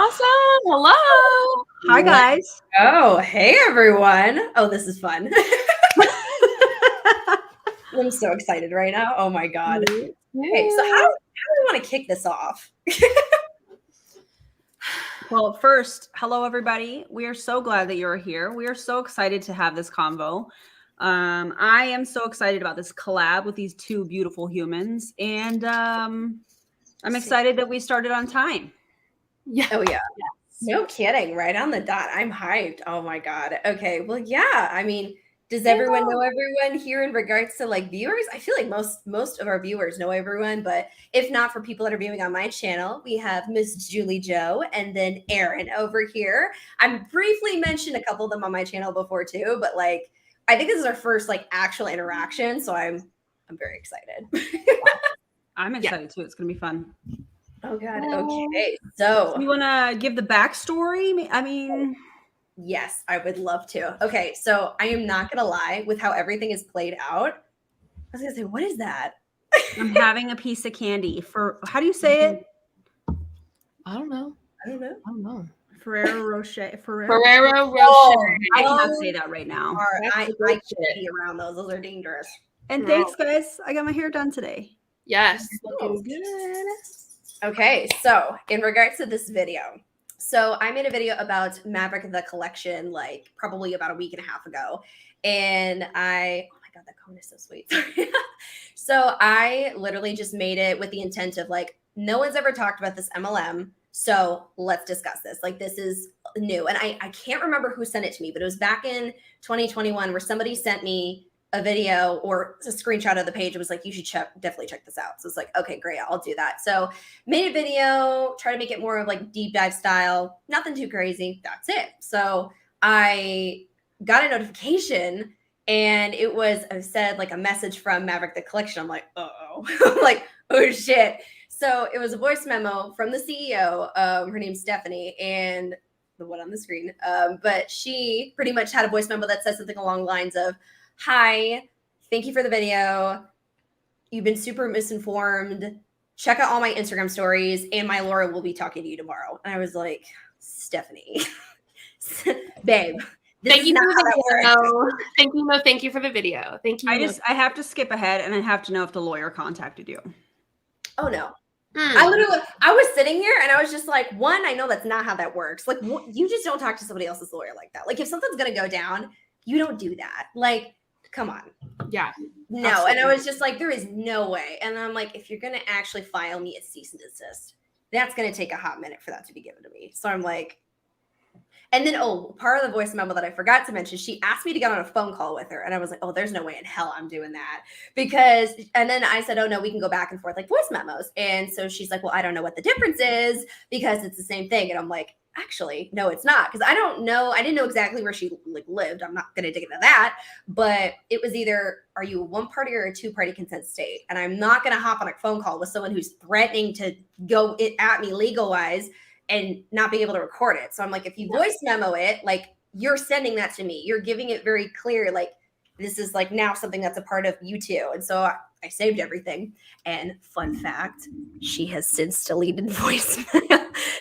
Awesome. Hello. Hi, guys. Oh, hey, everyone. Oh, this is fun. I'm so excited right now. Oh, my God. Okay, so how do we want to kick this off? Well, first, hello, everybody. We are so glad that you're here. We are so excited to have this convo. I am so excited about this collab with these two beautiful humans. And I'm excited that we started on time. Yeah. Oh, yeah. No kidding. Right on the dot. I'm hyped. Oh, my God. Okay. Well, yeah. I mean, does everyone know everyone here in regards to like viewers? I feel like most of our viewers know everyone, but if not, for people that are viewing on my channel, we have Miss Julie Joe and then Erin over here. I briefly mentioned a couple of them on my channel before too, but like I think this is our first like actual interaction, so I'm very excited. I'm excited too. It's gonna be fun. Oh God. Okay. So you want to give the backstory? I mean, yes, I would love to. Okay, so I am not gonna lie, with how everything is played out, I was gonna say, what is that? I'm having a piece of candy for, how do you say it? I don't know. Ferrero Rocher. Ferrero Rocher. I cannot say that right now. I can't be around those. Those are dangerous. And thanks, guys. I got my hair done today. Yes. Looking good. Okay, so in regards to this video, so I made a video about Maverick the Collection like probably about a week and a half ago, and oh my God, that cone is so sweet. So I literally just made it with the intent of like, no one's ever talked about this MLM, so let's discuss this. Like, this is new, and I can't remember who sent it to me, but it was back in 2021 where somebody sent me a video or a screenshot of the page. It was like, you should definitely check this out. So it's like, okay, great, I'll do that. So made a video, try to make it more of like deep dive style, nothing too crazy. That's it. So I got a notification and it said like a message from Maverick the Collection. I'm like, uh-oh. I'm like, oh shit. So it was a voice memo from the CEO. Her name's Stephanie, and the one on the screen. But she pretty much had a voice memo that says something along the lines of, hi, thank you for the video. You've been super misinformed. Check out all my Instagram stories, and my Laura will be talking to you tomorrow. And I was like, Stephanie, babe, Thank you for the video. Thank you for the video. Thank you. I have to skip ahead, and I have to know if the lawyer contacted you. Oh no. I was sitting here and I was just like, one, I know that's not how that works. Like, you just don't talk to somebody else's lawyer like that. Like, if something's gonna go down, you don't do that. Like, come on. Yeah. No. Absolutely. And I was just like, there is no way. And I'm like, if you're gonna actually file me a cease and desist, that's gonna take a hot minute for that to be given to me. So I'm like, and then, part of the voice memo that I forgot to mention, she asked me to get on a phone call with her. And I was like, oh, there's no way in hell I'm doing that. And then I said, oh no, we can go back and forth like voice memos. And so she's like, well, I don't know what the difference is because it's the same thing. And I'm like, actually, no, it's not. Because I don't know. I didn't know exactly where she like lived. I'm not going to dig into that. But it was either, are you a one party or a two party consent state? And I'm not going to hop on a phone call with someone who's threatening to go at me legal wise and not being able to record it. So I'm like, if you voice memo it, like, you're sending that to me. You're giving it very clear, like, this is like now something that's a part of you too. And so I saved everything. And fun fact, she has since deleted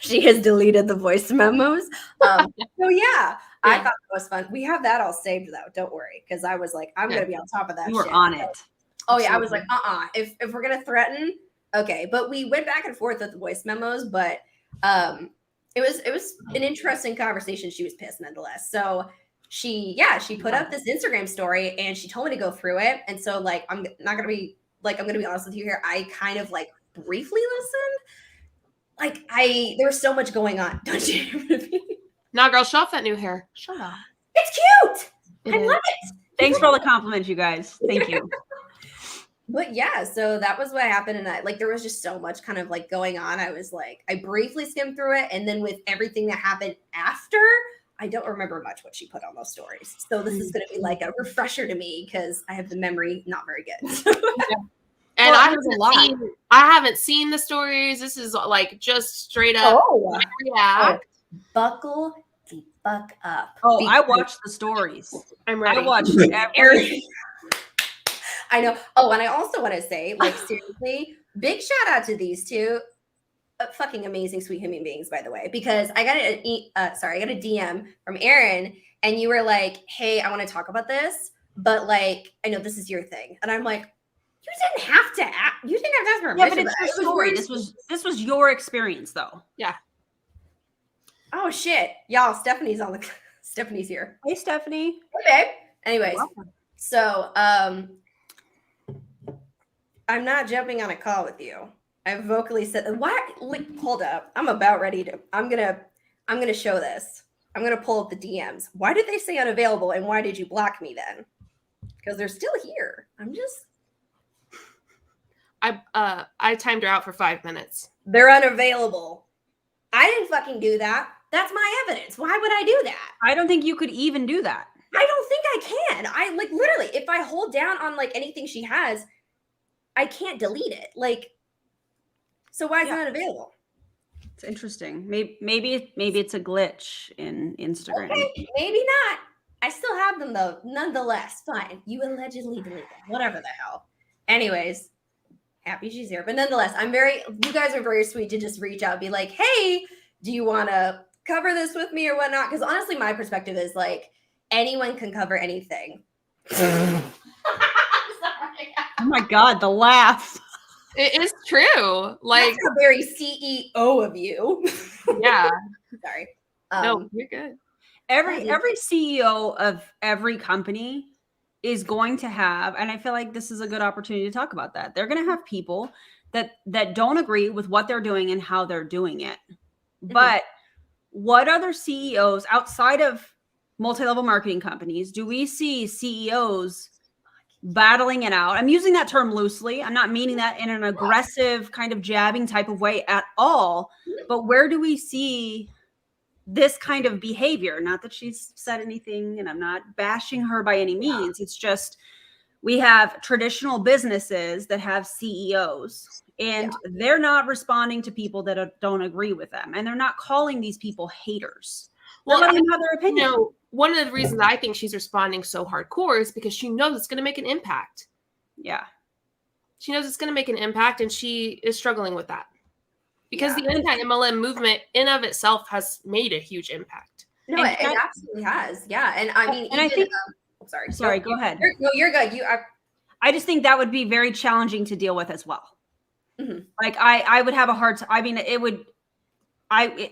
she has deleted the voice memos. So yeah, I thought that was fun. We have that all saved though. Don't worry. Cause I was like, I'm going to be on top of that. You were on it. Oh yeah. I was like, if we're going to threaten, okay. But we went back and forth with the voice memos, but it was an interesting conversation. She was pissed nonetheless. So she put up this Instagram story and she told me to go through it. And so like, I'm going to be honest with you here. I kind of like briefly listened. Like there's so much going on. Don't you? Nah, girl, show off that new hair. Shut up. It's cute. I love it. Thanks for all the compliments, you guys. Thank you. But yeah, so that was what happened. And there was just so much kind of like going on. I was like, I briefly skimmed through it. And then with everything that happened after, I don't remember much what she put on those stories. So this is going to be like a refresher to me because I have the memory not very good. And I haven't seen the stories. This is like just straight up. Buckle the fuck up. Oh, I watched the stories. I'm ready. I watched every. I know. Oh, and I also want to say, like, seriously, big shout out to these two. fucking amazing, sweet human beings, by the way, because I got I got a DM from Aaron, and you were like, "Hey, I want to talk about this, but like, I know this is your thing," and I'm like, "You didn't have to ask. You didn't have to ask permission." Yeah, but it's your story. This was your experience, though. Yeah. Oh shit, y'all! Stephanie's here. Hey, Stephanie. Okay. Anyways, so I'm not jumping on a call with you. I vocally said, "What? Like, hold up! I'm about ready to. I'm gonna show this. I'm gonna pull up the DMs. Why did they say unavailable, and why did you block me then? Because they're still here. I'm just. I timed her out for 5 minutes. They're unavailable. I didn't fucking do that. That's my evidence. Why would I do that? I don't think you could even do that. I don't think I can. I like literally, if I hold down on like anything she has, I can't delete it. Like, so why is it unavailable? It's interesting. Maybe it's a glitch in Instagram. Okay, maybe not. I still have them though. Nonetheless, fine. You allegedly deleted them. Whatever the hell. Anyways, happy she's here. But nonetheless, you guys are very sweet to just reach out and be like, hey, do you want to cover this with me or whatnot? Because honestly, my perspective is like, anyone can cover anything. Oh my God, the laugh. It is true. Like, that's a very CEO of you. Yeah. Sorry. No, you're good. Every CEO of every company is going to have, and I feel like this is a good opportunity to talk about that. They're going to have people that don't agree with what they're doing and how they're doing it. But what other CEOs outside of multi-level marketing companies do we see CEOs battling it out? I'm using that term loosely. I'm not meaning that in an aggressive kind of jabbing type of way at all. But where do we see this kind of behavior? Not that she's said anything, and I'm not bashing her by any means. It's just we have traditional businesses that have CEOs, and they're not responding to people that don't agree with them, and they're not calling these people haters. Well, letting them have their opinion. You know, one of the reasons I think she's responding so hardcore is because she knows it's going to make an impact. Yeah. She knows it's going to make an impact, and she is struggling with that. Because the anti-MLM movement in of itself has made a huge impact. No, it absolutely has. Yeah. And I mean, and I think, sorry, go ahead. You're good. I just think that would be very challenging to deal with as well. Like I would have a hard time. I mean,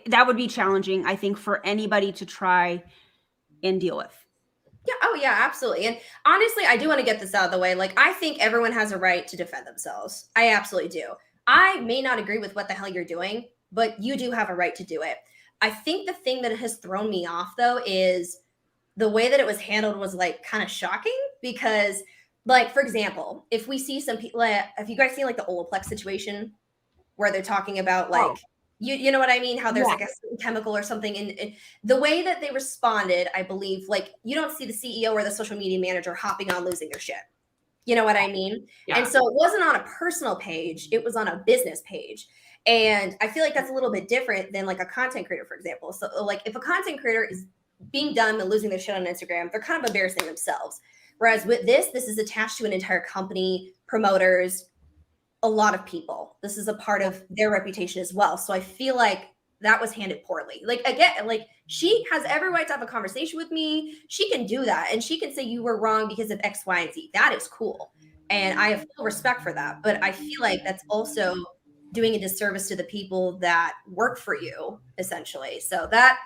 that would be challenging, I think, for anybody to try and deal with. Yeah. Oh yeah, absolutely. And honestly, I do want to get this out of the way. Like, I think everyone has a right to defend themselves. I absolutely do. I may not agree with what the hell you're doing, but you do have a right to do it. I think the thing that has thrown me off, though, is the way that it was handled was like kind of shocking because, like, for example, if we see some people, have you guys seen like the Olaplex situation where they're talking about like, you know what I mean? How there's like a certain chemical or something. And the way that they responded, I believe, like, you don't see the CEO or the social media manager hopping on losing their shit. You know what I mean? Yeah. And so it wasn't on a personal page. It was on a business page. And I feel like that's a little bit different than like a content creator, for example. So like if a content creator is being done and losing their shit on Instagram, they're kind of embarrassing themselves. Whereas with this is attached to an entire company, promoters, a lot of people. This is a part of their reputation as well. So I feel like that was handled poorly. Like, again, like she has every right to have a conversation with me. She can do that. And she can say you were wrong because of X, Y, and Z. That is cool. And I have full respect for that. But I feel like that's also doing a disservice to the people that work for you, essentially. So that,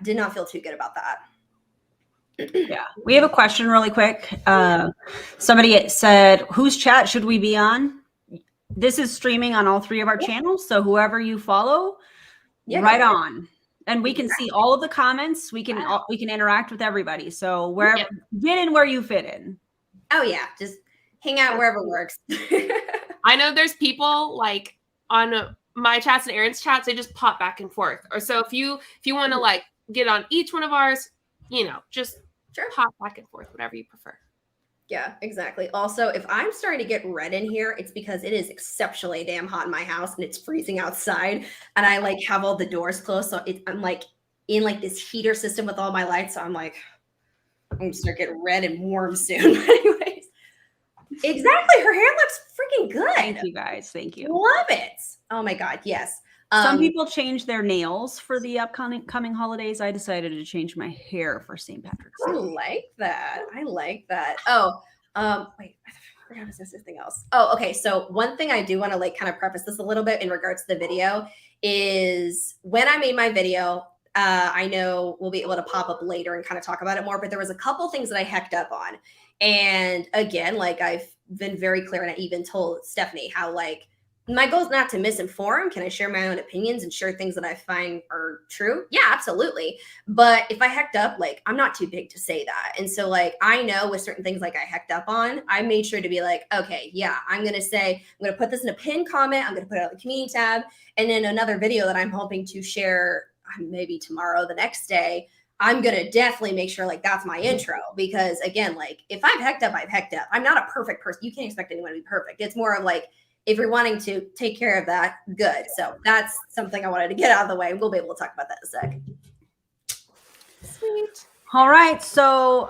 did not feel too good about that. Yeah. We have a question really quick. Somebody said, whose chat should we be on? This is streaming on all 3 of our channels. So whoever you follow, right on. And we can see all of the comments. We can interact with everybody. So wherever, get in where you fit in. Oh yeah, just hang out wherever works. I know there's people like on my chats and Aaron's chats, they just pop back and forth. Or so if you want to like get on each one of ours, just pop back and forth, whatever you prefer. Yeah, exactly. Also, if I'm starting to get red in here, it's because it is exceptionally damn hot in my house and it's freezing outside. And I like have all the doors closed. So I'm like in like this heater system with all my lights. So I'm like, I'm going to start getting red and warm soon. Anyways, exactly. Her hair looks freaking good. Thank you guys. Thank you. Love it. Oh my God. Yes. Some people change their nails for the upcoming holidays. I decided to change my hair for St. Patrick's I Day. like that. I like that. Oh, wait, I forgot to say something else. Oh, okay. So one thing I do want to like kind of preface this a little bit in regards to the video is when I made my video, I know we'll be able to pop up later and kind of talk about it more, but there was a couple things that I hecked up on. And again, like I've been very clear and I even told Stephanie how like my goal is not to misinform. Can I share my own opinions and share things that I find are true? Yeah, absolutely. But if I hecked up, like I'm not too big to say that. And so like I know with certain things like I hecked up on, I made sure to be like, okay, yeah, I'm going to put this in a pinned comment. I'm going to put it on the community tab. And then another video that I'm hoping to share maybe tomorrow, the next day, I'm going to definitely make sure like that's my intro because again, like if I've hecked up, I've hecked up. I'm not a perfect person. You can't expect anyone to be perfect. It's more of like, if you're wanting to take care of that, good. So that's something I wanted to get out of the way. We'll be able to talk about that in a sec. Sweet. All right. So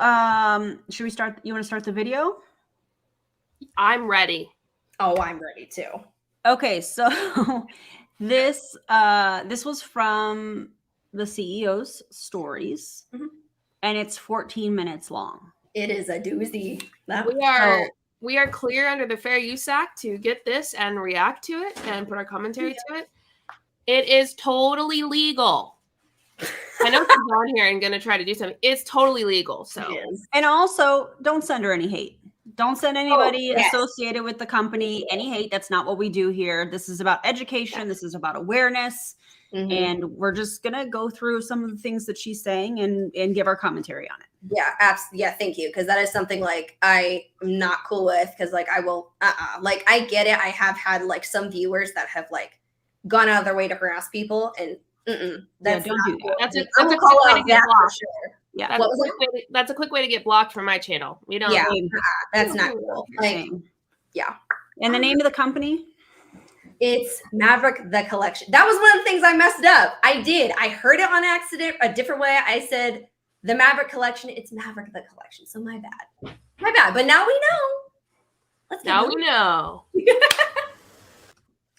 should we start? You want to start the video? I'm ready. Oh, I'm ready too. Okay. So this was from the CEO's stories, and it's 14 minutes long. It is a doozy. We are clear under the Fair Use Act to get this and react to it and put our commentary to it. It is totally legal. I know she's on here and going to try to do something. It's totally legal. So, and also don't send her any hate. Don't send anybody associated with the company any hate. That's not what we do here. This is about education. This is about awareness. And we're just going to go through some of the things that she's saying and give our commentary on it. Yeah, absolutely. Yeah, thank you. Because that is something like I'm not cool with because like I will, like I get it. I have had like some viewers that have like gone out of their way to harass people and that's don't do that. That's a quick way to get blocked. Sure. Yeah, that's a quick way to get blocked from my channel. We don't. Yeah, that's not cool. Like, yeah. And the name of the company? It's Maverick the Collection. That was one of the things I messed up. I did. I heard it on accident a different way. I said the Maverick Collection. It's Maverick the Collection. So my bad. My bad. But now we know. We know.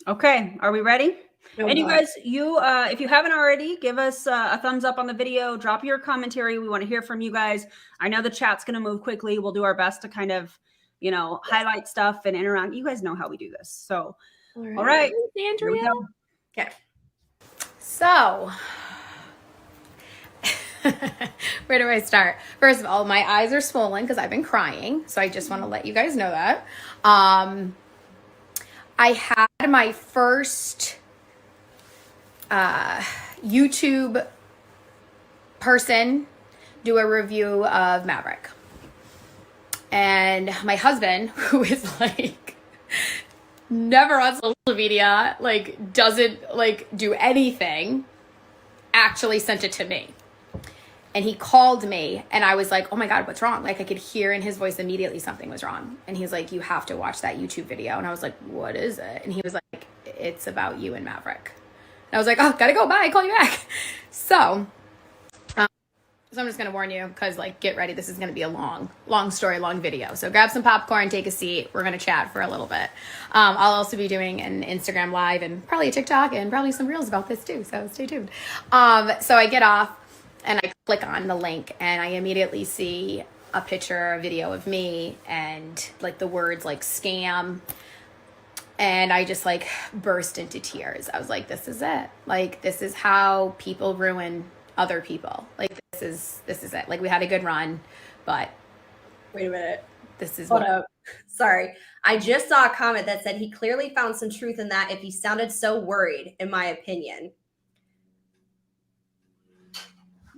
Okay. Are we ready? And you guys, if you haven't already, give us a thumbs up on the video. Drop your commentary. We want to hear from you guys. I know the chat's going to move quickly. We'll do our best to kind of, highlight stuff and interact. You guys know how we do this. So, all right. Andrea. Okay. So, where do I start? First of all, my eyes are swollen because I've been crying. So I just want to let you guys know that. I had my first YouTube person do a review of Maverick. And my husband, who is like never on social media, like doesn't like do anything, actually sent it to me. And he called me and I was like, oh my God, what's wrong? Like I could hear in his voice immediately something was wrong. And he's like, you have to watch that YouTube video. And I was like, what is it? And he was like, it's about you and Maverick. And I was like, oh, gotta go, bye, call you back. So I'm just going to warn you because like, get ready. This is going to be a long story, long video. So grab some popcorn, take a seat. We're going to chat for a little bit. I'll also be doing an Instagram live and probably a TikTok and probably some reels about this too. So stay tuned. So I get off and I click on the link and I immediately see a picture, a video of me and like the words like scam. And I just like burst into tears. I was like, this is it. Like, this is how people ruin other people. Like, this is it. Like, we had a good run, but wait a minute. This is Hold up. Sorry. I just saw a comment that said he clearly found some truth in that if he sounded so worried, in my opinion.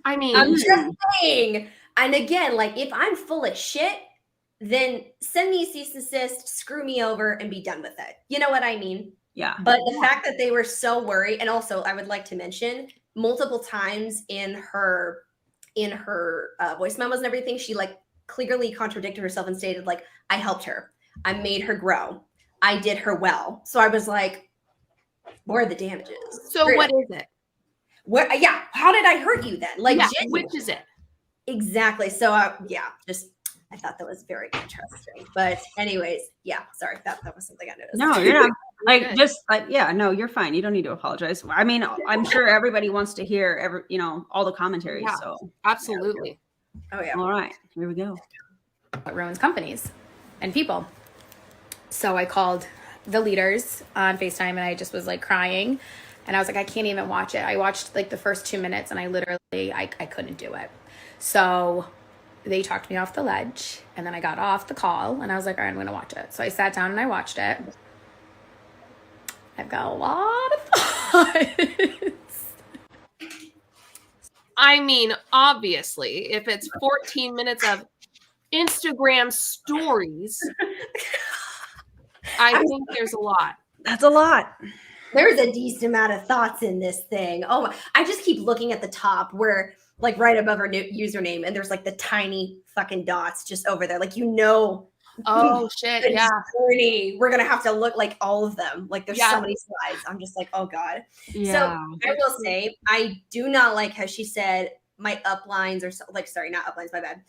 I mean, I'm just saying. And again, like if I'm full of shit, then send me a cease and desist, screw me over, and be done with it. You know what I mean? Yeah. But the fact that they were so worried, and also I would like to mention multiple times in her voice memos and everything, she like clearly contradicted herself and stated like, I helped her. I made her grow. I did her well. So I was like, what are the damages? So what is it? What? Yeah. How did I hurt you then? Like, yeah, which is it? Exactly. So yeah, just I thought that was very interesting. But anyways, yeah, sorry, that was something I noticed. No, you're not. No, you're fine. You don't need to apologize. I mean, I'm sure everybody wants to hear all the commentaries. Yeah, so absolutely. Oh yeah. All right, here we go. It ruins companies and people. So I called the leaders on FaceTime and I just was like crying. And I was like, I can't even watch it. I watched like the first 2 minutes and I couldn't do it. So they talked me off the ledge and then I got off the call and I was like, all right, I'm going to watch it. So I sat down and I watched it. I've got a lot of thoughts. I mean, obviously, if it's 14 minutes of Instagram stories, I think there's a lot. That's a lot. There's a decent amount of thoughts in this thing. Oh, I just keep looking at the top where, like, right above her username, and there's like the tiny fucking dots just over there. Like, oh shit, yeah. Journey. We're gonna have to look like all of them. Like, there's so many slides. I'm just like, oh god. Yeah. So I will say, I do not like how she said my uplines or sorry, not uplines, my bad.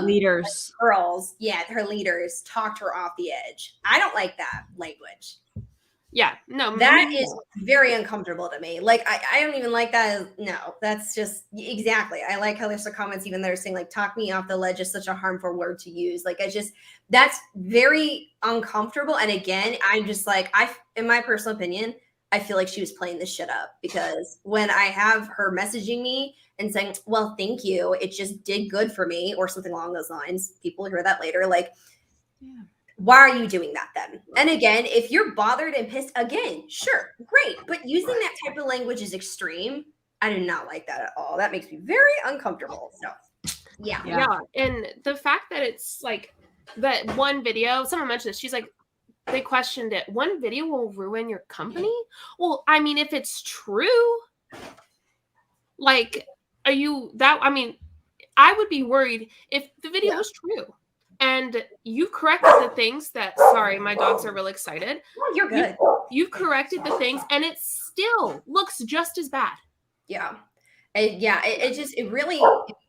Leaders, girls, yeah, her leaders talked her off the edge. I don't like that language. Yeah, no, that is very uncomfortable to me. Like, I don't even like that. No, that's just exactly. I like how there's some comments even that are saying like, talk me off the ledge is such a harmful word to use. Like, that's very uncomfortable. And again, I'm just like, in my personal opinion, I feel like she was playing this shit up, because when I have her messaging me and saying, well, thank you, it just did good for me, or something along those lines, people hear that later, like, yeah. Why are you doing that then? And again, if you're bothered and pissed, again, sure, great. But using that type of language is extreme. I do not like that at all. That makes me very uncomfortable. So, yeah. And the fact that it's like that one video, someone mentioned this, she's like, they questioned it. One video will ruin your company? Well, I mean, if it's true, like, I would be worried if the video was true. And you've corrected the things that, sorry, my dogs are really excited. Oh, you're good. You've corrected the things and it still looks just as bad. Yeah. And yeah, it really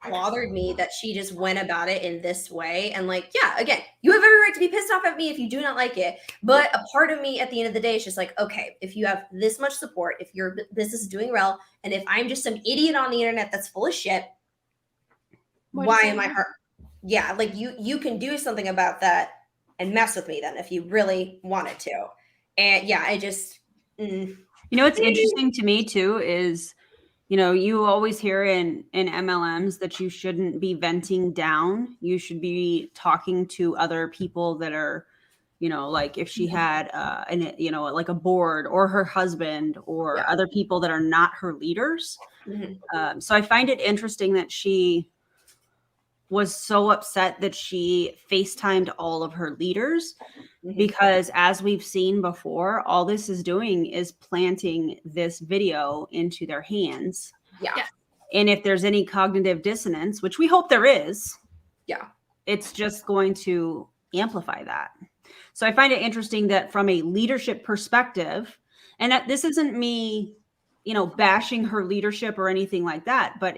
bothered me that she just went about it in this way. And like, yeah, again, you have every right to be pissed off at me if you do not like it. But a part of me at the end of the day is just like, okay, if you have this much support, if your business is doing well, and if I'm just some idiot on the internet that's full of shit, why am I hurt? Yeah, like you can do something about that and mess with me then if you really wanted to. And yeah, I just what's interesting to me too is, you always hear in MLMs that you shouldn't be venting down. You should be talking to other people that are, like if she had like a board or her husband or other people that are not her leaders. Mm-hmm. So I find it interesting that she was so upset that she FaceTimed all of her leaders, because as we've seen before, all this is doing is planting this video into their hands. Yeah. And if there's any cognitive dissonance, which we hope there is, it's just going to amplify that. So I find it interesting that from a leadership perspective, and that this isn't me, bashing her leadership or anything like that, but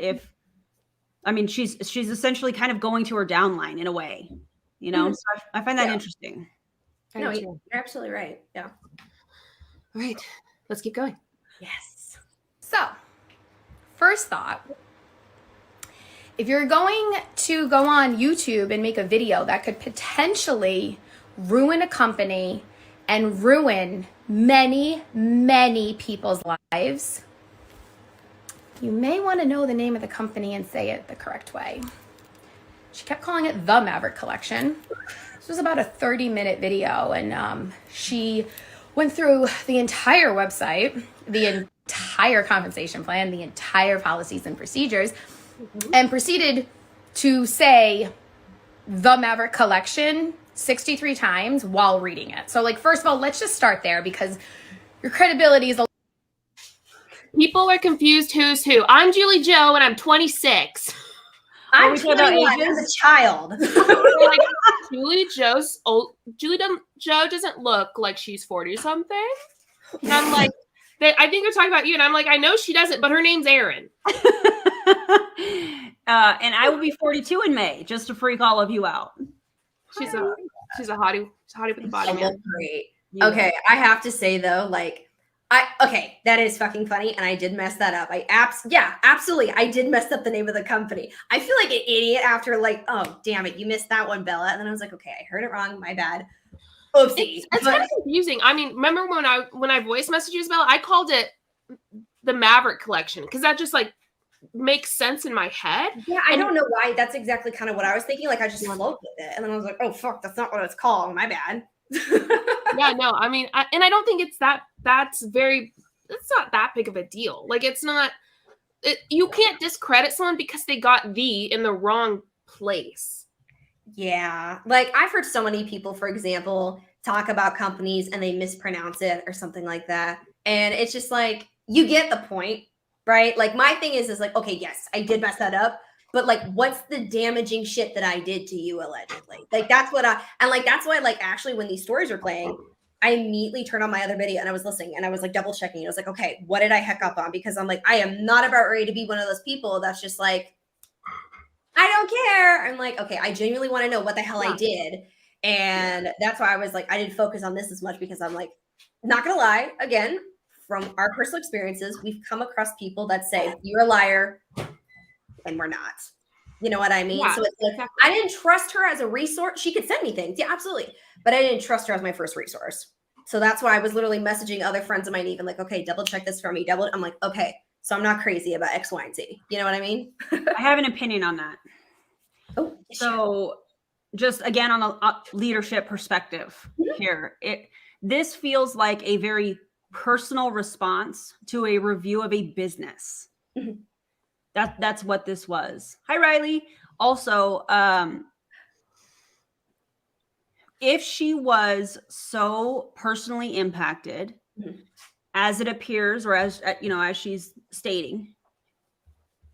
she's essentially kind of going to her downline in a way, So I find that interesting. No, you're absolutely right. Yeah. All right, let's keep going. Yes. So, first thought, if you're going to go on YouTube and make a video that could potentially ruin a company and ruin many, many people's lives, you may want to know the name of the company and say it the correct way. She kept calling it the Maverick Collection. This was about a 30-minute video, and she went through the entire website, the entire compensation plan, the entire policies and procedures, and proceeded to say the Maverick Collection 63 times while reading it. So, like, first of all, let's just start there, because your credibility is a People are confused who's who. I'm Julie Joe and I'm 26. I'm 21 as a child. Like, Julie Joe's old. Joe doesn't look like she's 40 something. And I'm like, I think they're talking about you. And I'm like, I know she doesn't, but her name's Erin. And I will be 42 in May, just to freak all of you out. She's a hottie. She's a hottie with the body, man. Great. Okay, I have to say though, like, that is fucking funny, and I did mess that up. Absolutely, I did mess up the name of the company. I feel like an idiot after like, oh damn it, you missed that one, Bella. And then I was like, okay, I heard it wrong, my bad. Oopsie. It's kind of confusing. I mean, remember when I voice messaged you, Bella, I called it the Maverick Collection because that just like makes sense in my head. Yeah, I don't know why. That's exactly kind of what I was thinking. Like I just flowed with it, and then I was like, oh fuck, that's not what it's called. My bad. Yeah, no, I mean, I don't think it's not that big of a deal. Like it's not, you can't discredit someone because they got the in the wrong place. Yeah, like I've heard so many people, for example, talk about companies and they mispronounce it or something like that. And it's just like, you get the point, right? Like my thing is like, okay, yes, I did mess that up. But like, what's the damaging shit that I did to you allegedly? Like, that's why, like, actually, when these stories were playing, I immediately turned on my other video and I was listening and I was like double checking. I was like, okay, what did I heck up on? Because I'm like, I am not about ready to be one of those people that's just like, I don't care. I'm like, okay, I genuinely want to know what the hell I did. And that's why I was like, I didn't focus on this as much because I'm like, not gonna lie, again, from our personal experiences, we've come across people that say, you're a liar. And we're not. You know what I mean? Yeah, so it's like, I didn't trust her as a resource. She could send me things. Yeah, absolutely. But I didn't trust her as my first resource. So that's why I was literally messaging other friends of mine, even like, okay, double check this for me. I'm like, okay, so I'm not crazy about X, Y, and Z. You know what I mean? I have an opinion on that. Oh, so just again, on a leadership perspective here, this feels like a very personal response to a review of a business. Mm-hmm. That's what this was. Hi, Riley. Also, if she was so personally impacted, as it appears, or as she's stating,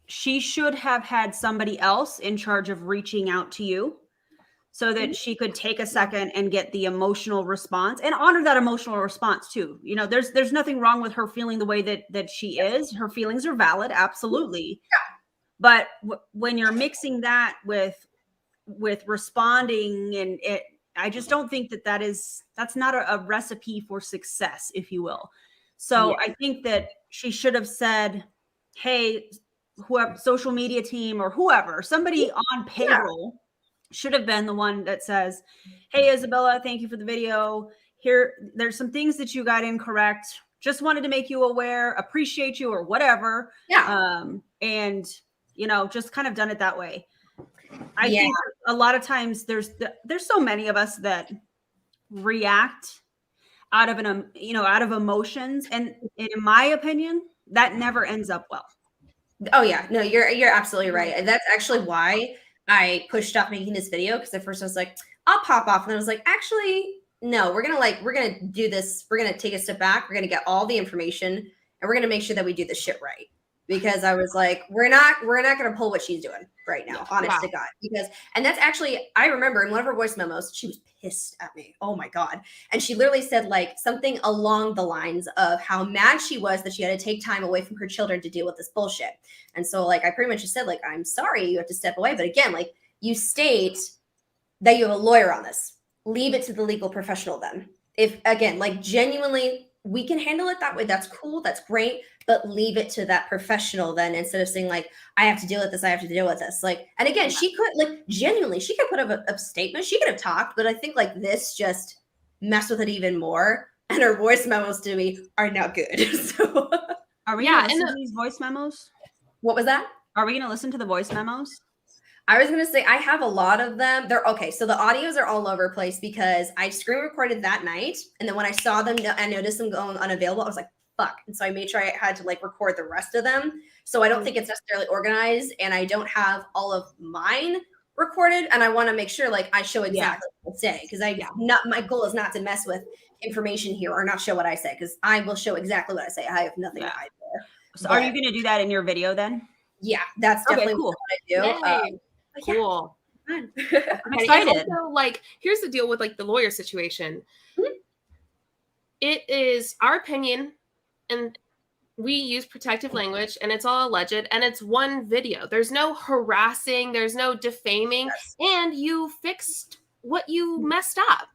she should have had somebody else in charge of reaching out to you so that she could take a second and get the emotional response and honor that emotional response too. You know, there's nothing wrong with her feeling the way that she is. Her feelings are valid. Absolutely. Yeah. But when you're mixing that with responding and it, I just don't think that's not a recipe for success, if you will. So I think that she should have said, hey, whoever, social media team or whoever, somebody on payroll should have been the one that says, hey, Isabella, thank you for the video. Here, there's some things that you got incorrect. Just wanted to make you aware, appreciate you or whatever. Yeah. And, just kind of done it that way. I think a lot of times there's so many of us that react out of out of emotions. And in my opinion, that never ends up well. Oh yeah, no, you're absolutely right. And that's actually why I pushed off making this video. Because at first I was like, I'll pop off. And then I was like, actually, no, we're gonna do this. We're gonna take a step back. We're gonna get all the information and we're gonna make sure that we do this shit right. Because I was like, we're not going to pull what she's doing right now, honest to God. And that's actually, I remember in one of her voice memos, she was pissed at me. Oh my God. And she literally said like something along the lines of how mad she was that she had to take time away from her children to deal with this bullshit. And so like, I pretty much just said like, I'm sorry, you have to step away. But again, like you state that you have a lawyer on this, leave it to the legal professional then. If again, like genuinely, we can handle it that way. That's cool. That's great. But leave it to that professional then instead of saying like, I have to deal with this. I have to deal with this. Like, and again, she could like genuinely, she could put up a statement. She could have talked, but I think like this just messed with it even more. And her voice memos to me are not good. So are we going to listen to these voice memos? What was that? Are we going to listen to the voice memos? I was going to say, I have a lot of them. They're okay. So the audios are all over the place because I screen recorded that night. And then when I saw them and noticed them going unavailable, I was like, fuck. And so I made sure I had to like record the rest of them. So I don't think it's necessarily organized and I don't have all of mine recorded. And I want to make sure like I show exactly what I say. Because my goal is not to mess with information here or not show what I say. Because I will show exactly what I say. I have nothing to hide there. So are you going to do that in your video then? Yeah, that's definitely cool. what I do. Cool. I'm excited. Also, like, here's the deal with like the lawyer situation. Mm-hmm. It is our opinion, and we use protective language, and it's all alleged, and it's one video. There's no harassing, there's no defaming, and you fixed what you messed up.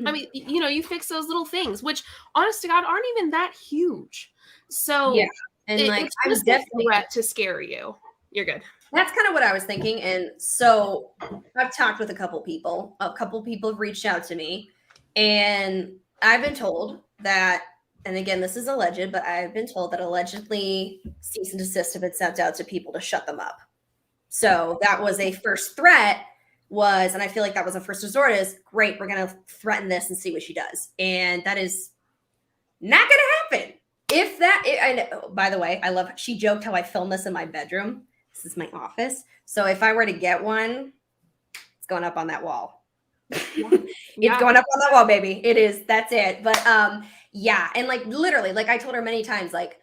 I mean, you know, you fix those little things, which honest to God aren't even that huge. So yeah, and like it's I'm just definitely a threat to scare you. You're good. That's kind of what I was thinking. And so I've talked with a couple people. A couple people have reached out to me, and I've been told that, and again, this is alleged, but I've been told that allegedly cease and desist have been sent out to people to shut them up. So that was a first threat was, and I feel like that was a first resort is great. We're going to threaten this and see what she does. And that is not going to happen. If that, I know, by the way, I love, she joked how I filmed this in my bedroom. This is my office. So if I were to get one, it's going up on that wall. It's going up on that wall, baby. It is. That's it. But yeah. And like literally, like I told her many times, like,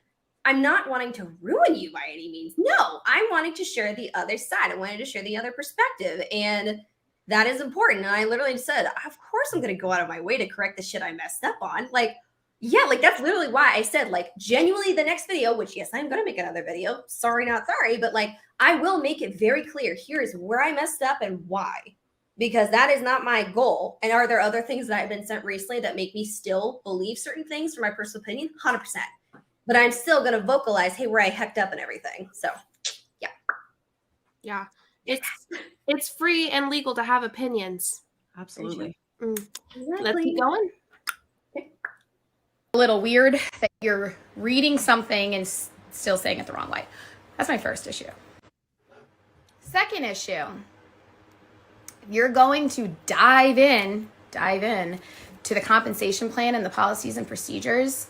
I'm not wanting to ruin you by any means. No, I'm wanting to share the other side. I wanted to share the other perspective. And that is important. And I literally said, of course I'm going to go out of my way to correct the shit I messed up on. Like, yeah, like that's literally why I said, like, genuinely the next video, which yes, I'm going to make another video. Sorry, not sorry. But like, I will make it very clear. Here's where I messed up and why. Because that is not my goal. And are there other things that I've been sent recently that make me still believe certain things for my personal opinion? 100%. But I'm still going to vocalize, hey, where I hecked up and everything. So, yeah. Yeah. It's free and legal to have opinions. Absolutely. Exactly. Let's keep going. A little weird that you're reading something and still saying it the wrong way. That's my first issue. Second issue, you're going to dive in to the compensation plan and the policies and procedures.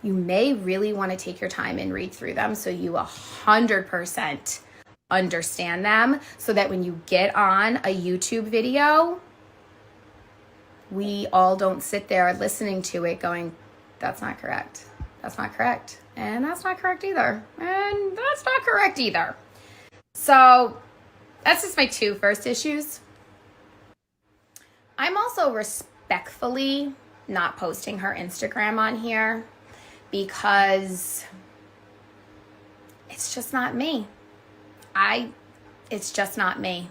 You may really want to take your time and read through them so you 100% understand them, so that when you get on a YouTube video, we all don't sit there listening to it going, that's not correct. That's not correct. And that's not correct either. And that's not correct either. So that's just my two first issues. I'm also respectfully not posting her Instagram on here because it's just not me. It's just not me.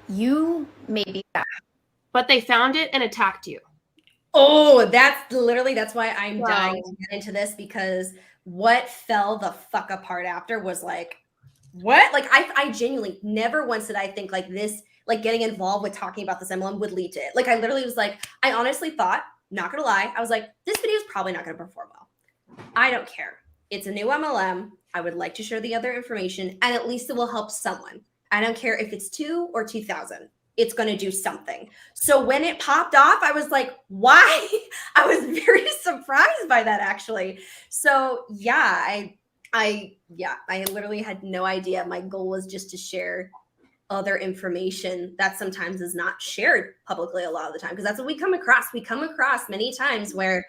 You maybe. But they found it and attacked you. Oh, that's why I'm dying to get into this, because what fell the fuck apart after was like, what? Like I genuinely never once did I think like this, like getting involved with talking about this MLM would lead to it. Like I literally was like, I honestly thought, not gonna lie, I was like, this video is probably not gonna perform well. I don't care. It's a new MLM. I would like to share the other information, and at least it will help someone. I don't care if it's 2 or 2,000. It's going to do something. So when it popped off, I was like, why? I was very surprised by that, actually. So yeah, I literally had no idea. My goal was just to share other information that sometimes is not shared publicly a lot of the time, because that's what we come across. We come across many times where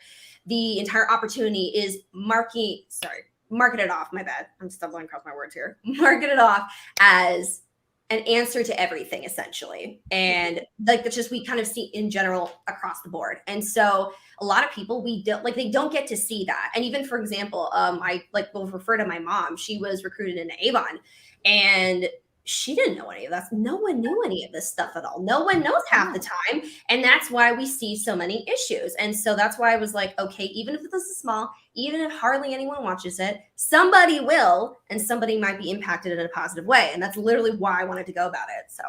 the entire opportunity is marketed off. My bad. I'm stumbling across my words here. Marketed off as an answer to everything, essentially. And like that's just, we kind of see in general across the board. And so a lot of people, they don't get to see that. And even, for example, I will refer to my mom. She was recruited into Avon, and she didn't know any of that. No one knew any of this stuff at all. No one knows half the time. And that's why we see so many issues. And so that's why I was like, okay, even if this is small, even if hardly anyone watches it, somebody will, and somebody might be impacted in a positive way. And that's literally why I wanted to go about it. So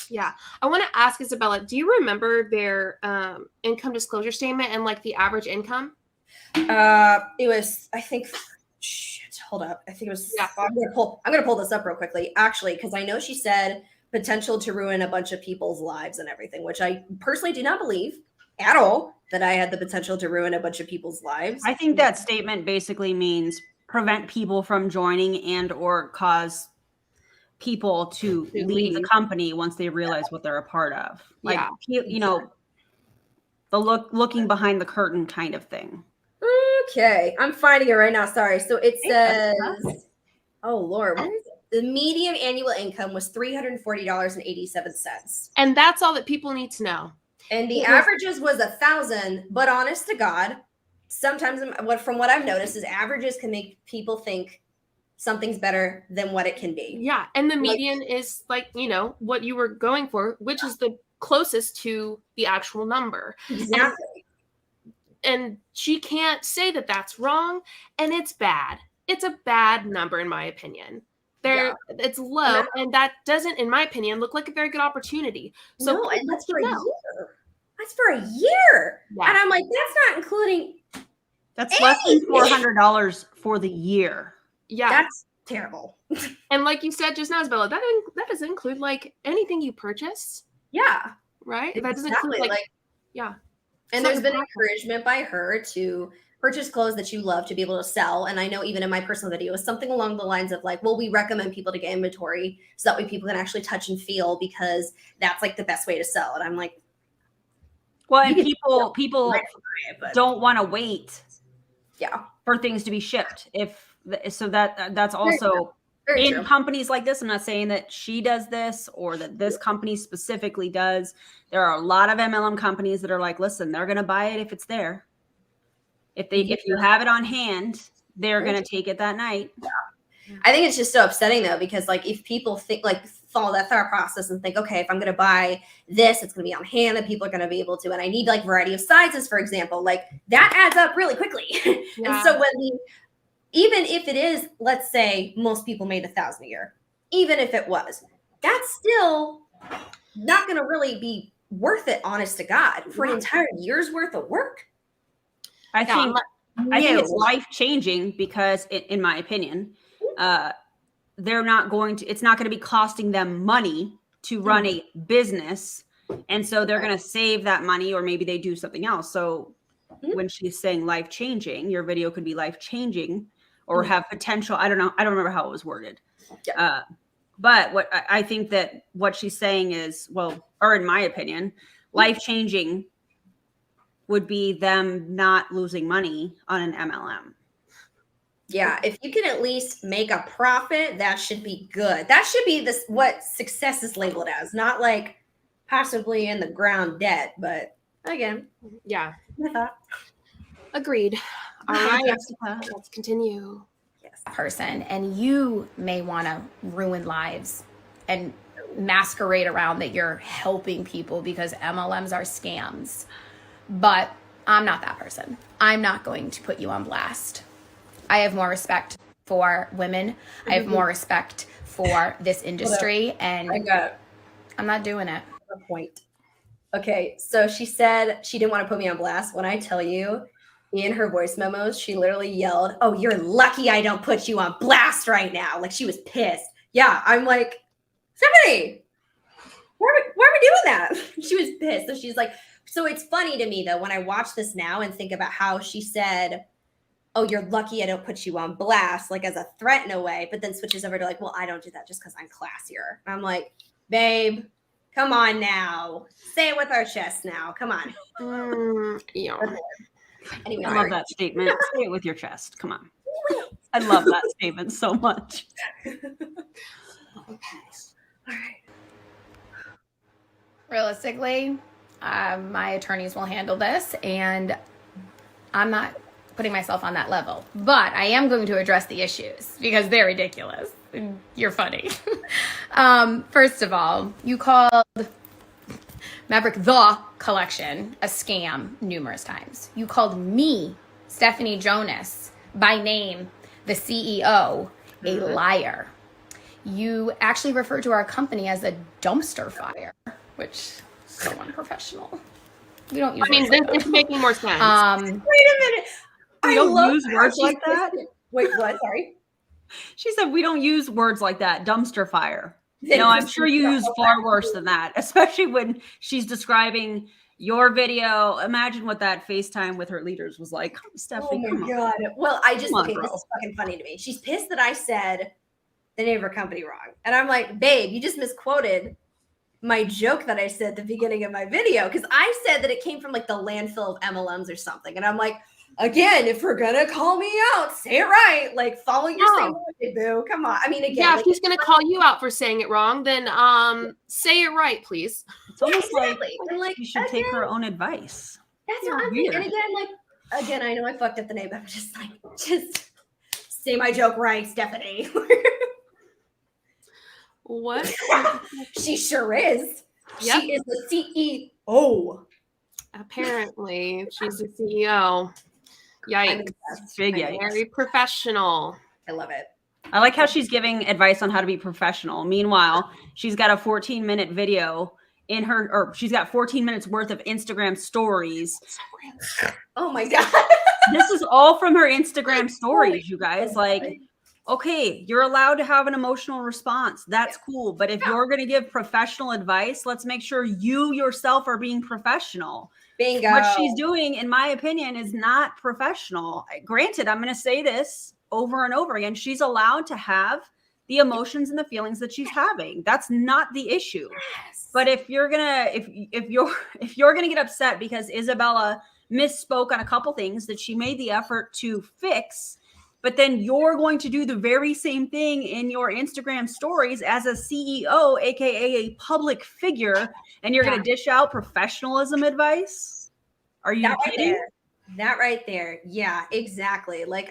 yeah, I want to ask Isabella, do you remember their income disclosure statement and like the average income? It was, I think, hold up. I think it was, yeah. I'm going to pull this up real quickly, actually, because I know she said potential to ruin a bunch of people's lives and everything, which I personally do not believe at all that I had the potential to ruin a bunch of people's lives. I think that statement basically means prevent people from joining and or cause people to leave the company once they realize what they're a part of. Like, you know, the looking behind the curtain kind of thing. Okay, I'm finding it right now. Sorry. So it says, oh Lord, where is it? The median annual income was $340.87. And that's all that people need to know. And the averages was 1,000, but honest to God, sometimes from what I've noticed is averages can make people think something's better than what it can be. Yeah. And the median is like, you know, what you were going for, which is the closest to the actual number. Exactly. And she can't say that that's wrong, and it's bad. It's a bad number, in my opinion. It's low, and that doesn't, in my opinion, look like a very good opportunity. So no, and that's for a year. That's for a year. Yeah. And I'm like, that's not including. That's less than $400 for the year. Yeah. That's terrible. And like you said just now, Isabella, that doesn't include like anything you purchase. Yeah. Right? Exactly. That doesn't include like yeah. And there's been encouragement by her to purchase clothes that you love to be able to sell. And I know even in my personal video, it's something along the lines of like, well, we recommend people to get inventory so that way people can actually touch and feel, because that's like the best way to sell. And I'm like, well, and people don't want to wait for things to be shipped. That's also in true. Companies like this. I'm not saying that she does this or that this company specifically does. There are a lot of MLM companies that are like, listen, they're going to buy it if it's there. If you have it on hand, they're going to take it that night. Yeah. I think it's just so upsetting though, because like if people think like follow that thought process and think, okay, if I'm going to buy this, it's going to be on hand and people are going to be able to, and I need like variety of sizes, for example, like that adds up really quickly. Yeah. And so even if it is, let's say most people made 1,000 a year, even if it was, that's still not going to really be worth it, honest to God, for an entire year's worth of work. I think it's life-changing because, in my opinion, they're not going to, it's not going to be costing them money to run a business. And so they're going to save that money, or maybe they do something else. So when she's saying life-changing, your video could be life-changing or have potential. I don't know. I don't remember how it was worded. Yeah. But what I think that what she's saying is, well, or in my opinion, life-changing would be them not losing money on an MLM. Yeah, if you can at least make a profit, that should be good. That should be what success is labeled as, not like possibly in the ground debt. But again, yeah, agreed. All right, let's continue. Yes, person, and you may want to ruin lives and masquerade around that you're helping people because MLMs are scams. But I'm not that person. I'm not going to put you on blast. I have more respect for women. I have more respect for this industry, and I'm not doing it. Point. Okay, so she said she didn't want to put me on blast. When I tell you, in her voice memos, she literally yelled, "Oh, you're lucky I don't put you on blast right now." Like she was pissed. Yeah, I'm like, Stephanie, why are we doing that? She was pissed. So she's like, so it's funny to me though when I watch this now and think about how she said, "Oh, you're lucky I don't put you on blast," like as a threat in a way, but then switches over to like, "Well, I don't do that just because I'm classier." And I'm like, babe, come on now. Say it with our chest now. Come on. Yeah. Anyway, I love that statement. Say it with your chest. Come on. I love that statement so much. Okay. All right. Realistically, my attorneys will handle this, and I'm not putting myself on that level. But I am going to address the issues because they're ridiculous. You're funny. First of all, you called Maverick the Collection a scam numerous times. You called me, Stephanie Jonas, by name, the CEO, a liar. You actually referred to our company as a dumpster fire, which is so unprofessional. We don't use. I mean, it's making more sense. Wait a minute. We don't use words like that. Wait, what? Sorry. She said we don't use words like that. Dumpster fire. No, I'm sure you use far worse than that, especially when she's describing your video. Imagine what that FaceTime with her leaders was like. Stephanie, oh my God. Well, this is fucking funny to me. She's pissed that I said the name of her company wrong. And I'm like, babe, you just misquoted my joke that I said at the beginning of my video. Because I said that it came from like the landfill of MLMs or something. And I'm like, again, if we're gonna call me out, say it right. Like follow your same way, boo. Come on. I mean, again, yeah. If he's gonna call you out for saying it wrong, then say it right, please. It's almost like you should take her own advice. That's what I'm thinking. And again, I know I fucked up the name, but I'm just like, just say my joke right, Stephanie. What? She sure is. Yep. She is the CEO. Apparently, she's the CEO. Yikes. Big yikes. Very professional. I love it. I like how she's giving advice on how to be professional. Meanwhile, she's got a 14-minute video in her, or she's got 14 minutes worth of Instagram stories. Oh my God. This is all from her Instagram stories, you guys. Like, okay, you're allowed to have an emotional response. That's cool. But if you're going to give professional advice, let's make sure you yourself are being professional. Bingo. What she's doing, in my opinion, is not professional. Granted, I'm going to say this over and over again. She's allowed to have the emotions and the feelings that she's having. That's not the issue. Yes. But if you're gonna if you're gonna get upset because Isabella misspoke on a couple things that she made the effort to fix, but then you're going to do the very same thing in your Instagram stories as a CEO, aka a public figure, and you're going to dish out professionalism advice? Are you kidding? That right there. Yeah, exactly. Like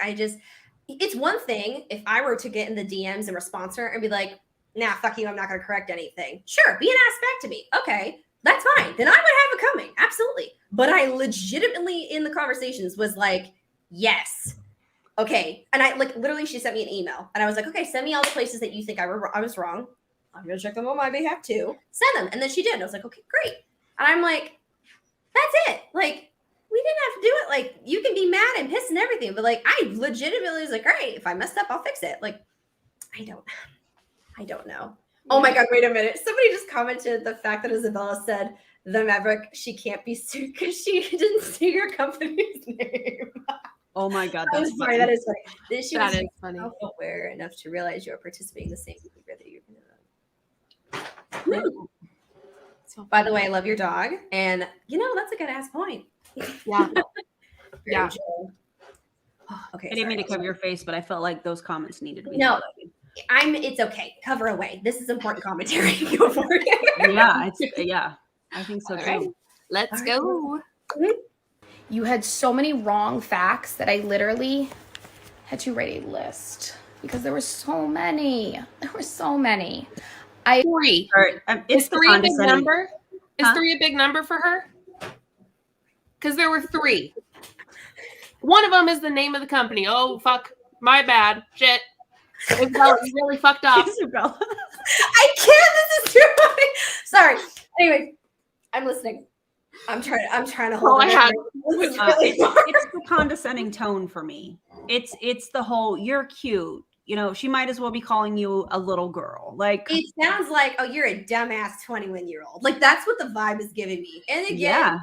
it's one thing if I were to get in the DMs and response her and be like, nah, fuck you, I'm not going to correct anything. Sure, be an ass back to me. Okay, that's fine. Then I would have it coming. Absolutely. But I legitimately in the conversations was like, yes. Okay. And I like literally she sent me an email and I was like, okay, send me all the places that you think I was wrong. I'm going to check them on my behalf too. Send them. And then she did. And I was like, okay, great. And I'm like, that's it. Like, we didn't have to do it. Like, you can be mad and pissed and everything. But like, I legitimately was like, great. If I messed up, I'll fix it. Like, I don't know. Oh my God, wait a minute. Somebody just commented the fact that Isabella said the Maverick, she can't be sued because she didn't say your company's name. Oh my God. I'm sorry, that is funny. She That was is funny. self-aware enough to realize you are participating in the same behavior that you're doing. So, by the way, I love your dog. And that's a good ass point. Yeah. Yeah. Okay. I didn't mean to cover your face, but I felt like those comments needed to be No. highlighted. It's okay. Cover away. This is important commentary. Go for it. Yeah, I think so too. Right. Let's go. You had so many wrong facts that I literally had to write a list because there were so many. There were so many. 3. Is 3 a big number? Is 3 a big number for her? Because there were 3. One of them is the name of the company. Oh, fuck. My bad. Shit. Isabella, you really fucked up. Isabella. I can't. This is too funny. Sorry. Anyway, I'm listening. I'm trying to hold. It's the condescending tone for me. It's the whole you're cute. She might as well be calling you a little girl. Like it sounds like, oh, you're a dumbass 21-year-old. Like that's what the vibe is giving me. And again,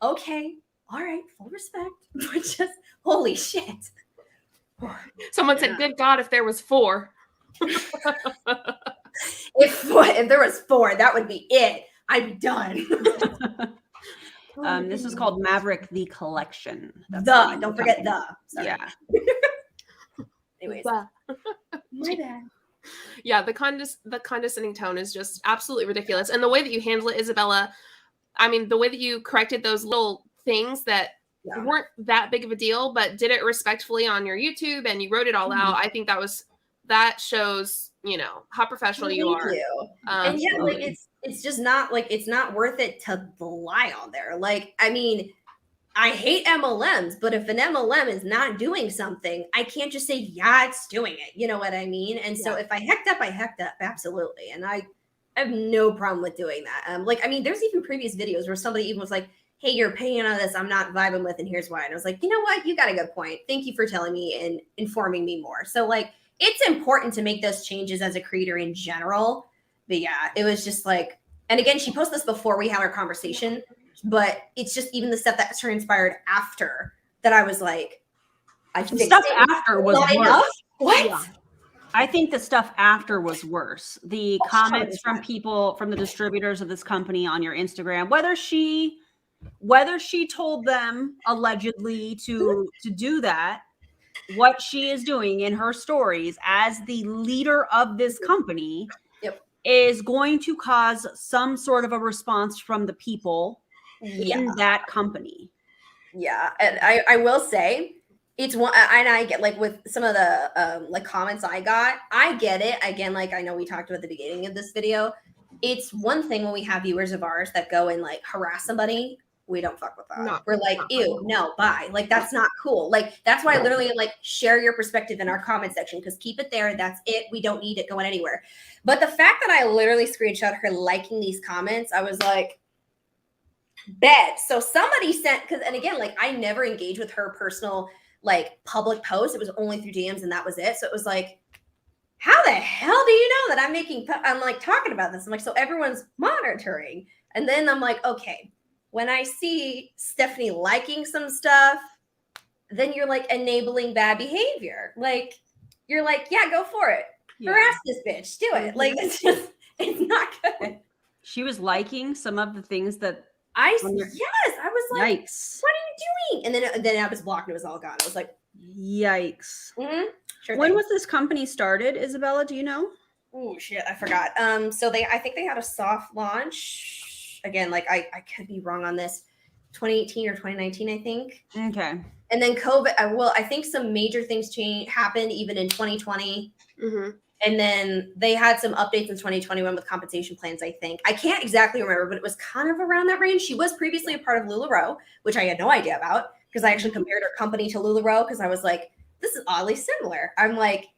okay, all right, full respect, but just holy shit. Someone said, "Good God, if there was 4." If there was 4, that would be it. I'd be done. This is called Maverick the Collection. Don't forget the. Sorry. Yeah. Anyways, my bad. Yeah, the condescending tone is just absolutely ridiculous, and the way that you handle it, Isabella. I mean, the way that you corrected those little things that weren't that big of a deal, but did it respectfully on your YouTube, and you wrote it all out. I think that shows how professional you are. And yeah, like it's just not like it's not worth it to lie on there. Like, I mean, I hate MLMs, but if an MLM is not doing something, I can't just say, yeah, it's doing it. You know what I mean? And so if I hecked up, I hecked up. Absolutely. And I have no problem with doing that. Like, I mean, there's even previous videos where somebody even was like, hey, your opinion on this, I'm not vibing with, and here's why. And I was like, you know what? You got a good point. Thank you for telling me and informing me more. So like, it's important to make those changes as a creator in general. But yeah, it was just like, and again, she posted this before we had our conversation, but it's just even the stuff that transpired after that I was like, the stuff after was worse. What? Yeah. I think the stuff after was worse. The comments from people, from the distributors of this company on your Instagram, whether she told them allegedly to do that, what she is doing in her stories as the leader of this company is going to cause some sort of a response from the people in that company. Yeah. And I will say it's one, and I get like with some of the like comments I got, I get it. Again, like I know we talked about at the beginning of this video. it's one thing when we have viewers of ours that go and like harass somebody. We don't fuck with that. No, We're like, ew, no, bye. Like, that's not cool. Like, that's why I literally like share your perspective in our comment section, because keep it there. That's it. We don't need it going anywhere. But the fact that I literally screenshot her liking these comments, I was like, bet. So somebody sent, because, and again, like, I never engage with her personal, like, public posts. It was only through DMs and that was it. So it was like, how the hell do you know that I'm like talking about this? I'm like, so everyone's monitoring. And then I'm like, okay. When I see Stephanie liking some stuff, then you're like enabling bad behavior. Like, you're like, yeah, go for it. Yeah. Harass this bitch. Do it. Like, it's just, it's not good. She was liking some of the things that yes, I was like, yikes. What are you doing? And then I was blocked and it was all gone. I was like, yikes. Mm-hmm. Sure when was this company started, Isabella? Do you know? Oh shit, I forgot. So I think they had a soft launch. Again, like I could be wrong on this, 2018 or 2019, I think. Okay. And then COVID, I think some major things happened even in 2020. Mm-hmm. And then they had some updates in 2021 with compensation plans, I think. I can't exactly remember, but it was kind of around that range. She was previously a part of LuLaRoe, which I had no idea about, because I actually compared her company to LuLaRoe, because I was like, this is oddly similar. I'm like,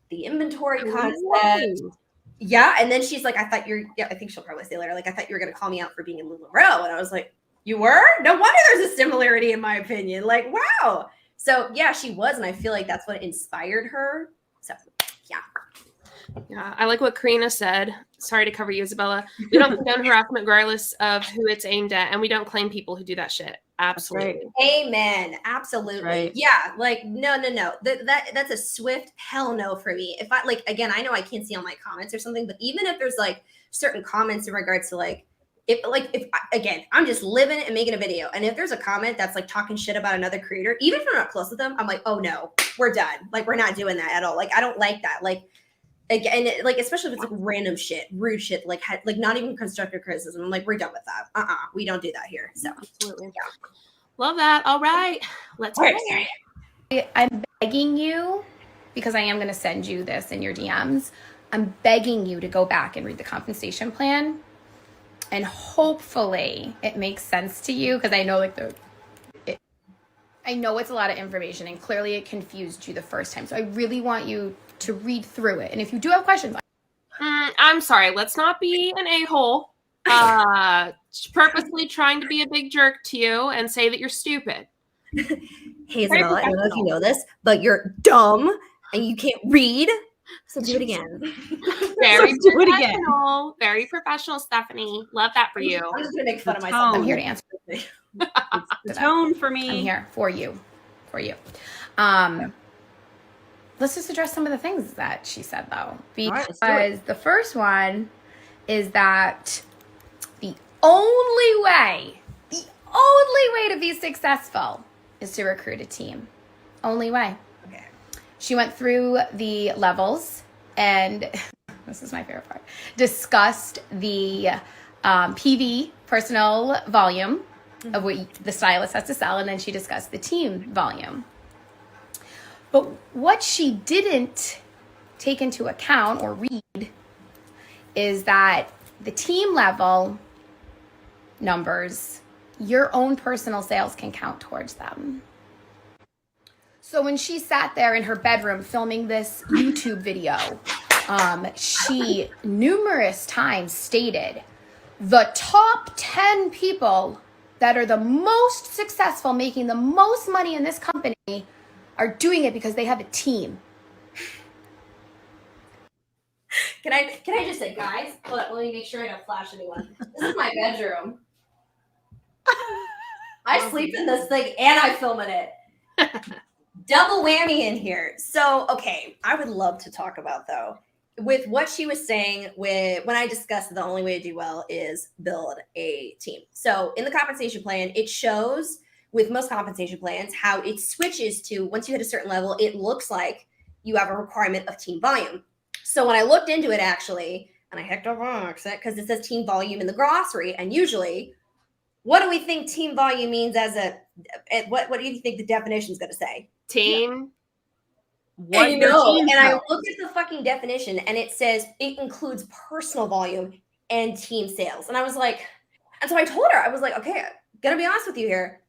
the inventory concept. Yeah. And then she's like, I think she'll probably say later, like, I thought you were going to call me out for being in LuLaRoe. And I was like, you were? No wonder there's a similarity in my opinion. Like, wow. So yeah, she was. And I feel like that's what inspired her. So yeah. Yeah. I like what Karina said. Sorry to cover you, Isabella. We don't condone harassment regardless of who it's aimed at. And we don't claim people who do that shit. Absolutely. Right. Amen. Absolutely. Right. Yeah. Like, no. That's a swift hell no for me. If I, like, again, I know I can't see all my comments or something, but even if there's like certain comments in regards to like, if again, I'm just living and making a video. And if there's a comment that's like talking shit about another creator, even if I'm not close with them, I'm like, oh no, we're done. Like, we're not doing that at all. Like, I don't like that. Like, again, like, especially if it's like random shit, rude shit, like not even constructive criticism. I'm like, we're done with that. We don't do that here. So absolutely. Yeah. Love that. All right. Let's go. I'm begging you, because I am going to send you this in your DMs. I'm begging you to go back and read the compensation plan. And hopefully it makes sense to you, because I know I know it's a lot of information and clearly it confused you the first time. So I really want you to read through it. And if you do have questions. I'm sorry. Let's not be an a-hole. Purposely trying to be a big jerk to you and say that you're stupid. Hey, Isabella, I don't know if you know this, but you're dumb and you can't read. So do it again. Very professional. Very professional, Stephanie. Love that for you. I'm just going to make fun of myself. I'm here to answer. It's the tone for me. I'm here for you. Let's just address some of the things that she said, though. Because the first one is that the only way to be successful is to recruit a team. Only way. Okay. She went through the levels and this is my favorite part, discussed the PV, personal volume, of what the stylist has to sell, and then she discussed the team volume. But what she didn't take into account or read is that the team level numbers, your own personal sales can count towards them. So when she sat there in her bedroom filming this YouTube video, she numerous times stated the top 10 people that are the most successful, making the most money in this company, are doing it because they have a team. Can I just say, guys, let me make sure I don't flash anyone. This is my bedroom. I sleep in this thing and I film in it. Double whammy in here. So, okay, I would love to talk about, though, with what she was saying when I discussed the only way to do well is build a team. So in the compensation plan, it shows with most compensation plans how it switches to once you hit a certain level, it looks like you have a requirement of team volume. So when I looked into it, actually, and I hecked over on accent because it says team volume in the glossary, and usually, what do we think team volume means what do you think the definition is going to say? Team. What I know. And I looked at the fucking definition and it says it includes personal volume and team sales. And I was like, and so I told her, I was like, okay, gonna be honest with you here.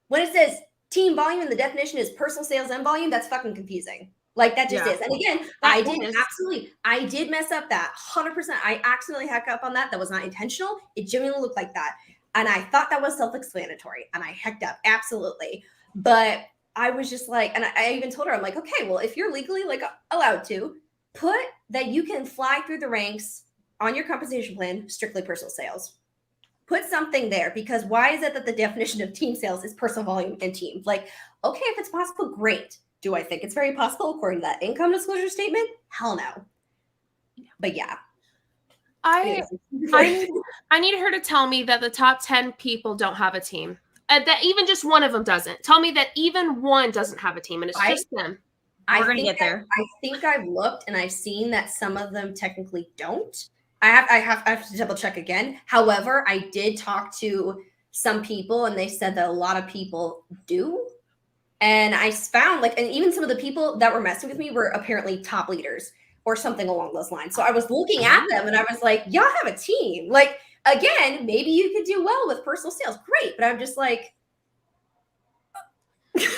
When it says team volume and the definition is personal sales and volume, that's fucking confusing. Like that just is. And again, I did mess up that 100%. I accidentally hacked up on that. That was not intentional. It genuinely looked like that. And I thought that was self-explanatory, and I hecked up. Absolutely. But I was just like, and I even told her, I'm like, okay, well, if you're legally like allowed to, put that you can fly through the ranks on your compensation plan, strictly personal sales. Put something there, because why is it that the definition of team sales is personal volume and team? Like, okay, if it's possible, great. Do I think it's very possible according to that income disclosure statement? Hell no. But yeah. I need her to tell me that the top 10 people don't have a team. That even just one of them doesn't. Tell me that even one doesn't have a team, and it's just them. We're going to get there. I think I've looked and I've seen that some of them technically don't. I have to double check again. However, I did talk to some people and they said that a lot of people do. And I found and even some of the people that were messing with me were apparently top leaders or something along those lines. So I was looking at them and I was like, y'all have a team. Like, again, maybe you could do well with personal sales. Great. But I'm just like,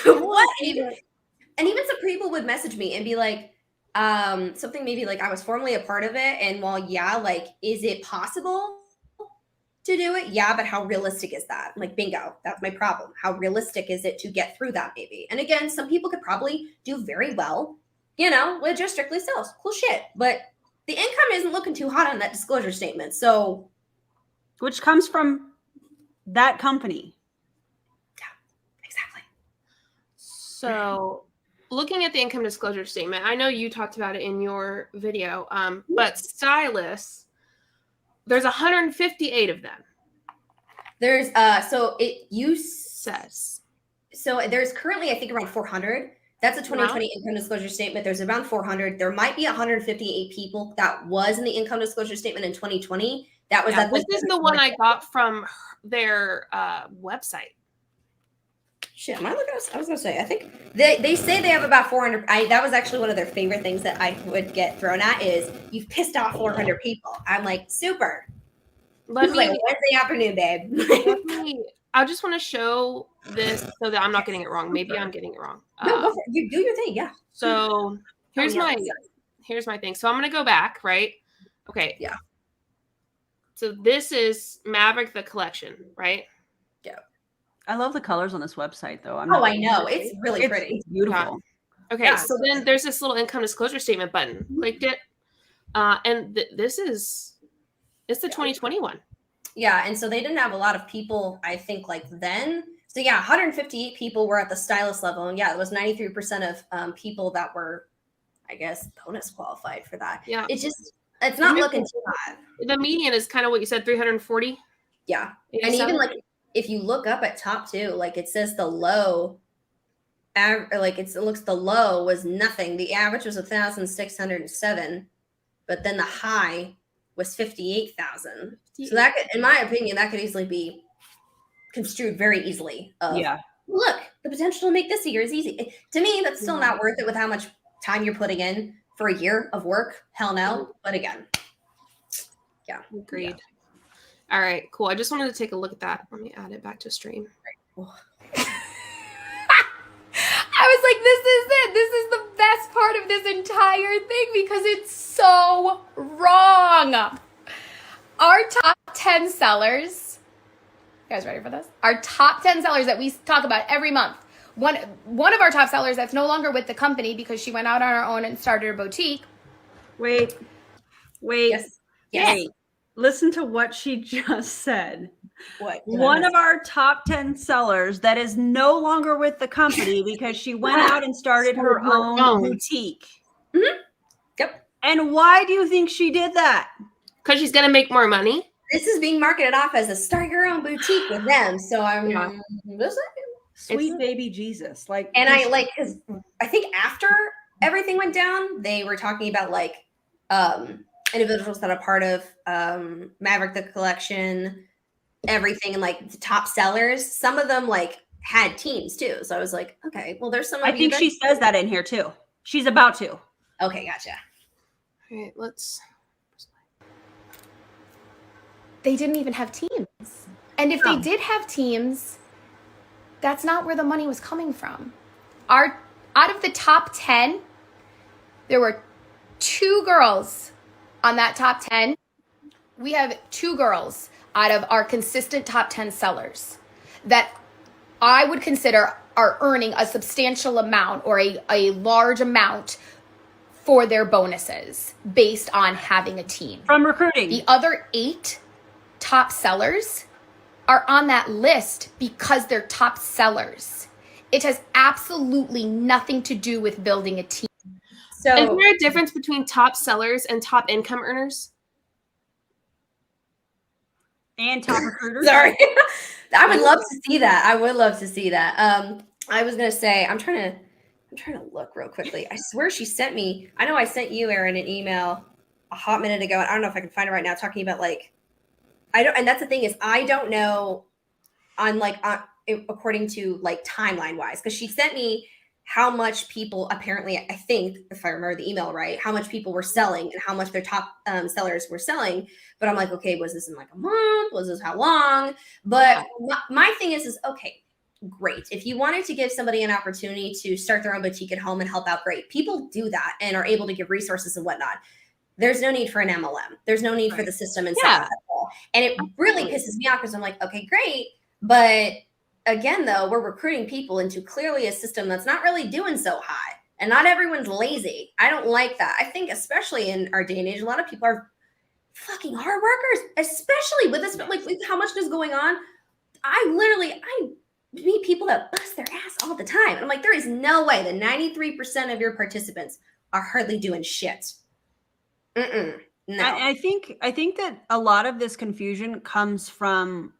what? And even some people would message me and be like, something maybe like I was formerly a part of it. And while, yeah, like, is it possible to do it? Yeah, but how realistic is that? Like, bingo, that's my problem. How realistic is it to get through that maybe? And again, some people could probably do very well, with just strictly sales. Cool shit. But the income isn't looking too hot on that disclosure statement. So, which comes from that company. Yeah, exactly. So looking at the income disclosure statement, I know you talked about it in your video, but stylists, there's 158 of them. There's there's currently, I think, around 400. That's a 2020 income disclosure statement. There's around 400. There might be 158 people that was in the income disclosure statement in 2020. That was this is the one I got from their website. Shit, am I looking at? I was gonna say, I think they say they have about 400. That was actually one of their favorite things that I would get thrown at is you've pissed off 400 people. I'm like, super. Like Wednesday afternoon, babe. I just want to show this so that I'm not getting it wrong. Maybe I'm getting it wrong. No, go for it. You do your thing, yeah. So here's my thing. So I'm gonna go back, right? Okay. Yeah. So this is Maverick the collection, right? Yeah. I love the colors on this website, though. I know. It's really pretty. It's beautiful. Yeah. Okay, so then there's this little income disclosure statement button. Clicked it. And it's the 2021. Yeah, and so they didn't have a lot of people, I think, like then. So yeah, 158 people were at the stylist level. And yeah, it was 93% of people that were, I guess, bonus qualified for that. Yeah. It's not looking too hot. The median is kind of what you said, 340. Yeah. 87? And even like if you look up at top too, like it says the low, it looks the low was nothing. The average was 1,607, but then the high was 58,000. So that could, in my opinion, that could easily be construed very easily. Look, the potential to make this a year is easy. To me, that's still not worth it with how much time you're putting in for a year of work. Hell no. But again, yeah. Agreed. Yeah. All right, cool. I just wanted to take a look at that. Let me add it back to stream. I was like, this is it. This is the best part of this entire thing because it's so wrong. Our top 10 sellers, you guys ready for this? Our top 10 sellers that we talk about every month. One of our top sellers that's no longer with the company because she went out on her own and started her boutique. Wait. Yes. Wait. Listen to what she just said. What? One of our top 10 sellers that is no longer with the company because she went out and started her own boutique. Mm-hmm. Yep. And why do you think she did that? Because she's going to make more money. This is being marketed off as a start your own boutique with them. So I'm sweet baby Jesus. Because I think after everything went down, they were talking about individuals that are part of Maverick the collection, everything, and like the top sellers. Some of them had teams too. So I was like, okay, well, there's some. I think she says that in here too. She's about to. Okay, gotcha. All right, let's. they didn't even have teams. And if they did have teams, that's not where the money was coming from. Out of the top 10, there were 2 girls on that top 10. We have 2 girls out of our consistent top 10 sellers that I would consider are earning a substantial amount or a large amount for their bonuses based on having a team. From recruiting. The other 8 top sellers are on that list because they're top sellers. It has absolutely nothing to do with building a team. So, is there a difference between top sellers and top income earners? And top recruiters? Sorry. I would love to see that. I would love to see that. I was going to say, I'm trying to look real quickly. I swear she sent me, I know I sent you, Erin, an email a hot minute ago. And I don't know if I can find it right now, talking about like, and that's the thing is, I don't know according to like timeline wise, because she sent me how much people apparently, I think, if I remember the email right, how much people were selling and how much their top sellers were selling. But I'm like, okay, was this in like a month? Was this how long? But my thing is okay, great. If you wanted to give somebody an opportunity to start their own boutique at home and help out, great. People do that and are able to give resources and whatnot. There's no need for an MLM. There's no need for the system inside of that. And it really pisses me off because I'm like, okay, great. But again, though, we're recruiting people into clearly a system that's not really doing so hot. And not everyone's lazy. I don't like that. I think especially in our day and age, a lot of people are fucking hard workers, especially with this, like how much is going on. I meet people that bust their ass all the time. And I'm like, there is no way that 93% of your participants are hardly doing shit. No. I think that a lot of this confusion comes from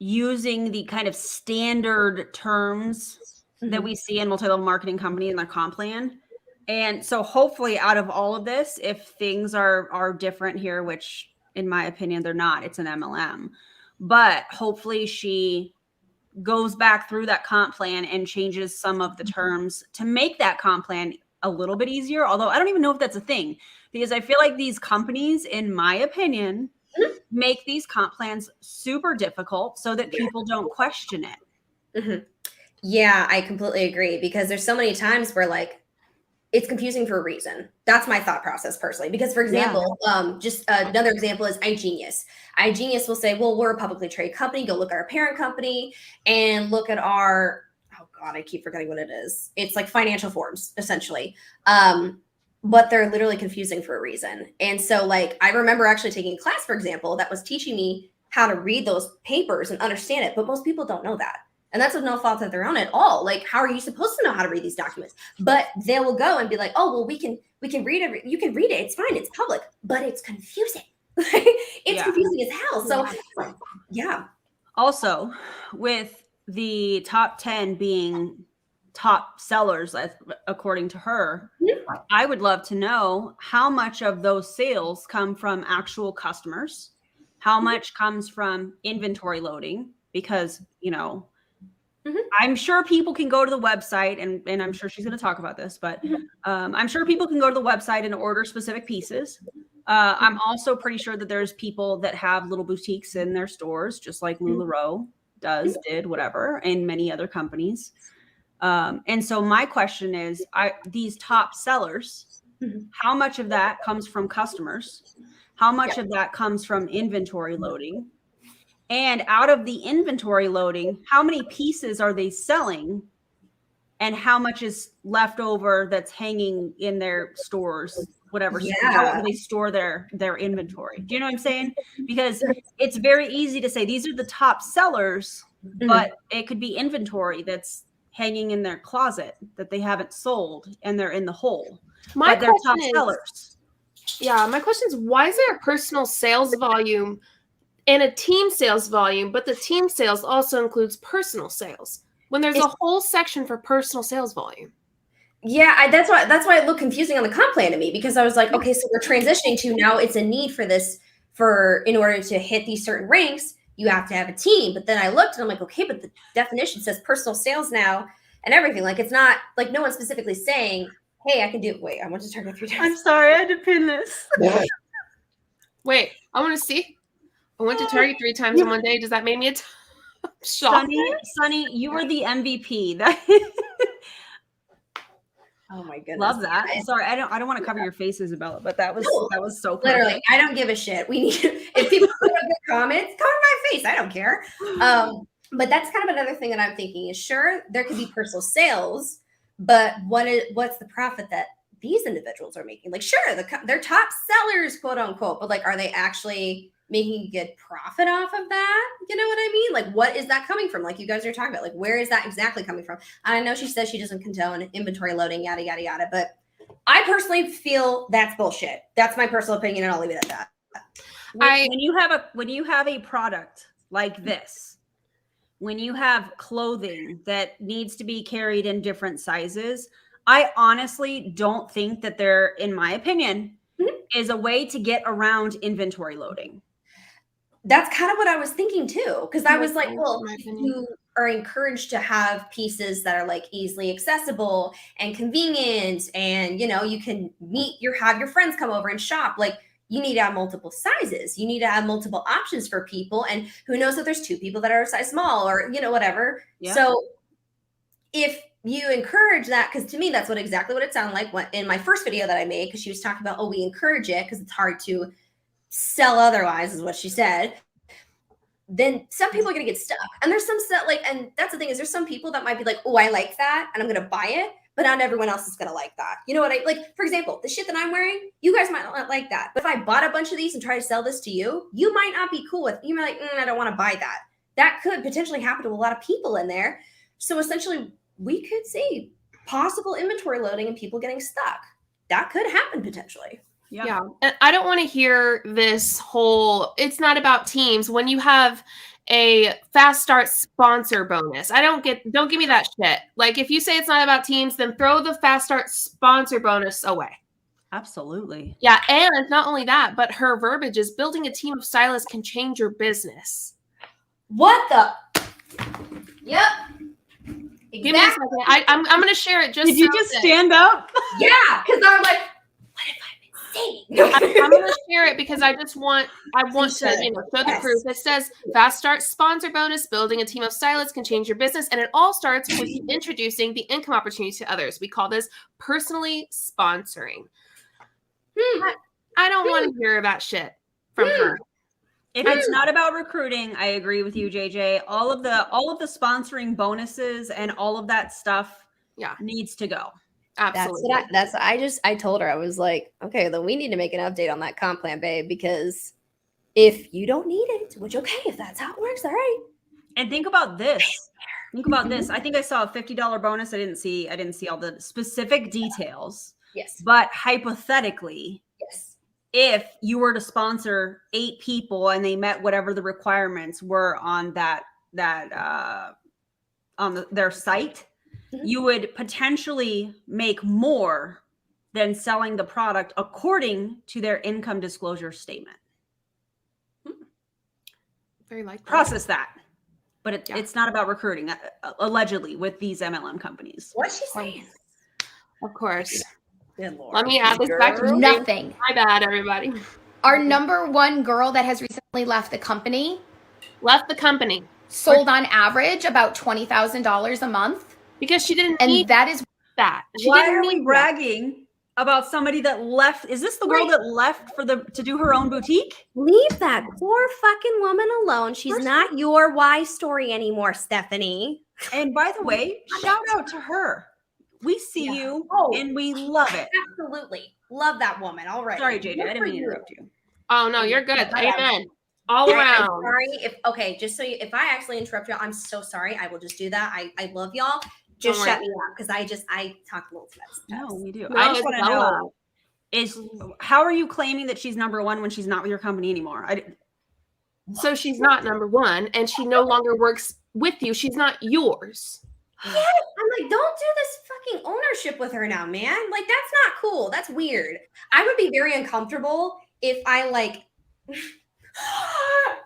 using the kind of standard terms that we see in multi-level marketing companies and their comp plan. And so hopefully out of all of this, if things are different here, which in my opinion, they're not, it's an MLM, but hopefully she goes back through that comp plan and changes some of the terms to make that comp plan a little bit easier. Although I don't even know if that's a thing, because I feel like these companies, in my opinion, make these comp plans super difficult so that people don't question it. Yeah, I completely agree, because there's so many times where like it's confusing for a reason. That's my thought process personally. Because for example, just another example is iGenius. iGenius will say, well, we're a publicly traded company. Go look at our parent company and look at our, oh God, I keep forgetting what it is. It's like financial forms essentially. But they're literally confusing for a reason. And so like, I remember actually taking a class, for example, that was teaching me how to read those papers and understand it. But most people don't know that. And that's no fault of their own at all. Like, how are you supposed to know how to read these documents? But they will go and be like, oh, well, we can read it. You can read it. It's fine. It's public, but it's confusing. It's confusing as hell. So yeah. Also, with the top 10 being top sellers, according to her, I would love to know how much of those sales come from actual customers, how much comes from inventory loading, because, you know, I'm sure people can go to the website, and I'm sure she's going to talk about this, but I'm sure people can go to the website and order specific pieces. I'm also pretty sure that there's people that have little boutiques in their stores, just like LuLaRoe did, whatever, and many other companies. And so my question is, these top sellers, how much of that comes from customers? How much of that comes from inventory loading? And out of the inventory loading, how many pieces are they selling? And how much is left over that's hanging in their stores, whatever, how they store their inventory? Do you know what I'm saying? Because it's very easy to say these are the top sellers, but it could be inventory that's hanging in their closet that they haven't sold and they're in the hole. But they're top sellers. Yeah, my question is, why is there a personal sales volume and a team sales volume, but the team sales also includes personal sales when there's a whole section for personal sales volume? Yeah, that's why it looked confusing on the comp plan to me, because I was like, okay, so we're transitioning to now it's a need for this, in order to hit these certain ranks, you have to have a team. But then I looked and I'm like, okay, but the definition says personal sales now and everything. Like, it's not like no one's specifically saying, hey, I can do it. Wait, I want to turn it 3 times. I'm sorry, I had to pin this. Wait, I want to see. I went to Target 3 times in one day. Does that make me a shopper? Sunny, you were the MVP. Oh my goodness. Love that. Sorry, I don't want to cover your face, Isabella, but that was so perfect. Literally, I don't give a shit. We need if people put up their comments, cover my face. I don't care. But that's kind of another thing that I'm thinking is sure there could be personal sales, but what's the profit that these individuals are making? Like, sure, they're top sellers, quote unquote, but like, are they actually making a good profit off of that? You know what I mean? Like, what is that coming from? Like you guys are talking about, like, where is that exactly coming from? And I know she says she doesn't condone inventory loading, yada, yada, yada, but I personally feel that's bullshit. That's my personal opinion, and I'll leave it at that. When you have a product like this, when you have clothing that needs to be carried in different sizes, I honestly don't think that there, in my opinion, is a way to get around inventory loading. That's kind of what I was thinking too, because I was like, well, you are encouraged to have pieces that are like easily accessible and convenient, and you know, you can have your friends come over and shop. Like, you need to have multiple sizes. You need to have multiple options for people, and who knows if there's 2 people that are a size small or you know whatever. Yeah. So if you encourage that, because to me that's exactly what it sounded like in my first video that I made, because she was talking about, oh, we encourage it because it's hard to sell otherwise, is what she said. Then some people are going to get stuck, and there's some stuff like, and that's the thing is there's some people that might be like, oh, I like that and I'm going to buy it, but not everyone else is going to like that. You know what I like? For example, the shit that I'm wearing, you guys might not like that, but if I bought a bunch of these and try to sell this to you, you might not be cool with. You might like, I don't want to buy that. That could potentially happen to a lot of people in there. So essentially, we could see possible inventory loading and people getting stuck. That could happen potentially. Yeah. And I don't want to hear this whole, it's not about teams. When you have a fast start sponsor bonus, don't give me that shit. Like, if you say it's not about teams, then throw the fast start sponsor bonus away. Absolutely. Yeah. And not only that, but her verbiage is building a team of stylists can change your business. What the? Yep. Exactly. Give me a second. I'm going to share it. Did you just stand up? Yeah. Because I'm like, what if I'm going to share it because I want to show the proof. It says fast start sponsor bonus, building a team of stylists can change your business. And it all starts with introducing the income opportunity to others. We call this personally sponsoring. I don't want to hear that shit from her. If it's not about recruiting, I agree with you, JJ. All of the sponsoring bonuses and all of that stuff needs to go. Absolutely. I told her, I was like, okay, then we need to make an update on that comp plan, babe, because if you don't need it, which, okay, if that's how it works, all right. And think about this. I think I saw a $50 bonus. I didn't see all the specific details. Yes. But hypothetically, yes, if you were to sponsor 8 people and they met whatever the requirements were on their site, you would potentially make more than selling the product according to their income disclosure statement. Very likely. Process that. But it's not about recruiting, allegedly, with these MLM companies. What's she saying? Of course. Good Lord. Let me add this back to nothing. My bad, everybody. Our number one girl that has recently left the company sold on average about $20,000 a month. Because she didn't and need that is that. Why are we bragging about somebody that left? Is this the girl that left to do her own boutique? Leave that poor fucking woman alone. She's not your why story anymore, Stephanie. And by the way, shout out to her. We see you and we love it. Absolutely. Love that woman. All right. Sorry, JJ. I didn't mean to interrupt you. Oh, no, you're good. Amen. All around. I'm sorry. If I actually interrupt you, I'm so sorry. I will just do that. I love y'all. Just shut me up because I talk a little too much. No, we do. I just want to know how are you claiming that she's number one when she's not with your company anymore? So she's not number one and she no longer works with you. She's not yours. Yeah, I'm like, don't do this fucking ownership with her now, man. Like, that's not cool. That's weird. I would be very uncomfortable if I like.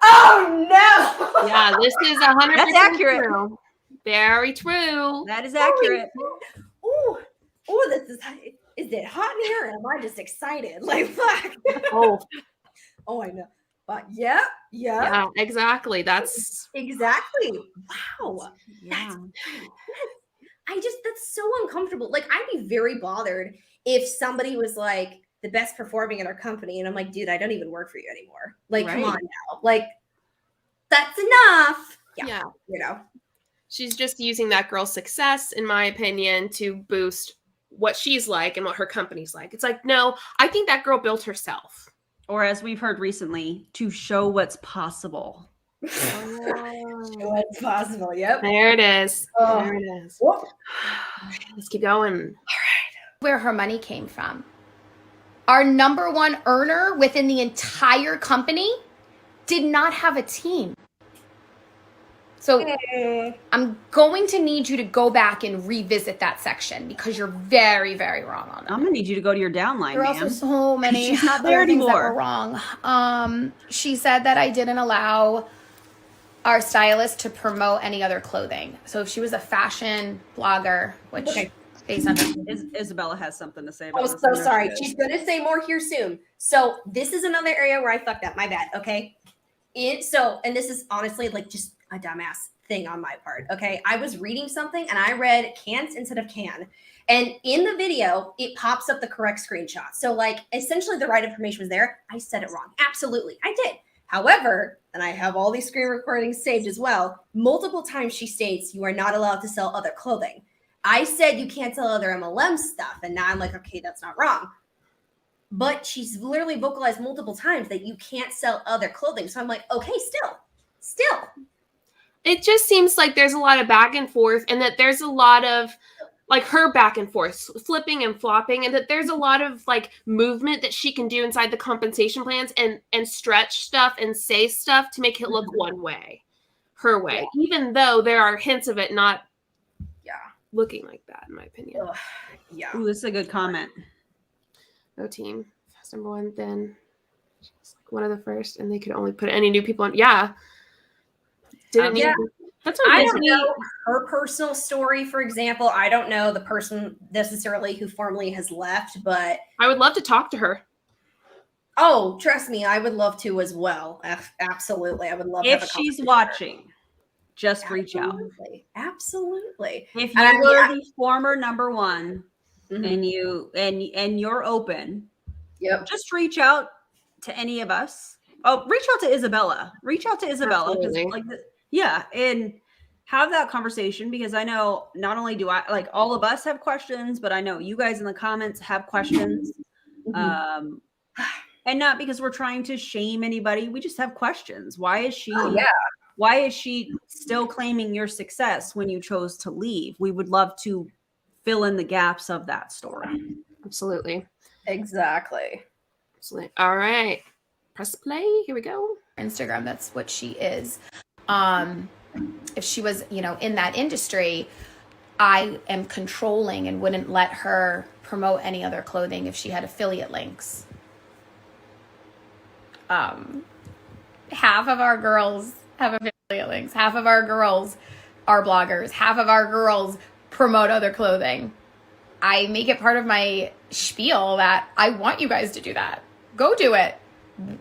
Oh no! Yeah, this is 100%. That's accurate. True. Very true. That is accurate. Oh, this is it hot in here, or am I just excited? Like, fuck. Oh, Oh, I know. But yeah. Yeah, exactly. That's Exactly. Wow. Yeah. That's so uncomfortable. Like, I'd be very bothered if somebody was like the best performing in our company. And I'm like, dude, I don't even work for you anymore. Like, come on now. Like, that's enough. yeah. You know? She's just using that girl's success, in my opinion, to boost what she's like and what her company's like. It's like, no, I think that girl built herself. Or as we've heard recently, to show what's possible. What's possible? Yep. There it is. Oh. There it is. Whoa. Let's keep going. Where her money came from. Our number one earner within the entire company did not have a team. So I'm going to need you to go back and revisit that section because you're very, very wrong on that. I'm gonna need you to go to your downline, There are also so many She's not there other things that anymore. were wrong. She said that I didn't allow our stylist to promote any other clothing. So if she was a fashion blogger, which based on Isabella has something to say about Oh, this. so sorry. She's going to say more here soon. So this is another area where I fucked up. My bad. Okay. And this is honestly like just a dumbass thing on my part. Okay. I was reading something and I read can't instead of can. And in the video, it pops up the correct screenshot. So like essentially the right information was there. I said it wrong. Absolutely. I did. However, and I have all these screen recordings saved as well, multiple times she states you are not allowed to sell other clothing. I said you can't sell other MLM stuff. And now I'm like, okay, that's not wrong. But she's literally vocalized multiple times that you can't sell other clothing. So I'm like, okay, still. It just seems like there's a lot of back and forth, and that there's a lot of like her back and forth, flipping and flopping, and that there's a lot of like movement that she can do inside the compensation plans and stretch stuff and say stuff to make it look one way, her way, even though there are hints of it not looking like that, in my opinion. Ugh. Yeah. Ooh, this is a good comment. No team. Fast number one, then she was like one of the first, and they could only put any new people on. Yeah. Didn't need. That's what I it is. don't know her personal story, for example. I don't know the person necessarily who formally has left, but I would love to talk to her. oh, trust me, I would love to as well. Absolutely. I would love to have If a she's conversation. watching, just reach out. Absolutely. If you were the former number one and you're open, just reach out to any of us. Oh, reach out to Isabella. And have that conversation, because I know not only do I, like, all of us have questions, but I know you guys in the comments have questions. And not because we're trying to shame anybody. We just have questions. Why is she still claiming your success when you chose to leave? We would love to fill in the gaps of that story. Absolutely. Exactly. All right. Press play. Here we go. Instagram, that's what she is. If she was, in that industry, I am controlling and wouldn't let her promote any other clothing if she had affiliate links. Half of our girls have affiliate links. Half of our girls are bloggers. Half of our girls promote other clothing. I make it part of my spiel that I want you guys to do that. Go do it.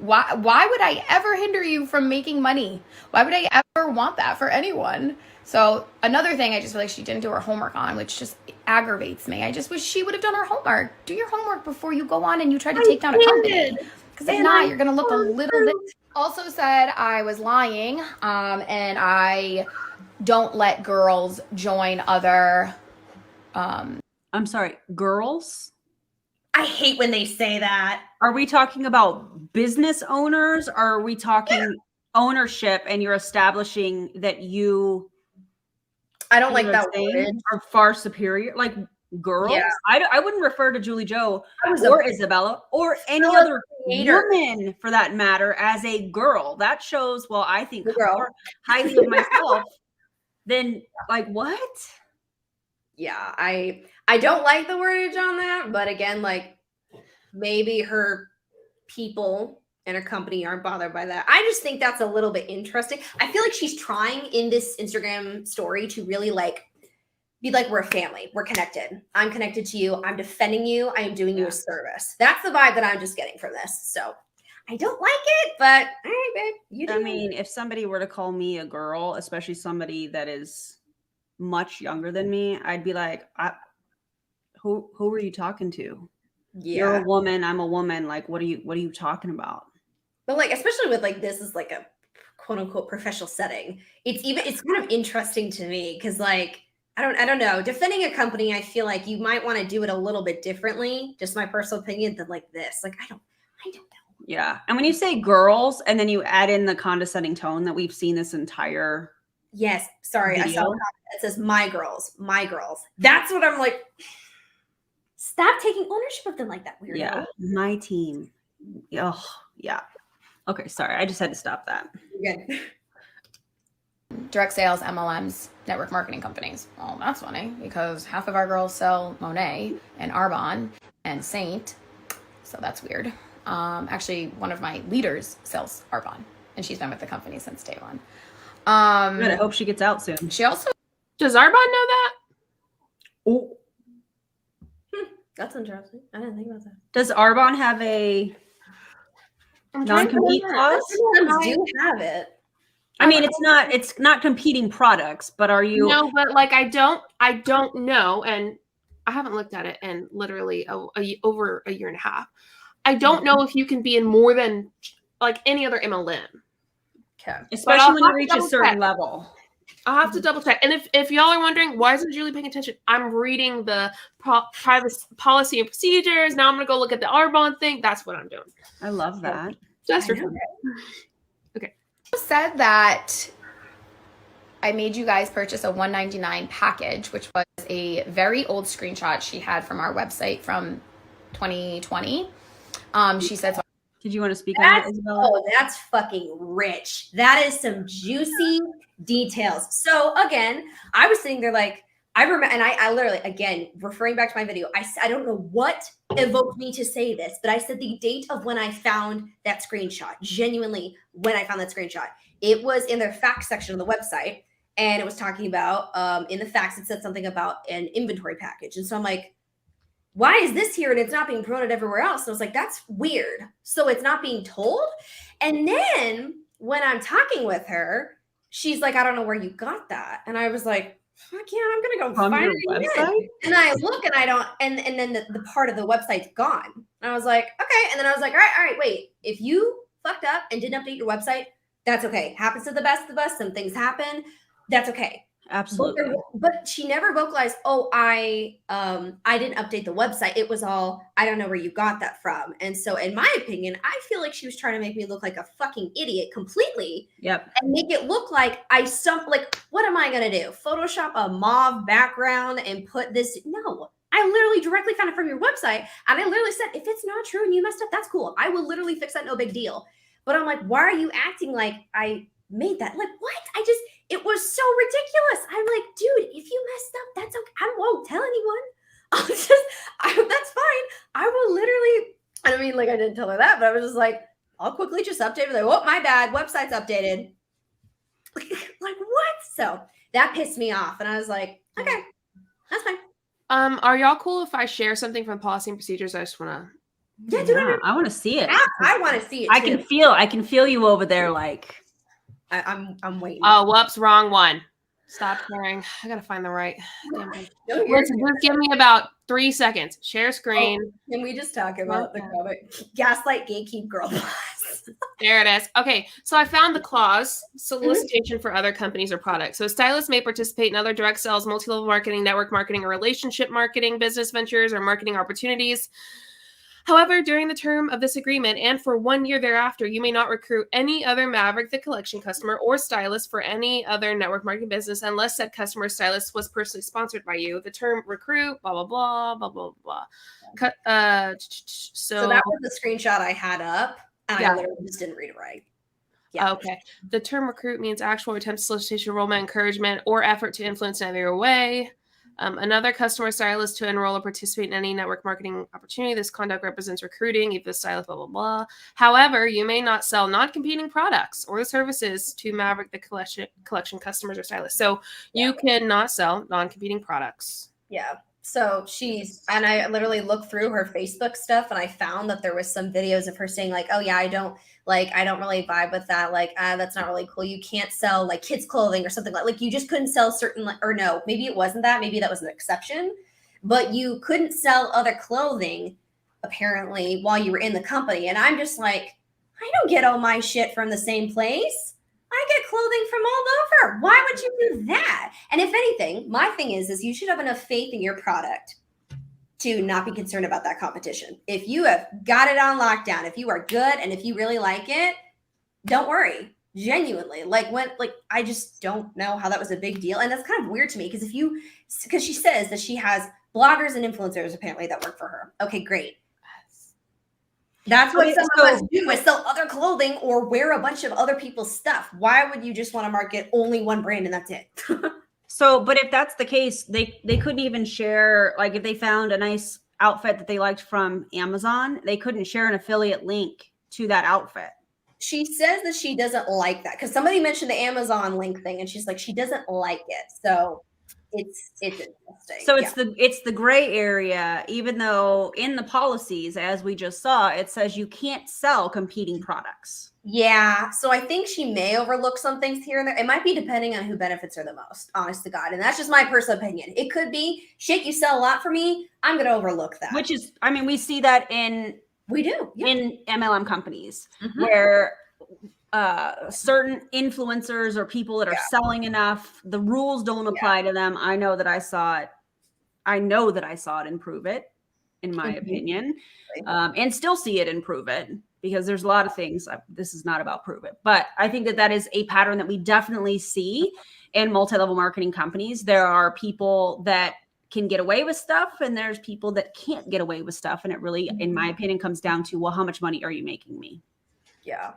Why would I ever hinder you from making money? Why would I ever want that for anyone? So another thing I just feel like she didn't do her homework on, which just aggravates me. I just wish she would have done her homework. Do your homework before you go on and you try to take down a company. Because if not, you're going to look a little bit. Also said I was lying, and I don't let girls join other... I'm sorry, girls? I hate when they say that. Are we talking about business owners? Or are we talking ownership and you're establishing that you... I don't like that word. Are far superior? Like girls? Yeah. I wouldn't refer to Julie Joe or Isabella or any other woman for that matter as a girl. That shows, well, I think more highly of myself than like what? Yeah, I don't like the wordage on that, but again, like maybe her people and her company aren't bothered by that. I just think that's a little bit interesting. I feel like she's trying in this Instagram story to really like be like, we're a family, we're connected. I'm connected to you. I'm defending you. I am doing you a service. That's the vibe that I'm just getting from this. So I don't like it, but all right, babe, you do. I mean, if somebody were to call me a girl, especially somebody that is much younger than me, I'd be like, who are you talking to? Yeah. You're a woman, I'm a woman. Like, what are you talking about? But like, especially with like, this is like a quote unquote professional setting. It's kind of interesting to me because like, I don't know. Defending a company, I feel like you might want to do it a little bit differently. Just my personal opinion than like this. Like, I don't know. Yeah. And when you say girls and then you add in the condescending tone that we've seen this entire Yes. Sorry. video. I saw a comment that says my girls. That's what I'm like. Stop taking ownership of them like that, weirdo. Yeah. My team. Oh, yeah. Okay. Sorry. I just had to stop that. You're good. Direct sales, MLMs, network marketing companies. Well, that's funny because half of our girls sell Monet and Arbonne and Saint. So that's weird. Actually, one of my leaders sells Arbonne and she's been with the company since day one. Good. I hope she gets out soon. She also... Does Arbonne know that? Oh, That's interesting. I didn't think about that. does Arbonne have a non-compete clause? Sometimes do have it. I mean, it's not competing products, but are you? No, but like I don't know, and I haven't looked at it in literally over a year and a half. I don't know if you can be in more than like any other MLM. Okay. Especially when you reach a certain level. I'll have to double check. And if y'all are wondering, why isn't Julie paying attention? I'm reading the private policy and procedures. Now I'm going to go look at the Arbonne thing. That's what I'm doing. I love that. Just for fun. Okay. said that I made you guys purchase a $199 package, which was a very old screenshot she had from our website from 2020. She said, did you want to speak on it, Isabella? Oh, that's fucking rich. That is some juicy details. So again, I was sitting there like, I remember, and I literally, again, referring back to my video, I don't know what evoked me to say this, but I said the date of when I found that screenshot, genuinely when I found that screenshot. It was in their facts section of the website, and it was talking about, in the facts, it said something about an inventory package. And so I'm like, why is this here and it's not being promoted everywhere else? And I was like, that's weird. So it's not being told. And then when I'm talking with her, she's like, I don't know where you got that. And I was like, fuck yeah, I'm gonna go From find your it website? again. And I look and I don't, and then the part of the website's gone. And I was like, okay. And then I was like, all right, wait. If you fucked up and didn't update your website, that's okay. Happens to the best of us. Some things happen. That's okay. Absolutely. But she never vocalized, oh, I didn't update the website. It was all, I don't know where you got that from. And so in my opinion, I feel like she was trying to make me look like a fucking idiot completely. Yep. And make it look like like, what am I going to do? Photoshop a mauve background and put this? No, I literally directly found it from your website. And I literally said, if it's not true and you messed up, that's cool. I will literally fix that. No big deal. But I'm like, why are you acting like I made that? Like, what? It was so ridiculous. I'm like, dude, if you messed up, that's okay. I won't tell anyone. That's fine. I will literally, I mean, like I didn't tell her that, but I was just like, I'll quickly just update it. Like, oh, my bad. Website's updated. Like, what? So that pissed me off. And I was like, okay, that's fine. Are y'all cool if I share something from policy and procedures? I just want to. Yeah, I want to see it. I want to see it. I can feel you over there. Like, I'm waiting. Oh, whoops, wrong one. Stop sharing. I gotta find the right. Listen, just give me about 3 seconds. Share screen. Oh, can we just talk about the comment? Gaslight, gatekeep, girl boss. There it is. Okay, so I found the clause, solicitation for other companies or products. So stylists may participate in other direct sales, multi-level marketing, network marketing, or relationship marketing, business ventures, or marketing opportunities. However, during the term of this agreement and for 1 year thereafter, you may not recruit any other Maverick the Collection customer or stylist for any other network marketing business unless said customer or stylist was personally sponsored by you. The term recruit, blah, blah, blah, blah, blah, blah. So that was the screenshot I had up, and I literally just didn't read it right. Yeah. Okay. The term recruit means actual attempt solicitation, enrollment, encouragement, or effort to influence in either way. Another customer stylist to enroll or participate in any network marketing opportunity. This conduct represents recruiting, if the stylist, blah, blah, blah. However, you may not sell non-competing products or services to Maverick the Collection customers or stylists. So you cannot sell non-competing products. Yeah. So and I literally looked through her Facebook stuff and I found that there was some videos of her saying like, oh yeah, I don't really vibe with that. Like, that's not really cool. You can't sell like kids clothing or something like you just couldn't sell certain, or no, maybe it wasn't that. Maybe that was an exception, but you couldn't sell other clothing apparently while you were in the company. And I'm just like, I don't get all my shit from the same place. I get clothing from all over. Why would you do that? And if anything, my thing is you should have enough faith in your product to not be concerned about that competition. If you have got it on lockdown, if you are good and if you really like it, don't worry. Genuinely. I just don't know how that was a big deal. And that's kind of weird to me because she says that she has bloggers and influencers apparently that work for her. Okay, great. That's what some of us do, is sell other clothing or wear a bunch of other people's stuff. Why would you just want to market only one brand and that's it? But if that's the case, they couldn't even share, like if they found a nice outfit that they liked from Amazon, they couldn't share an affiliate link to that outfit. She says that she doesn't like that because somebody mentioned the Amazon link thing and she's like, she doesn't like it. So it's interesting. So it's the gray area, even though in the policies, as we just saw, it says you can't sell competing products. Yeah. So I think she may overlook some things here and there. It might be depending on who benefits her the most, honest to God. And that's just my personal opinion. It could be, shit, you sell a lot for me, I'm going to overlook that. Which is, I mean, we see that in MLM companies where certain influencers or people that are selling enough, the rules don't apply to them. I know that I saw it in Prove It, in my opinion, and still see it in Prove It, because there's a lot of things. This is not about Prove It, but I think that is a pattern that we definitely see in multi-level marketing companies. There are people that can get away with stuff and there's people that can't get away with stuff. And it really, in my opinion, comes down to, well, how much money are you making me? Yeah.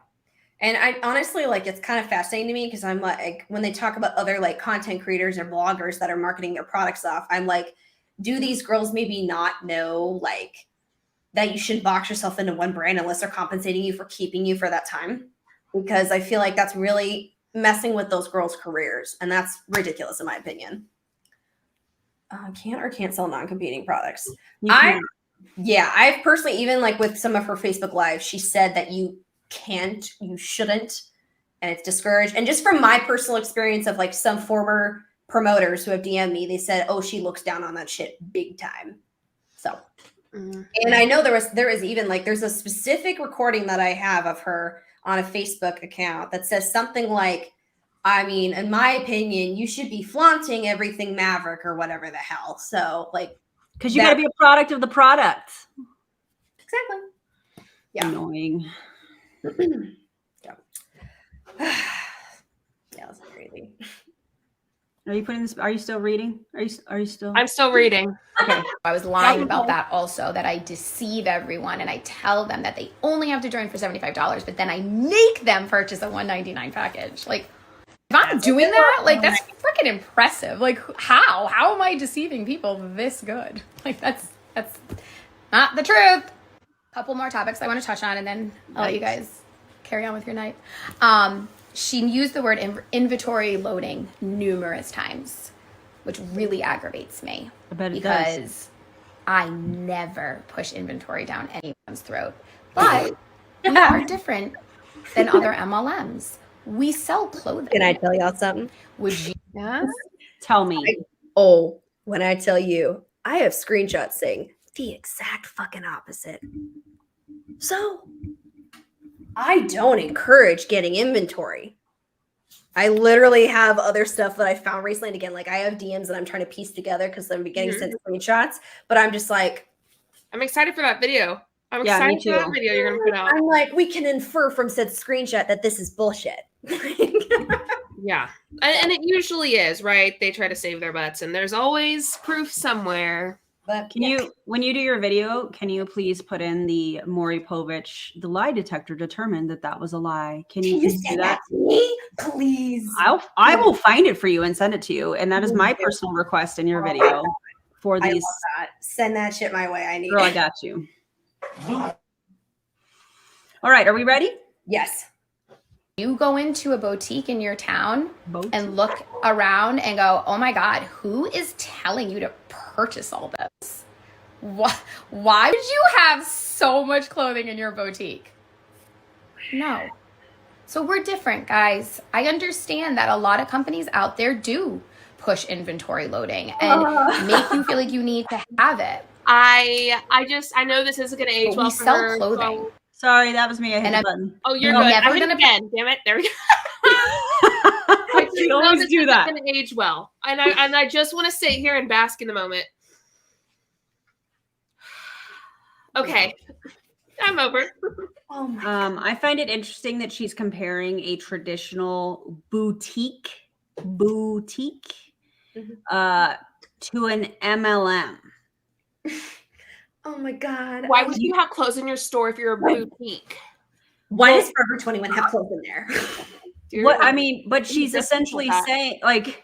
And I honestly, it's kind of fascinating to me because I'm like, when they talk about other content creators or bloggers that are marketing their products off, I'm like, do these girls maybe not know that you shouldn't box yourself into one brand unless they're compensating you for keeping you for that time? Because I feel like that's really messing with those girls' careers. And that's ridiculous in my opinion. Can't sell non-competing products. I've personally, even with some of her Facebook Lives, she said that you shouldn't, and it's discouraged. And just from my personal experience of some former promoters who have DM'd me, they said, oh, she looks down on that shit big time. So, and I know there is even there's a specific recording that I have of her on a Facebook account that says something like, I mean, in my opinion, you should be flaunting everything Maverick or whatever the hell. So because you got to be a product of the product. Exactly. Yeah. Annoying. Yeah, that's crazy. Are you putting this? Are you still reading? Are you still? I'm still reading. Okay. I was lying about that also, that I deceive everyone and I tell them that they only have to join for $75, but then I make them purchase a $199 package. If I'm doing that, that's freaking impressive. How am I deceiving people this good? That's not the truth. Couple more topics I want to touch on, and then I'll let you guys carry on with your night. She used the word inventory loading numerous times, which really aggravates me. I bet it because does. I never push inventory down anyone's throat. But we are different than other MLMs. We sell clothing. Can I tell y'all something? Would you? Yes. Tell me. When I tell you, I have screenshots saying the exact fucking opposite. So I don't encourage getting inventory. I literally have other stuff that I found recently. And again, I have DMs that I'm trying to piece together because I'm getting sent screenshots, but I'm just I'm excited for that video. I'm excited for that video you're going to put out. I'm we can infer from said screenshot that this is bullshit. Yeah. And it usually is, right? They try to save their butts and there's always proof somewhere. But when you do your video, can you please put in the Maury Povich, the lie detector determined that was a lie? Can you please do that? To me, please. I will find it for you and send it to you. And that is my personal request in your video for these. I love that. Send that shit my way. I need it. I got you. All right. Are we ready? Yes. you go into a boutique in your town and look around and go, oh my God, who is telling you to purchase all this? Why would you have so much clothing in your boutique? No. So we're different, guys. I understand that a lot of companies out there do push inventory loading and make you feel like you need to have it. I know this isn't going to age But well we for sell her, clothing. so- Sorry, that was me. I hit And the I'm- button. Oh, you're We're good. never I hit gonna- it again. Damn it. There we go. You always do that. Going to age well, and I just want to sit here and bask in the moment. Okay, I'm over. Oh my I find it interesting that she's comparing a traditional boutique to an MLM. Oh my God. Why would you have clothes in your store if you're a boutique? Why does Forever 21 have clothes in there? What I mean, but she's Just essentially that. saying, like,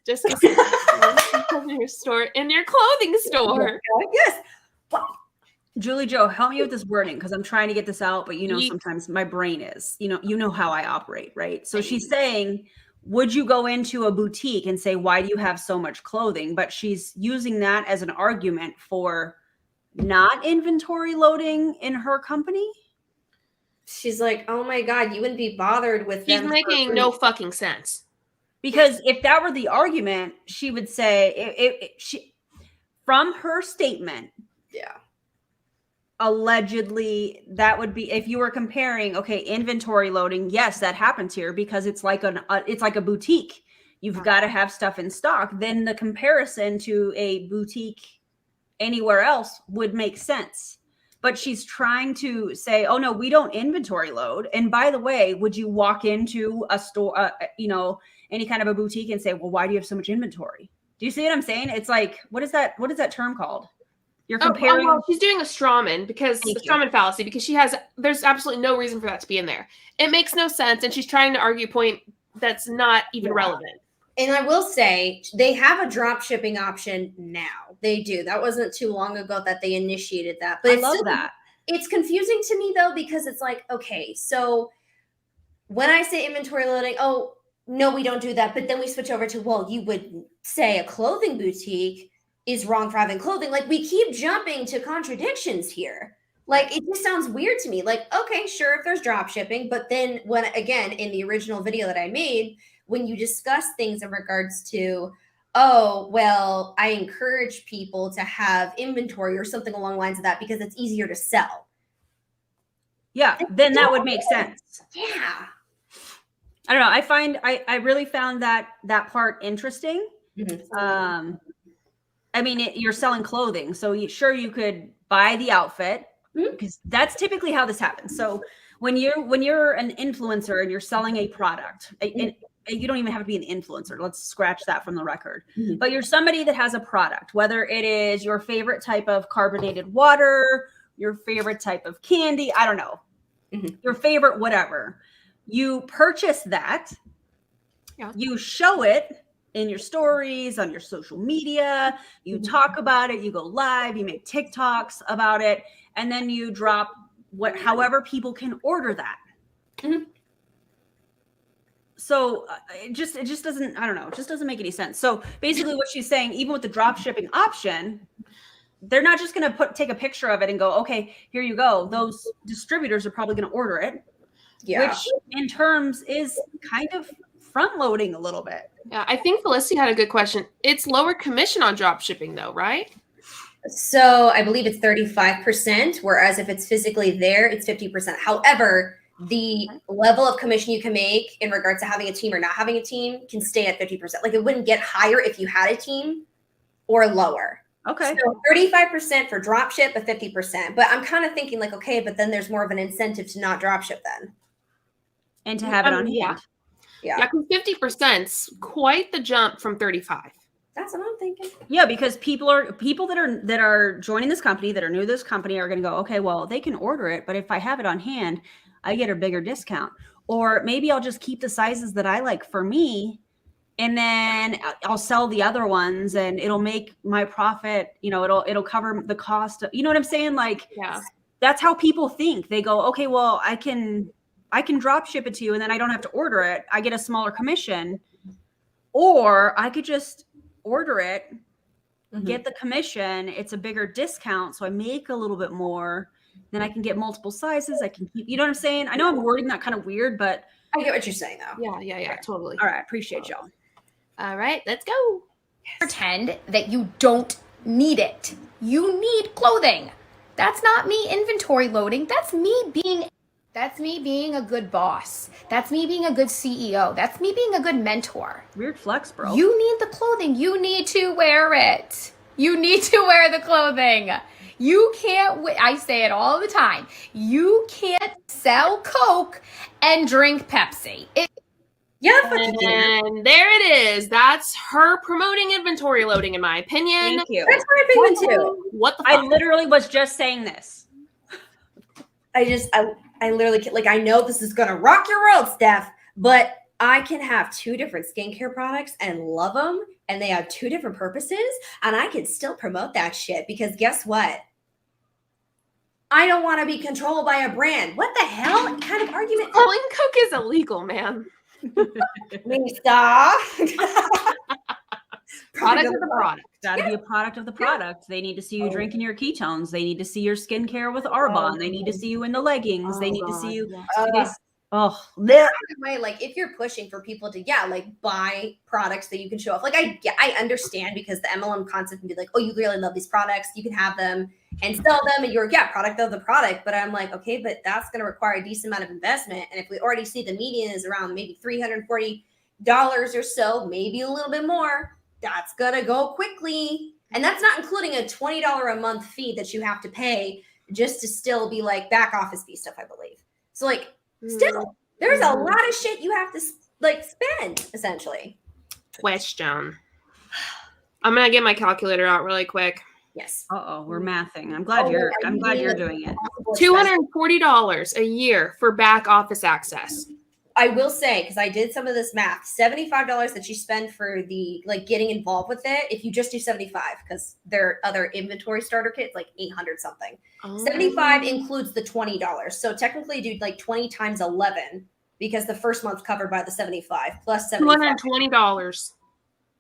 Just in your store, in your clothing store. Yes. Julie Joe, help me with this wording because I'm trying to get this out, but Ye- sometimes my brain is, you know how I operate, right? So she's saying, would you go into a boutique and say, why do you have so much clothing? But she's using that as an argument for not inventory loading in her company. She's like, oh my God, you wouldn't be bothered with She's them. making no fucking sense. Because if that were the argument, she would say, she from her statement, Yeah. allegedly, that would be, if you were comparing, okay, inventory loading, yes, that happens here because it's like a boutique. You've got to have stuff in stock. Then the comparison to a boutique anywhere else would make sense. But she's trying to say, oh no, we don't inventory load. And by the way, would you walk into a store, any kind of a boutique and say, well, why do you have so much inventory? Do you see what I'm saying? It's like, what is that term called? You're comparing. Well, she's doing a strawman strawman fallacy because there's absolutely no reason for that to be in there. It makes no sense. And she's trying to argue a point that's not even relevant. And I will say they have a drop shipping option now. They do. That wasn't too long ago that they initiated that. But I love that. It's confusing to me though, because it's like, okay, so when I say inventory loading, oh no, we don't do that. But then we switch over to, well, you would say a clothing boutique is wrong for having clothing. Like we keep jumping to contradictions here. Like it just sounds weird to me. Like, okay, sure, if there's drop shipping, but then when again in the original video that I made, when you discuss things in regards to, oh, well, I encourage people to have inventory or something along the lines of that because it's easier to sell. Yeah, then that would make sense. Yeah. I don't know. I really found that part interesting. Mm-hmm. I mean, you're selling clothing, so you could buy the outfit because that's typically how this happens. So when you're an influencer and you're selling a product, you don't even have to be an influencer. Let's scratch that from the record. Mm-hmm. But you're somebody that has a product, whether it is your favorite type of carbonated water, your favorite type of candy, I don't know, your favorite whatever. You purchase that, you show it in your stories, on your social media, you talk about it, you go live, you make TikToks about it, and then you drop however people can order that. So it just doesn't, I don't know, it just doesn't make any sense. So basically what she's saying, even with the drop shipping option, they're not just going to take a picture of it and go, okay, here you go. Those distributors are probably going to order it, which in terms is kind of front loading a little bit. Yeah, I think Felicity had a good question. It's lower commission on drop shipping though, right? So I believe it's 35%, whereas if it's physically there, it's 50%. However, the level of commission you can make in regards to having a team or not having a team can stay at 50%. Like it wouldn't get higher if you had a team or lower. Okay. So 35% for drop ship, but 50%. But I'm kind of thinking like, okay, but then there's more of an incentive to not drop ship then. And to have it on hand. Yeah. Because 50%'s quite the jump from 35. That's what I'm thinking. Yeah, because people that are joining this company, that are new to this company, are going to go, okay, well, they can order it, but if I have it on hand, I get a bigger discount. Or maybe I'll just keep the sizes that I like for me, and then I'll sell the other ones, and it'll make my profit. It'll cover the cost. You know what I'm saying? Like, Yeah, that's how people think. They go, okay, well, I can I can drop ship it to you and then I don't have to order it. I get a smaller commission. Or I could just order it, get the commission. It's a bigger discount. So I make a little bit more. Then I can get multiple sizes. I can keep, you know what I'm saying? I know I'm wording that kind of weird, but I get what you're saying though. Yeah, totally. all right. Appreciate y'all. All right, let's go. Pretend that you don't need it. You need clothing. That's not me inventory loading. That's me being a good boss. That's me being a good CEO. That's me being a good mentor. Weird flex, bro. You need the clothing. You need to wear it. You need to wear the clothing. You can't, I say it all the time. You can't sell Coke and drink Pepsi. Yeah, fuck you can. And there it is. That's her promoting inventory loading, in my opinion. Thank you. That's my opinion too. What the I fuck? literally was just saying this. I literally like, I know this is gonna rock your world, Steph, but I can have 2 different skincare products and love them, and they have 2 different purposes, and I can still promote that shit because guess what? I don't want to be controlled by a brand. What the hell kind of argument? Selling Coke is illegal, man. Maybe stop. Product of the product. Got to be a product of the product. They need to see you drinking your ketones. They need to see your skincare with Arbonne. They need to see you in the leggings. They need to see you. Way, like if you're pushing for people to like buy products that you can show off, like I understand because the MLM concept can be like, oh, you really love these products, you can have them and sell them, and you're product of the product. But I'm like, okay, but that's going to require a decent amount of investment, and if we already see the median is around maybe $340 or so, maybe a little bit more, that's gonna go quickly, and that's not including a $20 a month fee that you have to pay just to still be like back office fee stuff, I believe. So like. Still, there's a lot of shit you have to like spend, essentially. Question. I'm gonna get my calculator out really quick. Yes. We're mathing. I'm glad you're doing it. $240 a year for back office access. I will say, because I did some of this math, $75 that you spend for the like getting involved with it. If you just do 75, because there are other inventory starter kits, like 800 something. 75 includes the $20. So technically do like 20 times 11 because the first month's covered by the 75 plus 75. $220.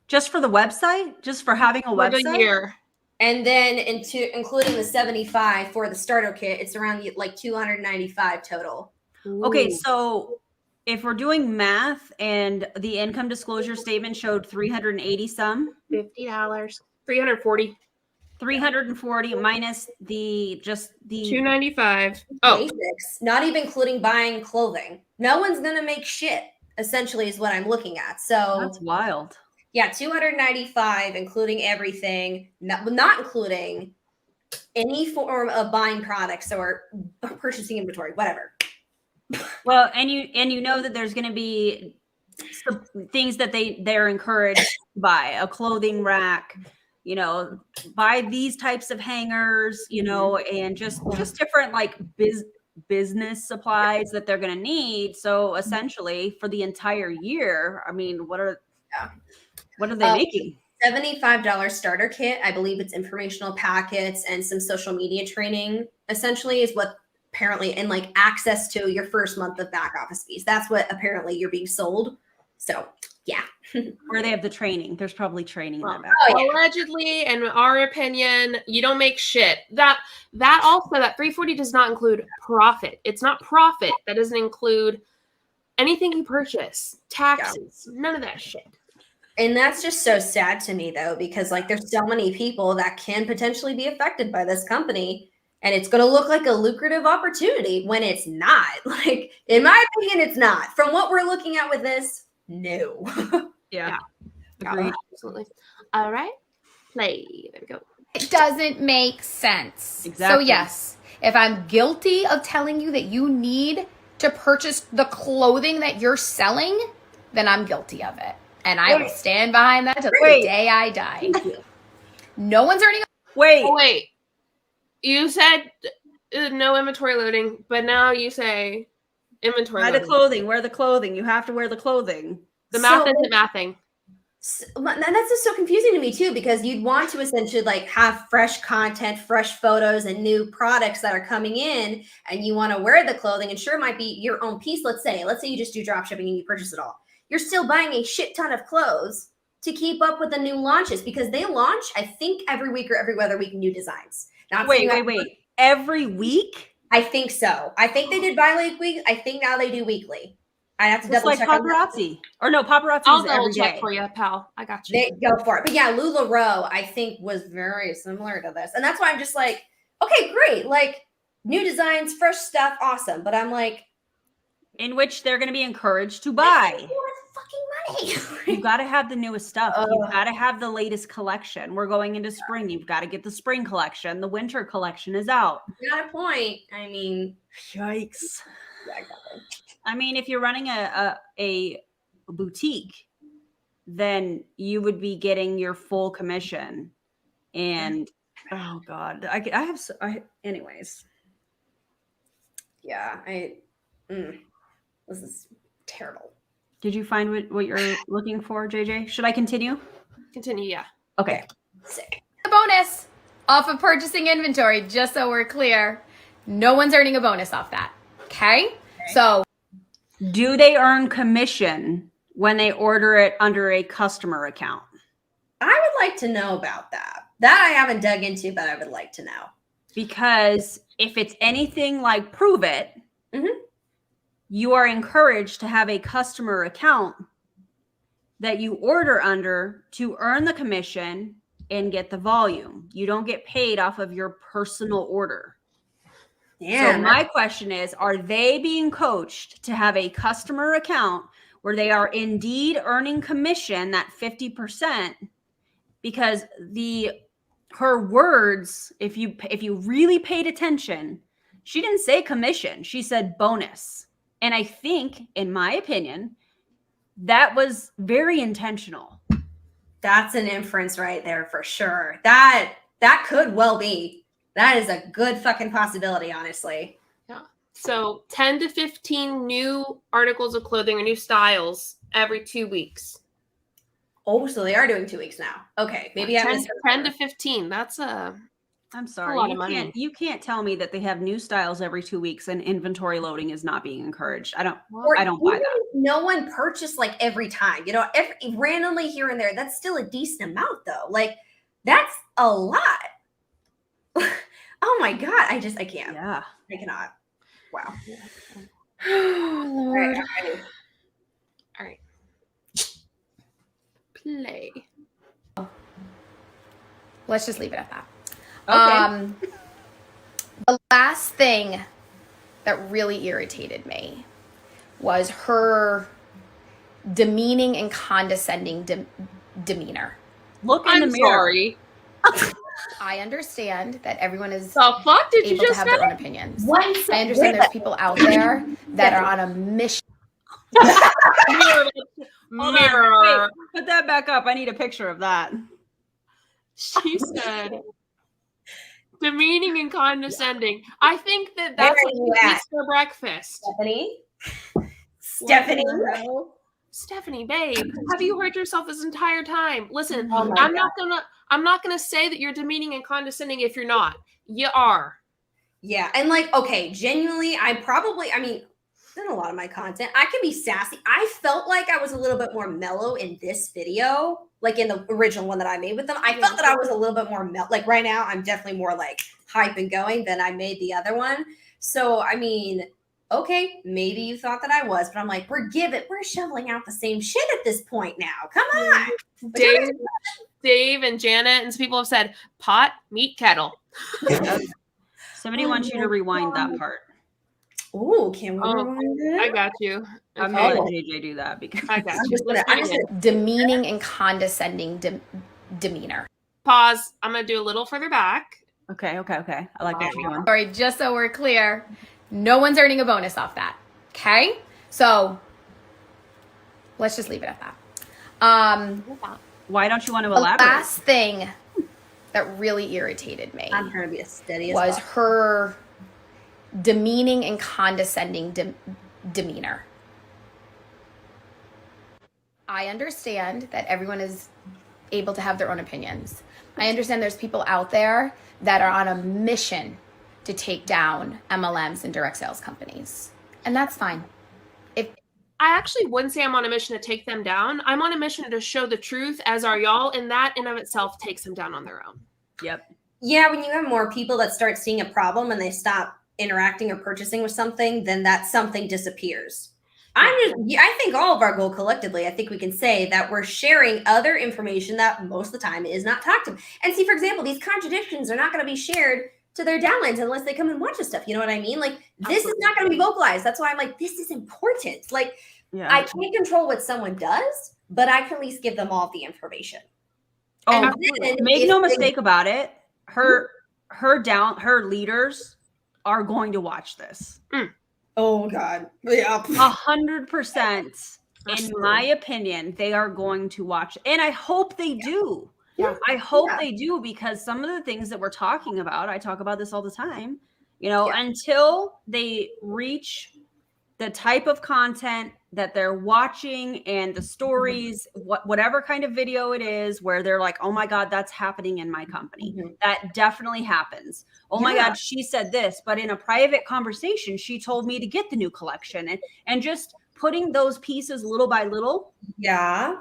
Just for the website? Just for having a website? For the year. And then including the 75 for the starter kit, it's around like 295 total. Okay, so if we're doing math and the income disclosure statement showed 380 some, $50, 340, 340 minus the 295. Basics, not even including buying clothing. No one's gonna make shit, essentially, is what I'm looking at. So that's wild. Yeah, 295, including everything, not including any form of buying products or purchasing inventory, whatever. Well, and you know that there's going to be some things that they're encouraged to buy, a clothing rack, buy these types of hangers, and just different like business supplies that they're going to need. So essentially for the entire year, I mean, what are they making? $75 starter kit. I believe it's informational packets and some social media training, essentially, is what apparently, and like access to your first month of back office fees. That's what apparently you're being sold. So yeah. Where they have the training. There's probably training in that back. Allegedly, in our opinion, you don't make shit. That also, that 340 does not include profit. It's not profit. That doesn't include anything you purchase, taxes, none of that shit. And that's just so sad to me though, because like there's so many people that can potentially be affected by this company. And it's going to look like a lucrative opportunity when it's not. Like, in my opinion, it's not. From what we're looking at with this, no. Yeah. Agreed. Absolutely. All right. Play. There we go. It doesn't make sense. Exactly. So yes, if I'm guilty of telling you that you need to purchase the clothing that you're selling, then I'm guilty of it. And I will stand behind that till the day I die. No one's earning. Wait. You said no inventory loading, but now you say inventory Buy loading. the clothing. Wear the clothing. You have to wear the clothing. The math isn't mathing. And that's just so confusing to me too, because you'd want to essentially like have fresh content, fresh photos, and new products that are coming in, and you want to wear the clothing. And sure, it might be your own piece. Let's say you just do drop shipping and you purchase it all. You're still buying a shit ton of clothes to keep up with the new launches, because they launch, I think, every week or every other week, new designs. Wait. Every week? I think so. I think they did bi-weekly. I think now they do weekly. I have to Just double like check. paparazzi. Or no, paparazzi I'll is double every check day. for you, pal. I got you. They go for it. But yeah, LuLaRoe, I think, was very similar to this. And that's why I'm just like, okay, great. Like, new designs, fresh stuff, awesome. But I'm like, in which they're going to be encouraged to buy. Fucking money. You've got to have the newest stuff. You've got to have the latest collection. We're going into spring. You've got to get the spring collection. The winter collection is out. Got a point. I mean, yikes. Yeah, exactly. I mean, if you're running a boutique, then you would be getting your full commission. And oh God, anyways. Yeah, this is terrible. Did you find what you're looking for, JJ? Should I continue? Continue, yeah. Okay. Sick. A bonus off of purchasing inventory, just so we're clear. No one's earning a bonus off that. Okay? So, do they earn commission when they order it under a customer account? I would like to know about that. That I haven't dug into, but I would like to know. Because if it's anything like Prove It, you are encouraged to have a customer account that you order under to earn the commission and get the volume. You don't get paid off of your personal order. Yeah. So my question is, are they being coached to have a customer account where they are indeed earning commission, that 50%? Because her words, if you really paid attention, she didn't say commission. She said bonus. And I think, in my opinion, that was very intentional. That's an inference right there for sure. That could well be. That is a good fucking possibility, honestly. Yeah. So 10 to 15 new articles of clothing or new styles every 2 weeks. Oh, so they are doing 2 weeks now. Okay, maybe 10 to 15. That's I'm sorry. a lot of money. You can't tell me that they have new styles every 2 weeks and inventory loading is not being encouraged. I don't buy that. No one purchased like every time. You know, randomly here and there. That's still a decent amount though. Like, that's a lot. Oh my God. I can't. Yeah. I cannot. Wow. Oh, Lord. All right. Play. let's just leave it at that. Okay. The last thing that really irritated me was her demeaning and condescending demeanor. Look in the mirror. Sorry. I understand that everyone is The fuck did you able to just have say? their own opinions. One I understand there's people out there that are on a mission. Hold on. Mirror. Wait, put that back up. I need a picture of that. She said demeaning and condescending. I think that that's Where are you what she at? eats for breakfast. Stephanie? Stephanie, babe, have you heard yourself this entire time? Listen, Oh my I'm not gonna say that you're demeaning and condescending if you're not. You are. Yeah, and like, okay, genuinely, I mean, in a lot of my content, I can be sassy. I felt like I was a little bit more mellow in this video, like in the original one that I made with them. I felt that I was a little bit more like right now, I'm definitely more like hype and going than I made the other one. So, I mean, okay, maybe you thought that I was, but I'm like, we're shoveling out the same shit at this point now. Come on. Dave and Janet and some people have said pot, meat, kettle. Somebody wants you to rewind that part. Ooh, can we rewind it? I got you. I'm Okay. gonna let JJ do that because I got I'm you. just gonna- I'm just gonna- Demeaning and condescending demeanor. Pause. I'm gonna do a little further back. Okay. I like what you're doing. Sorry, just so we're clear, no one's earning a bonus off that. Okay? So let's just leave it at that. Why don't you want to The elaborate? last thing that really irritated me I'm trying to be as steady as was possible. her demeaning and condescending demeanor. I understand that everyone is able to have their own opinions. I understand there's people out there that are on a mission to take down MLMs and direct sales companies. And that's fine. I actually wouldn't say I'm on a mission to take them down. I'm on a mission to show the truth, as are y'all, and that in of itself takes them down on their own. Yep. Yeah, when you have more people that start seeing a problem and they stop interacting or purchasing with something, then that something disappears. I think all of our goal collectively, I think we can say that we're sharing other information that most of the time is not talked about. And see, for example, these contradictions are not going to be shared to their downlines unless they come and watch this stuff. You know what I mean? Like, this is not going to be vocalized. That's why I'm like, this is important. Like, I can't control what someone does, but I can at least give them all the information. Oh, make no mistake about it. Her leaders are going to watch this. Oh God. Yeah. 100%. In my opinion, they are going to watch. And I hope they do. Yeah. I hope they do, because some of the things that we're talking about, I talk about this all the time, you know, until they reach the type of content that they're watching and the stories, whatever kind of video it is, where they're like, oh my God, that's happening in my company. That definitely happens. Oh my God, she said this, but in a private conversation, she told me to get the new collection, and just putting those pieces little by little. Yeah.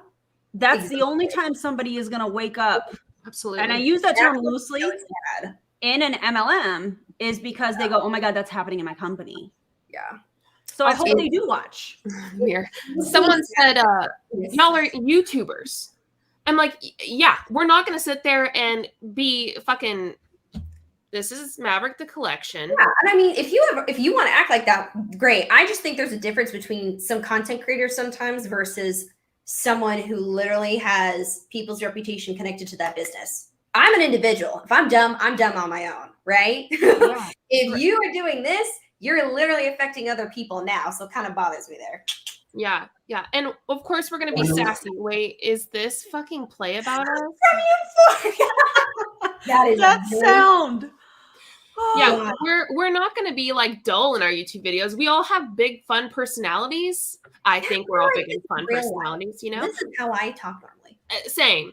That's the only time somebody is going to wake up. Absolutely. And I use that term loosely in an MLM is because they go, oh my God, that's happening in my company. Yeah. So I hope they do watch. Someone said, y'all are YouTubers. I'm like, yeah, we're not going to sit there and be fucking, this is Maverick the Collection. Yeah, and I mean, if you want to act like that, great. I just think there's a difference between some content creators sometimes versus someone who literally has people's reputation connected to that business. I'm an individual. If I'm dumb on my own, right? Yeah. If you are doing this, you're literally affecting other people now. So it kind of bothers me there. Yeah. Yeah. And of course we're going to be sassy. Wait, is this fucking play about us? that sound. Yeah, we're not going to be like dull in our YouTube videos. We all have big, fun personalities. I think we're all big and fun personalities, you know? This is how I talk normally. Same.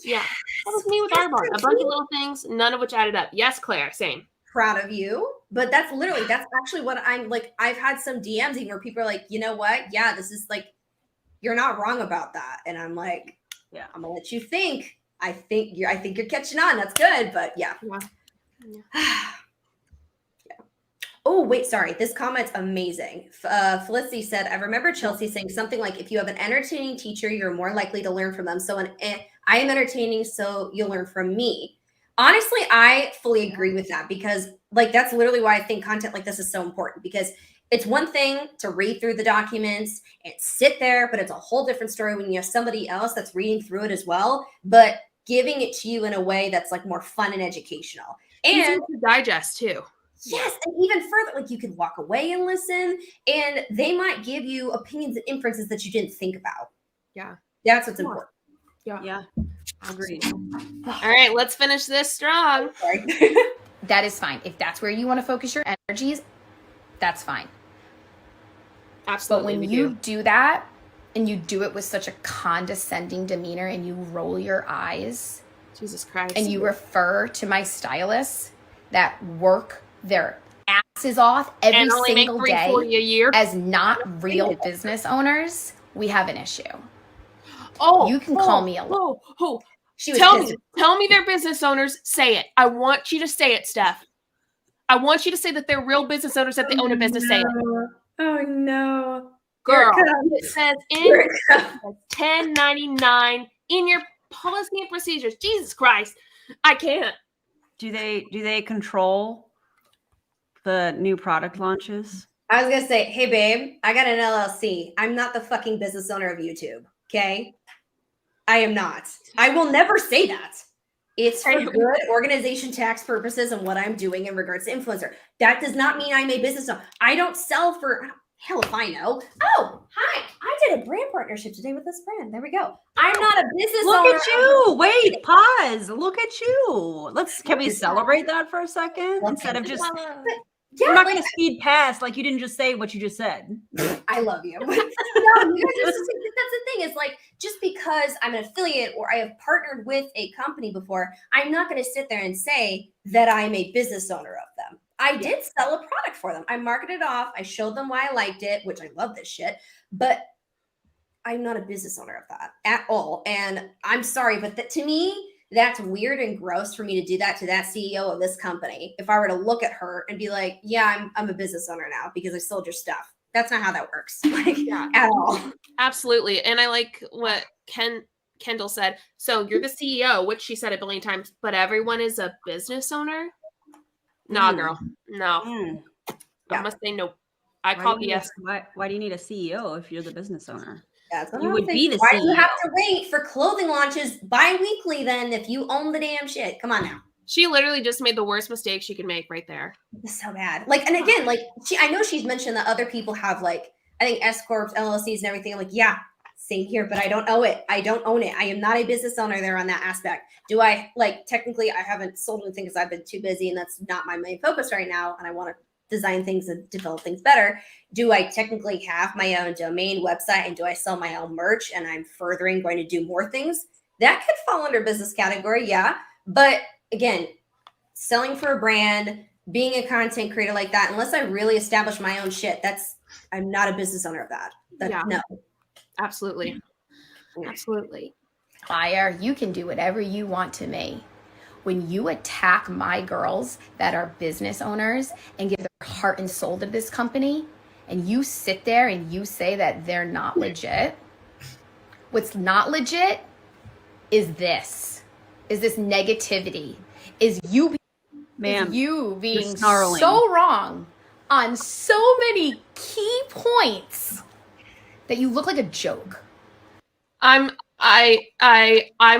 Yeah. That was me with Arbonne. A bunch of little things, none of which added up. Yes, Claire, same. Proud of you. But that's actually what I'm like. I've had some DMs even where people are like, you know what? Yeah, this is like, you're not wrong about that. And I'm like, yeah, I'm going to let you think. I think you're catching on. That's good. But yeah. Oh, wait, sorry. This comment's amazing. Felicity said, I remember Chelsea saying something like, if you have an entertaining teacher, you're more likely to learn from them. So I am entertaining, so you'll learn from me. Honestly, I fully agree with that, because like, that's literally why I think content like this is so important, because it's one thing to read through the documents and sit there, but it's a whole different story when you have somebody else that's reading through it as well, but giving it to you in a way that's like more fun and educational. And to digest too. Yes, and even further, like you could walk away and listen, and they might give you opinions and inferences that you didn't think about. Yeah. That's what's important. Yeah. Agreed. All right, let's finish this strong. That is fine. If that's where you want to focus your energies, that's fine. Absolutely. But when you do that, and you do it with such a condescending demeanor, and you roll your eyes, Jesus Christ, and you refer to my stylists that work their asses off every single day a year as not real business owners, we have an issue. Oh, you can call me a Tell me they're business owners. Say it. I want you to say it, Steph. I want you to say that they're real business owners, that they own a business. Say it. Oh no, girl! It says in 1099 in your policy and procedures. Jesus Christ, I can't. Do they control the new product launches? I was gonna say, hey babe, I got an LLC. I'm not the fucking business owner of YouTube. Okay, I am not. I will never say that. It's for good organization tax purposes and what I'm doing in regards to influencer. That does not mean I'm a business owner. I don't sell for, hell if I know. Oh, hi. I did a brand partnership today with this brand. There we go. I'm not a business owner. Look at you. Wait, pause. Look at you. Can we celebrate that for a second? Instead of just we're not going to speed past like you didn't just say what you just said. I love you. No, you guys, that's the thing is like, just because I'm an affiliate or I have partnered with a company before, I'm not going to sit there and say that I'm a business owner of them. I did sell a product for them. I marketed off. I showed them why I liked it, which I love this shit, but I'm not a business owner of that at all. And I'm sorry, but to me, that's weird and gross for me to do that to that CEO of this company. If I were to look at her and be like, yeah, I'm a business owner now because I sold your stuff. That's not how that works. Like at all. Absolutely. And I like what Kendall said. So you're the CEO, which she said a billion times, but everyone is a business owner. Nah, girl. No. I'm gonna say no. I call BS. Why do you need a CEO if you're the business owner? That's what You I'm would thinking. be the Why CEO. do you have to wait for clothing launches bi-weekly then if you own the damn shit? Come on now. She literally just made the worst mistake she could make right there. It's so bad. Like, and again, like I know she's mentioned that other people have like, I think S Corps, LLCs and everything. I'm like, yeah, same here, but I don't own it. I don't own it. I am not a business owner there on that aspect. Do I like, technically I haven't sold anything because I've been too busy and that's not my main focus right now. And I want to design things and develop things better. Do I technically have my own domain website and do I sell my own merch and I'm furthering going to do more things? That could fall under business category. Yeah. But again, selling for a brand, being a content creator like that, unless I really establish my own shit, I'm not a business owner of that. No. Absolutely. Absolutely. Fire, you can do whatever you want to me. When you attack my girls that are business owners and give their heart and soul to this company, and you sit there and you say that they're not legit, what's not legit is this negativity, is you being so wrong on so many key points that you look like a joke. I'm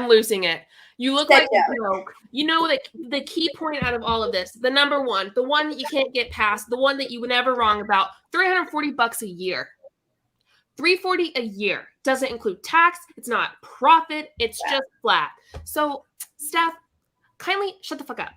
losing it. You look like a joke. You know, like the key point out of all of this, the number one, the one that you can't get past, the one that you were never wrong about, $340 a year. $340 a year doesn't include tax. It's not profit. It's just flat. So, Steph, kindly shut the fuck up.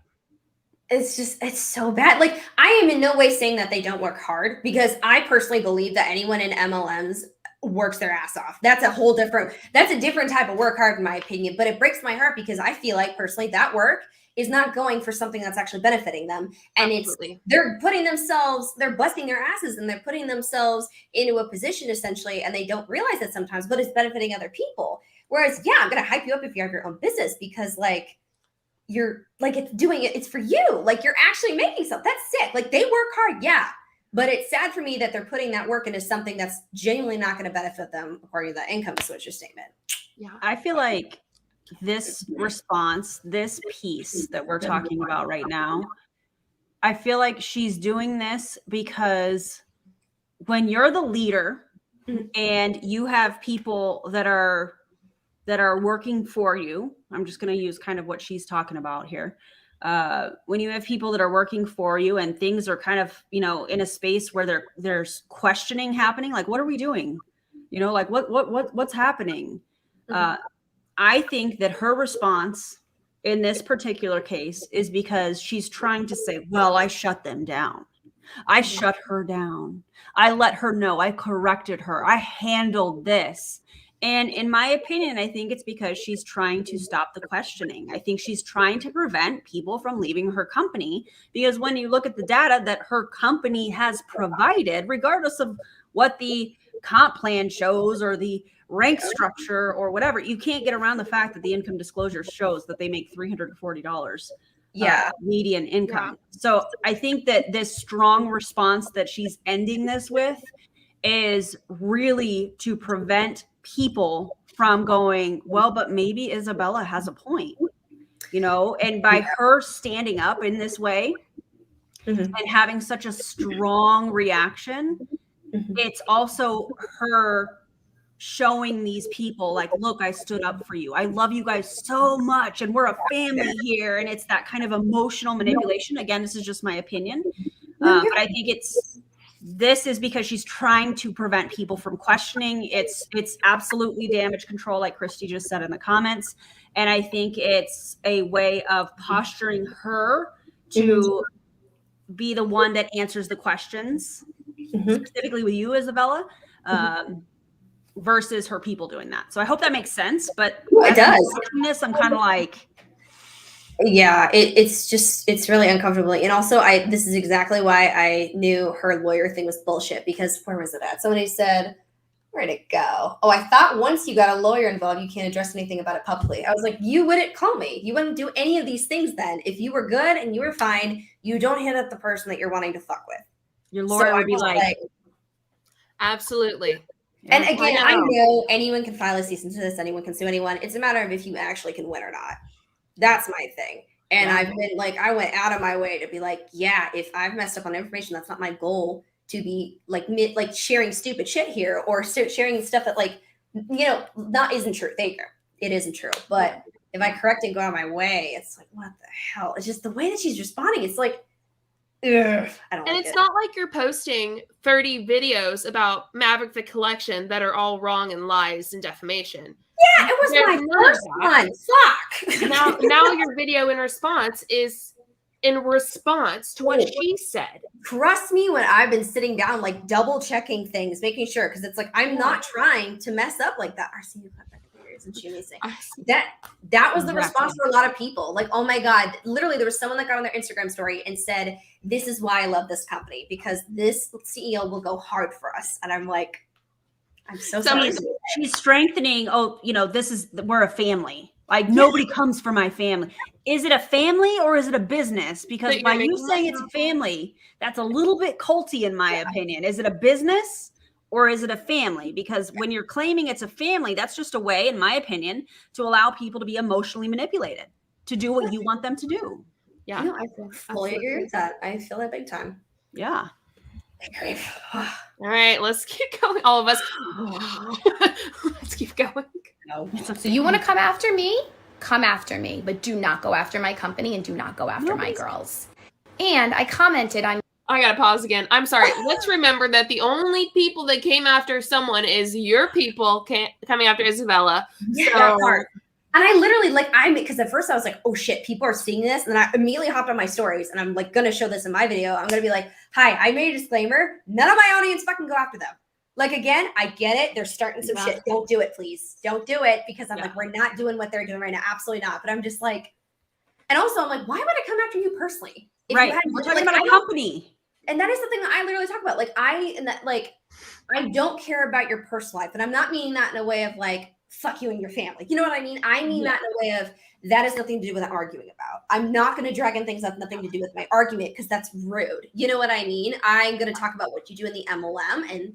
It's so bad. Like, I am in no way saying that they don't work hard because I personally believe that anyone in MLMs works their ass off. That's a different type of work hard in my opinion, but it breaks my heart because I feel like personally that work is not going for something that's actually benefiting them. And they're busting their asses and they're putting themselves into a position essentially, and they don't realize that sometimes, but it's benefiting other people. Whereas, yeah, I'm going to hype you up if you have your own business because like, you're like, it's for you. Like you're actually making something. That's sick. Like they work hard. Yeah. But it's sad for me that they're putting that work into something that's genuinely not going to benefit them according to the income switcher statement. Yeah. I feel like this response, this piece that we're talking about right now, I feel like she's doing this because when you're the leader and you have people that are working for you, I'm just going to use kind of what she's talking about here. When you have people that are working for you and things are kind of, in a space where there's questioning happening, like, what are we doing? Like what's happening? I think that her response in this particular case is because she's trying to say, well, I shut them down. I shut her down. I let her know. I corrected her. I handled this. And in my opinion, I think it's because she's trying to stop the questioning. I think she's trying to prevent people from leaving her company because when you look at the data that her company has provided, regardless of what the comp plan shows or the rank structure or whatever, you can't get around the fact that the income disclosure shows that they make $340 median income. So I think that this strong response that she's ending this with is really to prevent people from going, well, but maybe Isabella has a point, and by her standing up in this way and having such a strong reaction, it's also her showing these people like, look, I stood up for you. I love you guys so much. And we're a family here. And it's that kind of emotional manipulation. Again, this is just my opinion. But I think this is because she's trying to prevent people from questioning. It's absolutely damage control, like Christy just said in the comments. And I think it's a way of posturing her to be the one that answers the questions, specifically with you, Isabella, versus her people doing that. So I hope that makes sense. But it does. This, I'm kind of like, yeah, it's really uncomfortable. And also this is exactly why I knew her lawyer thing was bullshit, because where was it at? Somebody said, where'd it go? Oh, I thought once you got a lawyer involved, you can't address anything about it publicly. I was like, you wouldn't call me. You wouldn't do any of these things then. If you were good and you were fine, you don't hit up the person that you're wanting to fuck with. Your lawyer would be like, absolutely. And again, I know anyone can file a cease and desist, anyone can sue anyone. It's a matter of if you actually can win or not. That's my thing. And I've been like, I went out of my way to be like, yeah, if I've messed up on information, that's not my goal to be like sharing stupid shit here or sharing stuff that that isn't true. There you go. It isn't true. But if I correct and go out of my way, it's like, what the hell? It's just the way that she's responding. It's like, ugh, I don't. And it's not like you're posting 30 videos about Maverick the Collection that are all wrong and lies and defamation. Yeah, it was my first one. Fuck. Now your video in response is in response to what she said. Trust me when I've been sitting down, like double checking things, making sure, because it's like I'm not trying to mess up like that. And she may say that was the response for a lot of people. Like, oh my God, literally there was someone that got on their Instagram story and said, this is why I love this company, because this CEO will go hard for us. And I'm like, I'm so sorry. She's strengthening. Oh, we're a family. Like nobody comes for my family. Is it a family or is it a business? Because by you saying it's a family, that's a little bit culty in my opinion. Is it a business or is it a family? Because when you're claiming it's a family, that's just a way, in my opinion, to allow people to be emotionally manipulated to do what you want them to do. Yeah, I fully agree with that. I feel that big time. Yeah. All right, let's keep going. All of us. Let's keep going. No. So you want to come after me? Come after me, but do not go after my company and do not go after my girls. And I commented on. I gotta pause again. I'm sorry. Let's remember that the only people that came after someone is your people coming after Isabella. Yeah, that part. And I literally because at first I was like, oh shit, people are seeing this. And then I immediately hopped on my stories and I'm like, going to show this in my video. I'm going to be like, hi, I made a disclaimer. None of my audience fucking go after them. Like, again, I get it. They're starting some shit. Don't do it, please. Don't do it. Because I'm like, we're not doing what they're doing right now. Absolutely not. But I'm just like, and also I'm like, why would I come after you personally? Right. We're talking about a company. And that is the thing that I literally talk about. Like, I don't care about your personal life. And I'm not meaning that in a way of like, fuck you and your family. You know what I mean? I mean that in a way of that has nothing to do with arguing about. I'm not going to drag in things that have nothing to do with my argument because that's rude. You know what I mean? I'm going to talk about what you do in the MLM and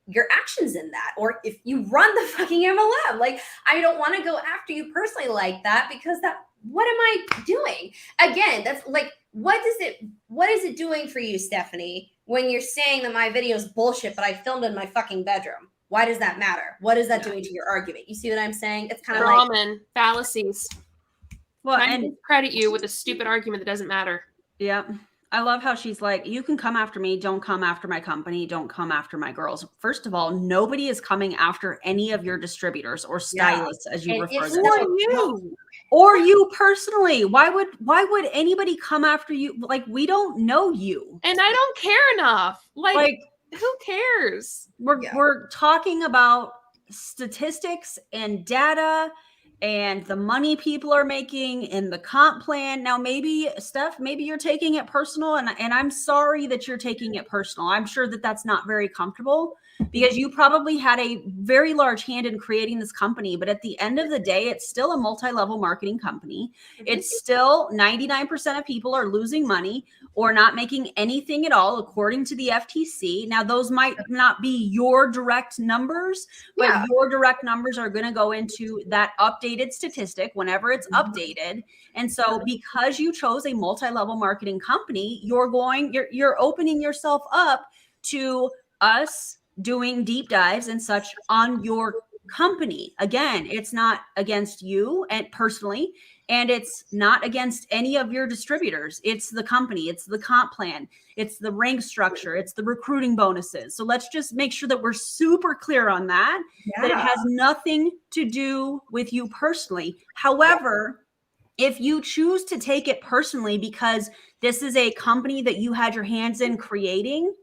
your actions in that. Or if you run the fucking MLM, like I don't want to go after you personally like that because what am I doing? Again, that's like, what is it doing for you, Stephanie, when you're saying that my video is bullshit, but I filmed in my fucking bedroom? Why does that matter? What is that doing to your argument? You see what I'm saying? It's kind of like fallacies. Well, and credit you with a stupid argument that doesn't matter. Yeah. I love how she's like, you can come after me. Don't come after my company. Don't come after my girls. First of all, nobody is coming after any of your distributors or stylists, as you refer to them. Or you personally. Why would anybody come after you? Like, we don't know you. And I don't care enough. Like who cares? We're talking about statistics and data and the money people are making and the comp plan. Now, maybe Steph, maybe you're taking it personal, and I'm sorry that you're taking it personal. I'm sure that that's not very comfortable because you probably had a very large hand in creating this company. But at the end of the day, it's still a multi-level marketing company. It's still 99% of people are losing money or not making anything at all, according to the FTC. Now, those might not be your direct numbers, but your direct numbers are going to go into that updated statistic whenever it's updated. And so because you chose a multi-level marketing company, you're opening yourself up to us doing deep dives and such on your company. Again, it's not against you and personally, and it's not against any of your distributors. It's the company, it's the comp plan, it's the rank structure, it's the recruiting bonuses. So let's just make sure that we're super clear on that, that it has nothing to do with you personally. However, if you choose to take it personally because this is a company that you had your hands in creating,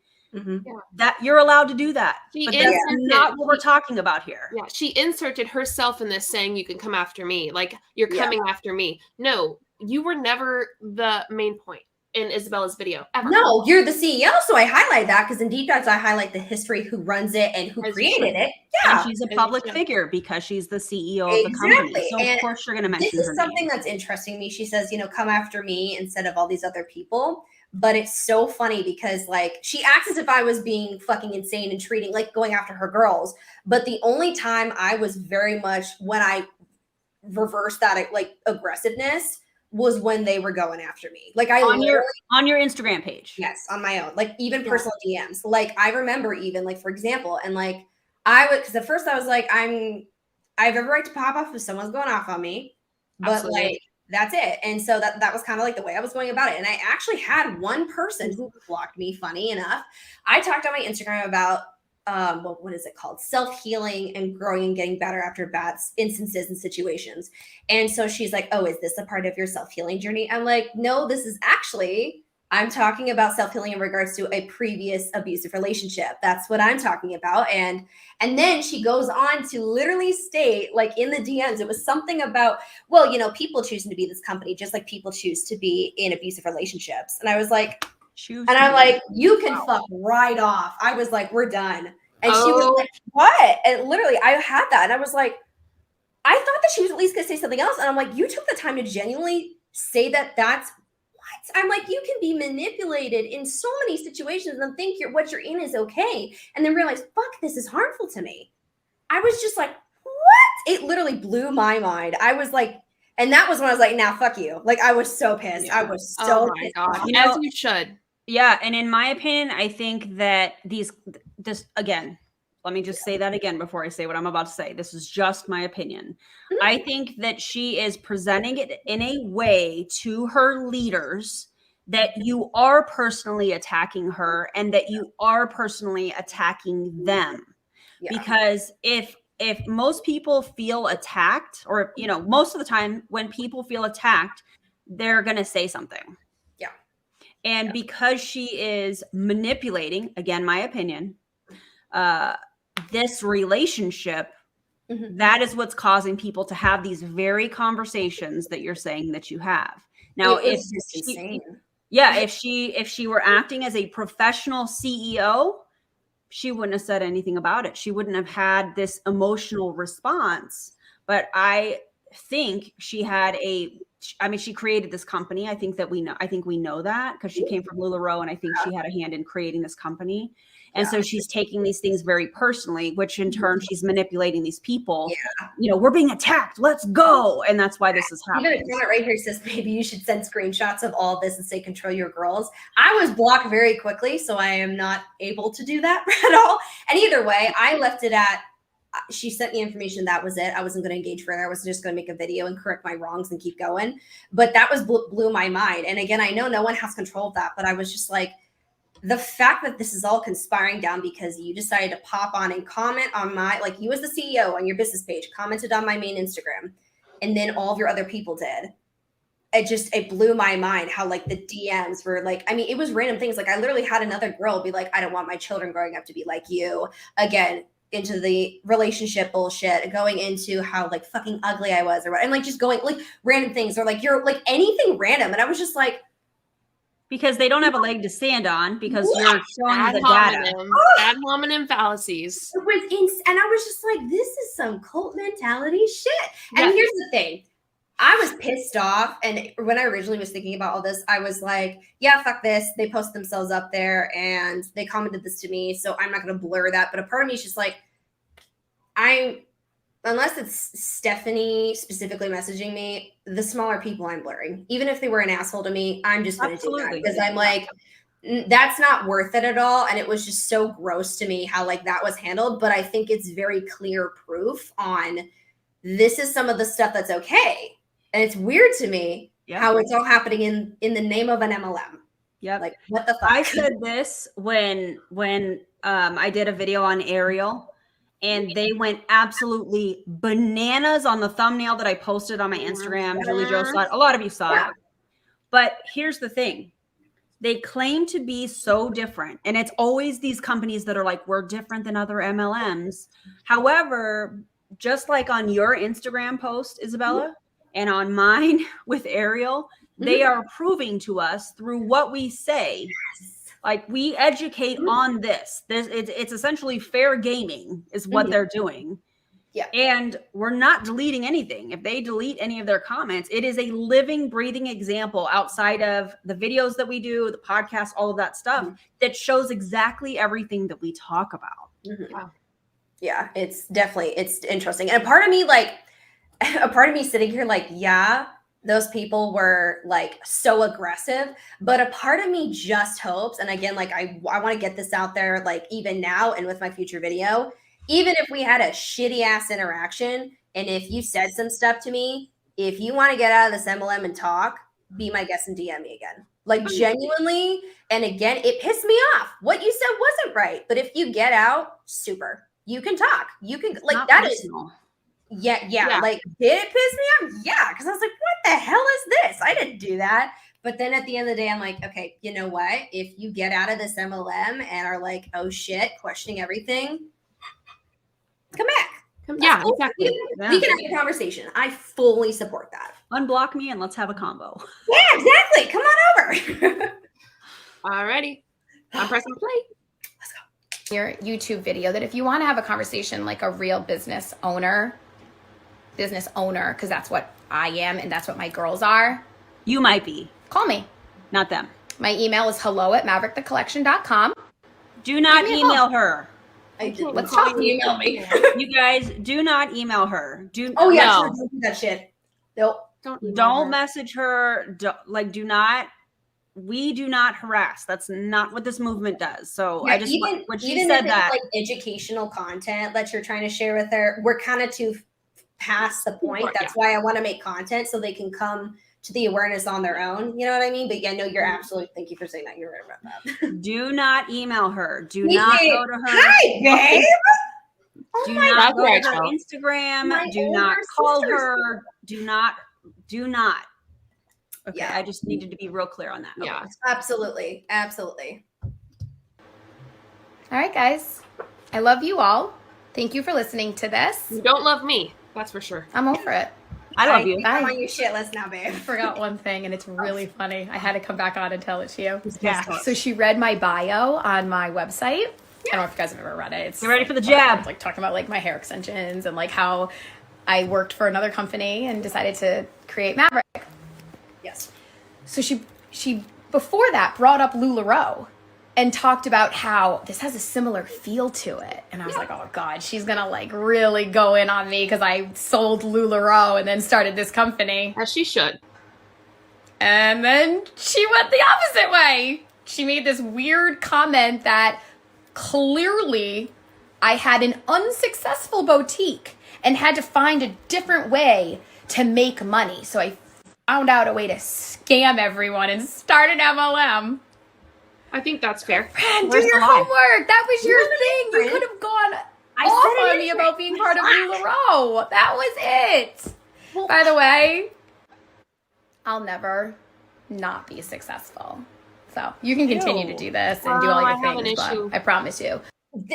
that you're allowed to do that. But that's not what we're talking about here. Yeah, she inserted herself in this saying, you can come after me. Like, you're coming after me. No, you were never the main point in Isabella's video, ever. No, you're the CEO, so I highlight that because in deep dives I highlight the history, who runs it, and who created it. Yeah, and she's a public figure because she's the CEO of the company. So of course you're going to mention her name. This is something that's interesting to me. She says, come after me instead of all these other people. But it's so funny because like she acts as if I was being fucking insane and treating like going after her girls. But the only time I was very much when I reversed that like aggressiveness was when they were going after me. Like I on your Instagram page. Yes, on my own. Like even personal DMs. Like I remember even like for example, and like I would because at first I was like, I have every right to pop off if someone's going off on me. But Absolutely. like that's it. And so that was kind of like the way I was going about it. And I actually had one person who blocked me, funny enough. I talked on my Instagram about what is it called? Self-healing and growing and getting better after bad instances and situations. And so she's like, oh, is this a part of your self-healing journey? I'm like, no, this is actually, I'm talking about self-healing in regards to a previous abusive relationship. That's what I'm talking about. And then she goes on to literally state, like in the DMs, it was something about, well, people choosing to be this company, just like people choose to be in abusive relationships. And I was like, I'm like, you can fuck right off. I was like, we're done. And she was like, what? And literally, I had that. And I was like, I thought that she was at least going to say something else. And I'm like, you took the time to genuinely say that that's what? I'm like, you can be manipulated in so many situations and think what you're in is okay. And then realize, fuck, this is harmful to me. I was just like, what? It literally blew my mind. I was like, and that was when I was like, nah, fuck you. Like, I was so pissed. I was so pissed. God. As you should. Yeah. And in my opinion, I think that this again, let me just say that again before I say what I'm about to say. This is just my opinion. I think that she is presenting it in a way to her leaders that you are personally attacking her and that you are personally attacking them. Yeah. Because if most people feel attacked, or, most of the time when people feel attacked, they're going to say something. Yeah. And because she is manipulating, again, my opinion, this relationship, that is what's causing people to have these very conversations that you're saying that you have. Now, if she were acting as a professional CEO, she wouldn't have said anything about it. She wouldn't have had this emotional response. But I think she had she created this company. I think we know that because she came from LuLaRoe, and I think she had a hand in creating this company. And so she's taking these things very personally, which in turn she's manipulating these people. Yeah. We're being attacked. Let's go. And that's why this is happening. Even a comment right here says maybe you should send screenshots of all this and say control your girls. I was blocked very quickly, so I am not able to do that at all. And either way, I left it at she sent me information. That was it. I wasn't going to engage further. I was just going to make a video and correct my wrongs and keep going. But that was blew my mind. And again, I know no one has control of that, but I was just like, the fact that this is all conspiring down because you decided to pop on and comment on you as the CEO on your business page, commented on my main Instagram, and then all of your other people did. It blew my mind how like the DMs were like, I mean, it was random things. Like I literally had another girl be like, I don't want my children growing up to be like you. Again, into the relationship bullshit, going into how like fucking ugly I was, or what, and like just going like random things, or like you're like anything random. And I was just like, because they don't have a leg to stand on because you're showing the data. Ad hominem fallacies. It was and I was just like, this is some cult mentality shit. And here's the thing. I was pissed off. And when I originally was thinking about all this, I was like, yeah, fuck this. They post themselves up there and they commented this to me, so I'm not going to blur that. But a part of me is just like, unless it's Stephanie specifically messaging me, the smaller people I'm blurring. Even if they were an asshole to me, I'm just going to do that because I'm like, that's not worth it at all. And it was just so gross to me how like that was handled. But I think it's very clear proof on this is some of the stuff that's okay. And it's weird to me how it's all happening in the name of an MLM. Yeah. Like what the fuck? I said this when I did a video on Ariel. and they went absolutely bananas on the thumbnail that I posted on my Instagram. Julie Jo saw it. A lot of you saw it. But here's the thing. They claim to be so different. And it's always these companies that are like, we're different than other MLMs. However, just like on your Instagram post, Isabella, and on mine with Ariel, they are proving to us through what we say. Like, we educate on this. It's essentially fair gaming is what they're doing. Yeah. And we're not deleting anything. If they delete any of their comments, it is a living, breathing example outside of the videos that we do, the podcast, all of that stuff that shows exactly everything that we talk about. Wow. Yeah, it's interesting. And a part of me sitting here like, yeah, those people were like so aggressive, but a part of me just hopes, and again, like I want to get this out there, like even now and with my future video, even if we had a shitty ass interaction, and if you said some stuff to me, if you want to get out of this MLM and talk, be my guest and DM me again. Like genuinely, and again, it pissed me off. What you said wasn't right, but if you get out, super. You can talk. You can like Not that personal. is. Yeah. Like, did it piss me off? Yeah, because I was like, what the hell is this? I didn't do that. But then at the end of the day, I'm like, okay, you know what? If you get out of this MLM and are like, oh shit, questioning everything, come back. Yeah, exactly. We can have a conversation. I fully support that. Unblock me and let's have a combo. Yeah, exactly. Come on over. Alrighty. I'm pressing play. Your YouTube video that if you want to have a conversation like a real business owner, because that's what I am and that's what my girls are. You might be. Call me. Not them. My email is hello@maverickthecollection.com. Do not email her. Let's talk. Email me. You guys, do not email her. Oh yeah, No. sure, don't do that shit. Nope. Don't message her. We do not harass. That's not what this movement does. So Yeah, I just when she even said if that, it's like educational content that you're trying to share with her, we're kind of too past the point. That's why I want to make content so they can come to the awareness on their own. You know what I mean? But yeah, no, you're absolutely. Thank you for saying that. You're right about that. do not email her. Do not go to her. Hi, babe. Do not go to God. her Instagram. My Do older not call sisters. her. Do not. Okay, Yeah. I just needed to be real clear on that. Okay. Yeah. Absolutely. All right, guys. I love you all. Thank you for listening to this. You don't love me. That's for sure. I'm over it. I love you. I'm on your shit list now, babe. I forgot one thing, and it's really funny. I had to come back on and tell it to you. Yeah. So she read my bio on my website. I don't know if you guys have ever read it. It's Get ready for the jab. It's like talking about like my hair extensions and like how I worked for another company and decided to create Maverick. Yes. So she before that brought up LuLaRoe and talked about how this has a similar feel to it. And I was like, oh God, she's gonna like really go in on me because I sold LuLaRoe and then started this company. As she should. And then she went the opposite way. She made this weird comment that clearly I had an unsuccessful boutique and had to find a different way to make money. So I found out a way to scam everyone and start an MLM. I think that's fair. Fran, do Where's your the lie? homework. That was your thing. You Fran. could have gone I off said it on me is about being part of LuLaRoe. That was it. By the way, I'll never not be successful. So you can continue to do this and do all I your have an things, but issue. I promise you.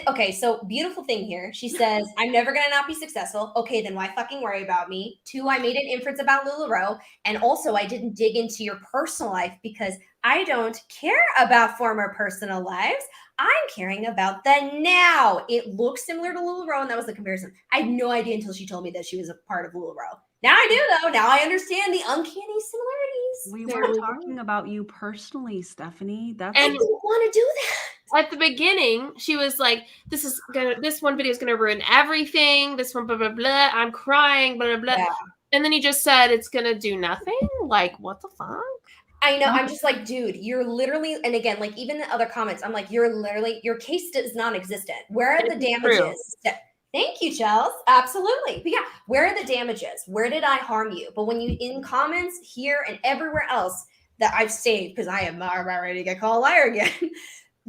Okay, so beautiful thing here. She says, I'm never going to not be successful. Okay, then why fucking worry about me? 2, I made an inference about LuLaRoe. And also, I didn't dig into your personal life because I don't care about former personal lives. I'm caring about the now. It looks similar to LuLaRoe, and that was the comparison. I had no idea until she told me that she was a part of LuLaRoe. Now I do, though. Now I understand the uncanny similarities. We were talking about you personally, Stephanie. I And didn't want to do that. at the beginning, she was like, this one video is gonna ruin everything. This one, blah, blah, blah. I'm crying, blah, blah, blah. Yeah. And then you just said it's gonna do nothing? Like, what the fuck? I know. I'm just like, dude, you're literally, and again, like even the other comments, I'm like, you're literally, your case is non-existent. Where are the damages? Thank you, Chels. Absolutely. But yeah, where are the damages? Where did I harm you? But when you in comments here and everywhere else that I've saved, because I am not ready to get called a liar again.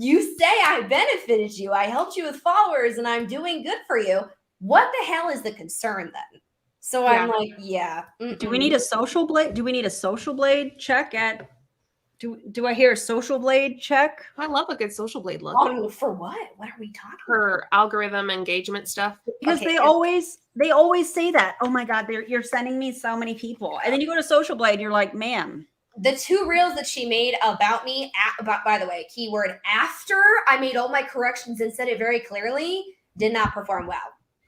You say I benefited you. I helped you with followers and I'm doing good for you. What the hell is the concern then? So I'm like, yeah. Do we need a social blade? Do we need a social blade check at? Do I hear a social blade check? I love a good social blade look. For what? What are we talking about? For algorithm engagement stuff. Because they always say that. Oh my God, you're sending me so many people. And then you go to social blade and you're like, man. The 2 reels that she made about me, by the way, keyword after I made all my corrections and said it very clearly, did not perform well.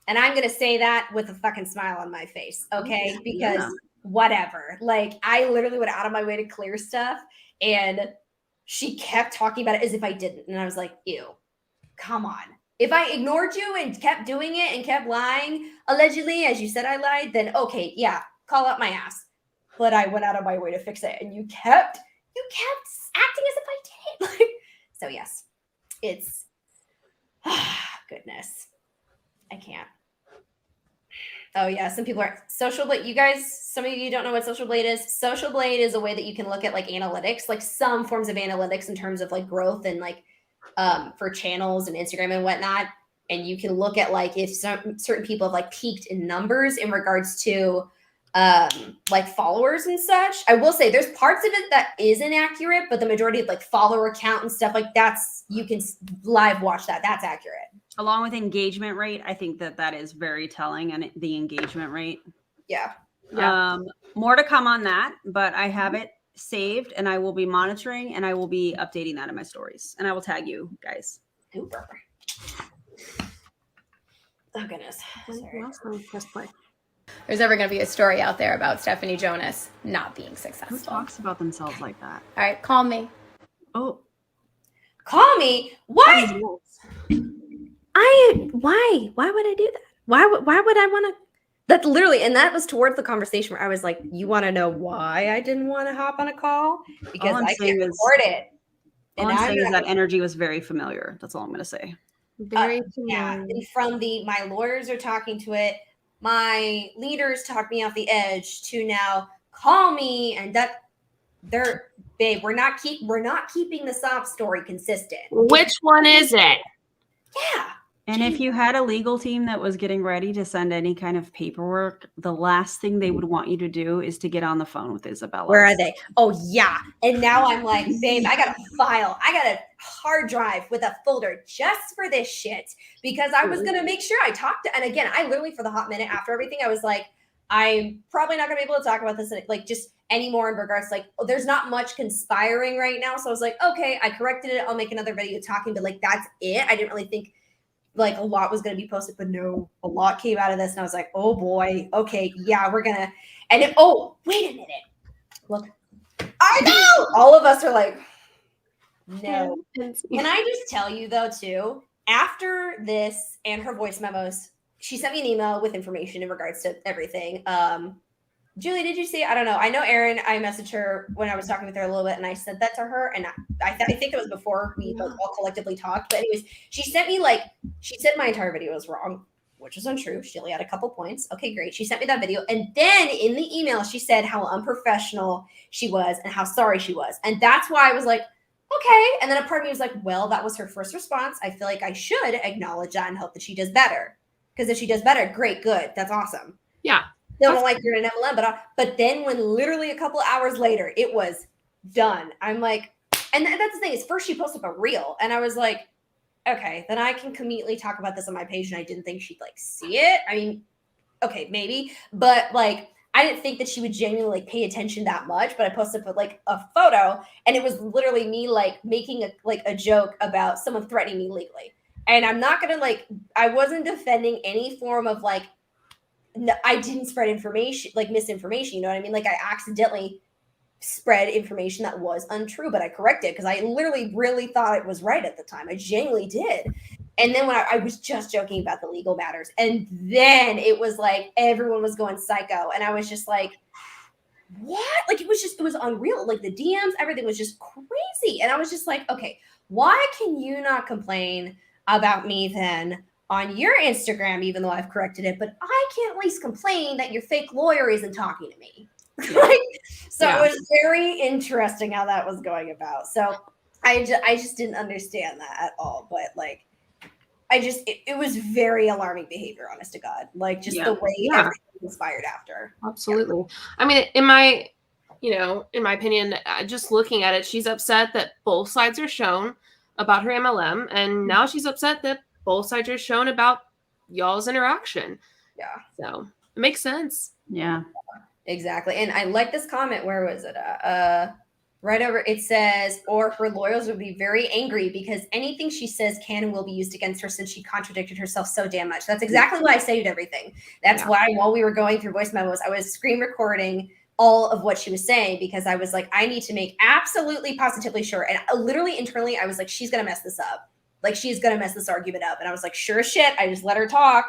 And I'm going to say that with a fucking smile on my face. Okay. Because whatever, like I literally went out of my way to clear stuff. And she kept talking about it as if I didn't. And I was like, ew, come on. If I ignored you and kept doing it and kept lying, allegedly, as you said I lied, then okay, yeah, call up my ass. But I went out of my way to fix it. And you kept acting as if I did. Like, so yes, it's, goodness, I can't. Oh yeah, some people are social blade. You guys, some of you don't know what social blade is. Social blade is a way that you can look at like analytics, like some forms of analytics in terms of like growth and like for channels and Instagram and whatnot. And you can look at like if certain people have like peaked in numbers in regards to like followers and such. I will say there's parts of it that is inaccurate, but the majority of like follower count and stuff like that's, you can live watch that. That's accurate. Along with engagement rate, I think that is very telling, and the engagement rate. Yeah. More to come on that, but I have it saved and I will be monitoring and I will be updating that in my stories and I will tag you guys. Super. Oh goodness. Sorry. Press play. There's ever going to be a story out there about Stephanie Jonas not being successful. Who talks about themselves like that? All right, call me. Oh. Call me? What? Why would I do that? Why would I want to? That's literally, and that was towards the conversation where I was like, you want to know why I didn't want to hop on a call? Because I can't record it. All I'm saying is that energy was very familiar. That's all I'm going to say. Very yeah. And from my lawyers are talking to it. My leaders talked me off the edge to now call me, and that babe, we're not keeping the sob story consistent. Which one is it? Yeah. And if you had a legal team that was getting ready to send any kind of paperwork, the last thing they would want you to do is to get on the phone with Isabella. Where are they? Oh, yeah. And now I'm like, babe, I got a file. I got a hard drive with a folder just for this shit because I was going to make sure I talked to, and again, I literally for the hot minute after everything, I was like, I'm probably not going to be able to talk about this like just anymore in regards to like, there's not much conspiring right now. So I was like, okay, I corrected it. I'll make another video talking, but like, that's it. I didn't really think like a lot was going to be posted, but no, a lot came out of this. And I was like, oh boy, okay, yeah, we're going to, and it, oh, wait a minute. Look, I know. All of us are like, no. Can I just tell you though, too, after this and her voice memos, she sent me an email with information in regards to everything. Julie, did you see? I don't know. I know Erin, I messaged her when I was talking with her a little bit and I sent that to her. And I think it was before we like, all collectively talked. But anyways, she said my entire video was wrong, which is untrue. She only had a couple points. Okay, great. She sent me that video. And then in the email, she said how unprofessional she was and how sorry she was. And that's why I was like, okay. And then a part of me was like, well, that was her first response. I feel like I should acknowledge that and hope that she does better. Because if she does better, great, good. That's awesome. Yeah. Don't like you're an MLM, but then when literally a couple hours later, it was done. I'm like, and that's the thing is first she posted a reel and I was like, okay, then I can conveniently talk about this on my page. And I didn't think she'd like see it. I mean, okay, maybe, but like, I didn't think that she would genuinely like pay attention that much, but I posted like a photo and it was literally me like making a joke about someone threatening me legally. And I'm not going to like, I wasn't defending any form of like, no, I didn't spread information, like misinformation. You know what I mean? Like I accidentally spread information that was untrue, but I corrected because I literally really thought it was right at the time. I genuinely did. And then when I was just joking about the legal matters, and then it was like everyone was going psycho, and I was just like, what? Like it was unreal. Like the DMs, everything was just crazy. And I was just like, okay, why can you not complain about me then on your Instagram, even though I've corrected it, but I can't at least complain that your fake lawyer isn't talking to me. It was very interesting how that was going about. So I just didn't understand that at all. But like, it was very alarming behavior, honest to God. Like just the way everything conspired after. Absolutely. I mean, in my opinion, just looking at it, she's upset that both sides are shown about her MLM, and now she's upset that both sides are shown about y'all's interaction. Yeah. So it makes sense. Yeah. Exactly. And I like this comment. Where was it? Right over, it says, or her lawyers would be very angry because anything she says can and will be used against her since she contradicted herself so damn much. That's exactly why I saved everything. That's why while we were going through voice memos, I was screen recording all of what she was saying because I was like, I need to make absolutely positively sure. And literally internally, I was like, she's going to mess this up. Like, she's going to mess this argument up. And I was like, sure as shit. I just let her talk.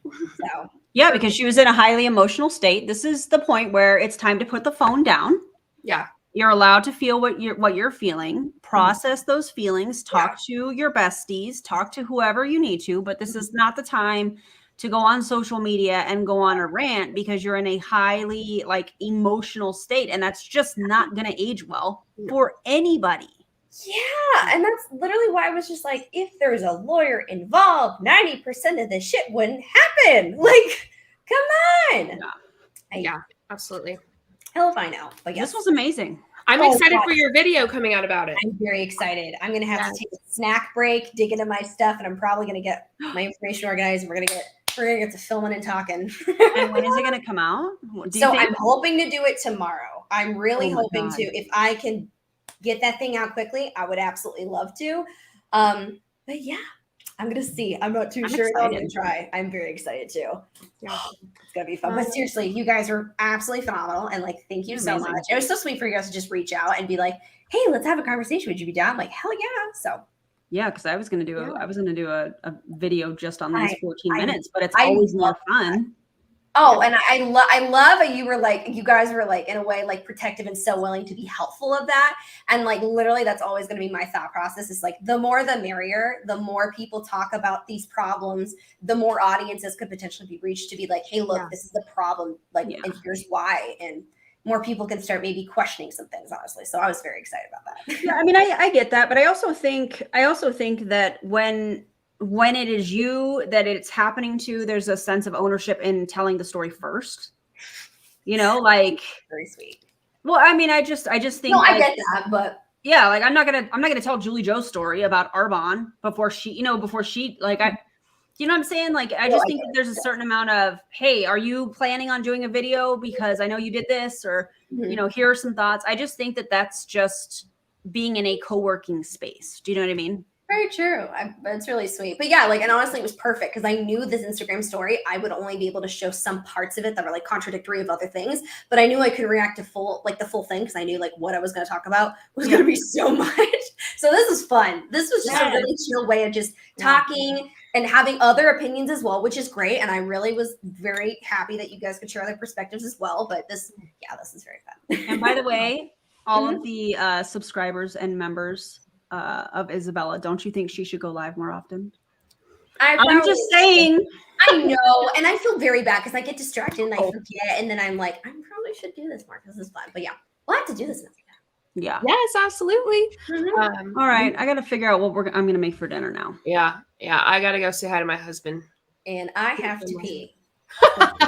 So. Yeah, because she was in a highly emotional state. This is the point where it's time to put the phone down. Yeah. You're allowed to feel what you're feeling, process those feelings, talk to your besties, talk to whoever you need to, but this is not the time to go on social media and go on a rant because you're in a highly like emotional state, and that's just not going to age well for anybody. Yeah, and that's literally why I was just like, if there's a lawyer involved, 90% of this shit wouldn't happen. Like, come on. Yeah, absolutely. Hell if I know. But yes. This was amazing. I'm excited for your video coming out about it. I'm very excited. I'm going to have to take a snack break, dig into my stuff, and I'm probably going to get my information organized. And we're going to get to filming and talking. And when is it going to come out? I'm hoping to do it tomorrow. I'm really hoping to. If I can get that thing out quickly, I would absolutely love to. But yeah, I'm going to see. I'm not too sure. I'm going to try. I'm very excited too. Yeah. It's going to be fun. But seriously, you guys are absolutely phenomenal. And like, thank you so much. It was so sweet for you guys to just reach out and be like, hey, let's have a conversation. Would you be down? I'm like, hell yeah. So. Yeah, because I was going to do a video just on these 14 minutes, but it's always more fun. Oh, and I love how you guys were like, in a way, like protective and so willing to be helpful of that. And like, literally, that's always going to be my thought process is like, the more the merrier, the more people talk about these problems, the more audiences could potentially be reached to be like, hey, look, this is the problem. Like, and here's why. And more people can start maybe questioning some things, honestly. So I was very excited about that. Yeah, I mean, I get that, but I also think that when it is you that it's happening to, there's a sense of ownership in telling the story first. You know, like very sweet. Well, I mean, I just think I get that, but yeah, like I'm not gonna tell Julie Jo's story about Arbonne before she you know what I'm saying? Like, I just think that there's a certain amount of, hey, are you planning on doing a video because I know you did this, or here are some thoughts. I just think that that's just being in a co-working space. Do you know what I mean? Very true. That's really sweet. But yeah, like, and honestly, it was perfect because I knew this Instagram story, I would only be able to show some parts of it that were like contradictory of other things, but I knew I could react to the full thing because I knew like what I was going to talk about was going to be so much. So this was fun. This was just a really chill way of just talking and having other opinions as well, which is great. And I really was very happy that you guys could share other perspectives as well. But this is very fun. And by the way, all of the subscribers and members of Isabella, don't you think she should go live more often? I'm just saying. I know, and I feel very bad because I get distracted and I forget, and then I'm like, I probably should do this more because this is fun. But yeah, we'll have to do this next time. Yeah. Yes, absolutely. All right, I got to figure out what I'm going to make for dinner now. Yeah, I got to go say hi to my husband. And I have to pee.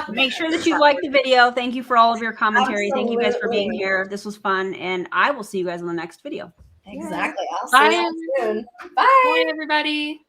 Make sure that you like the video. Thank you for all of your commentary. Thank you guys for being here. This was fun, and I will see you guys in the next video. Exactly. I'll see you soon. Bye. Bye, everybody.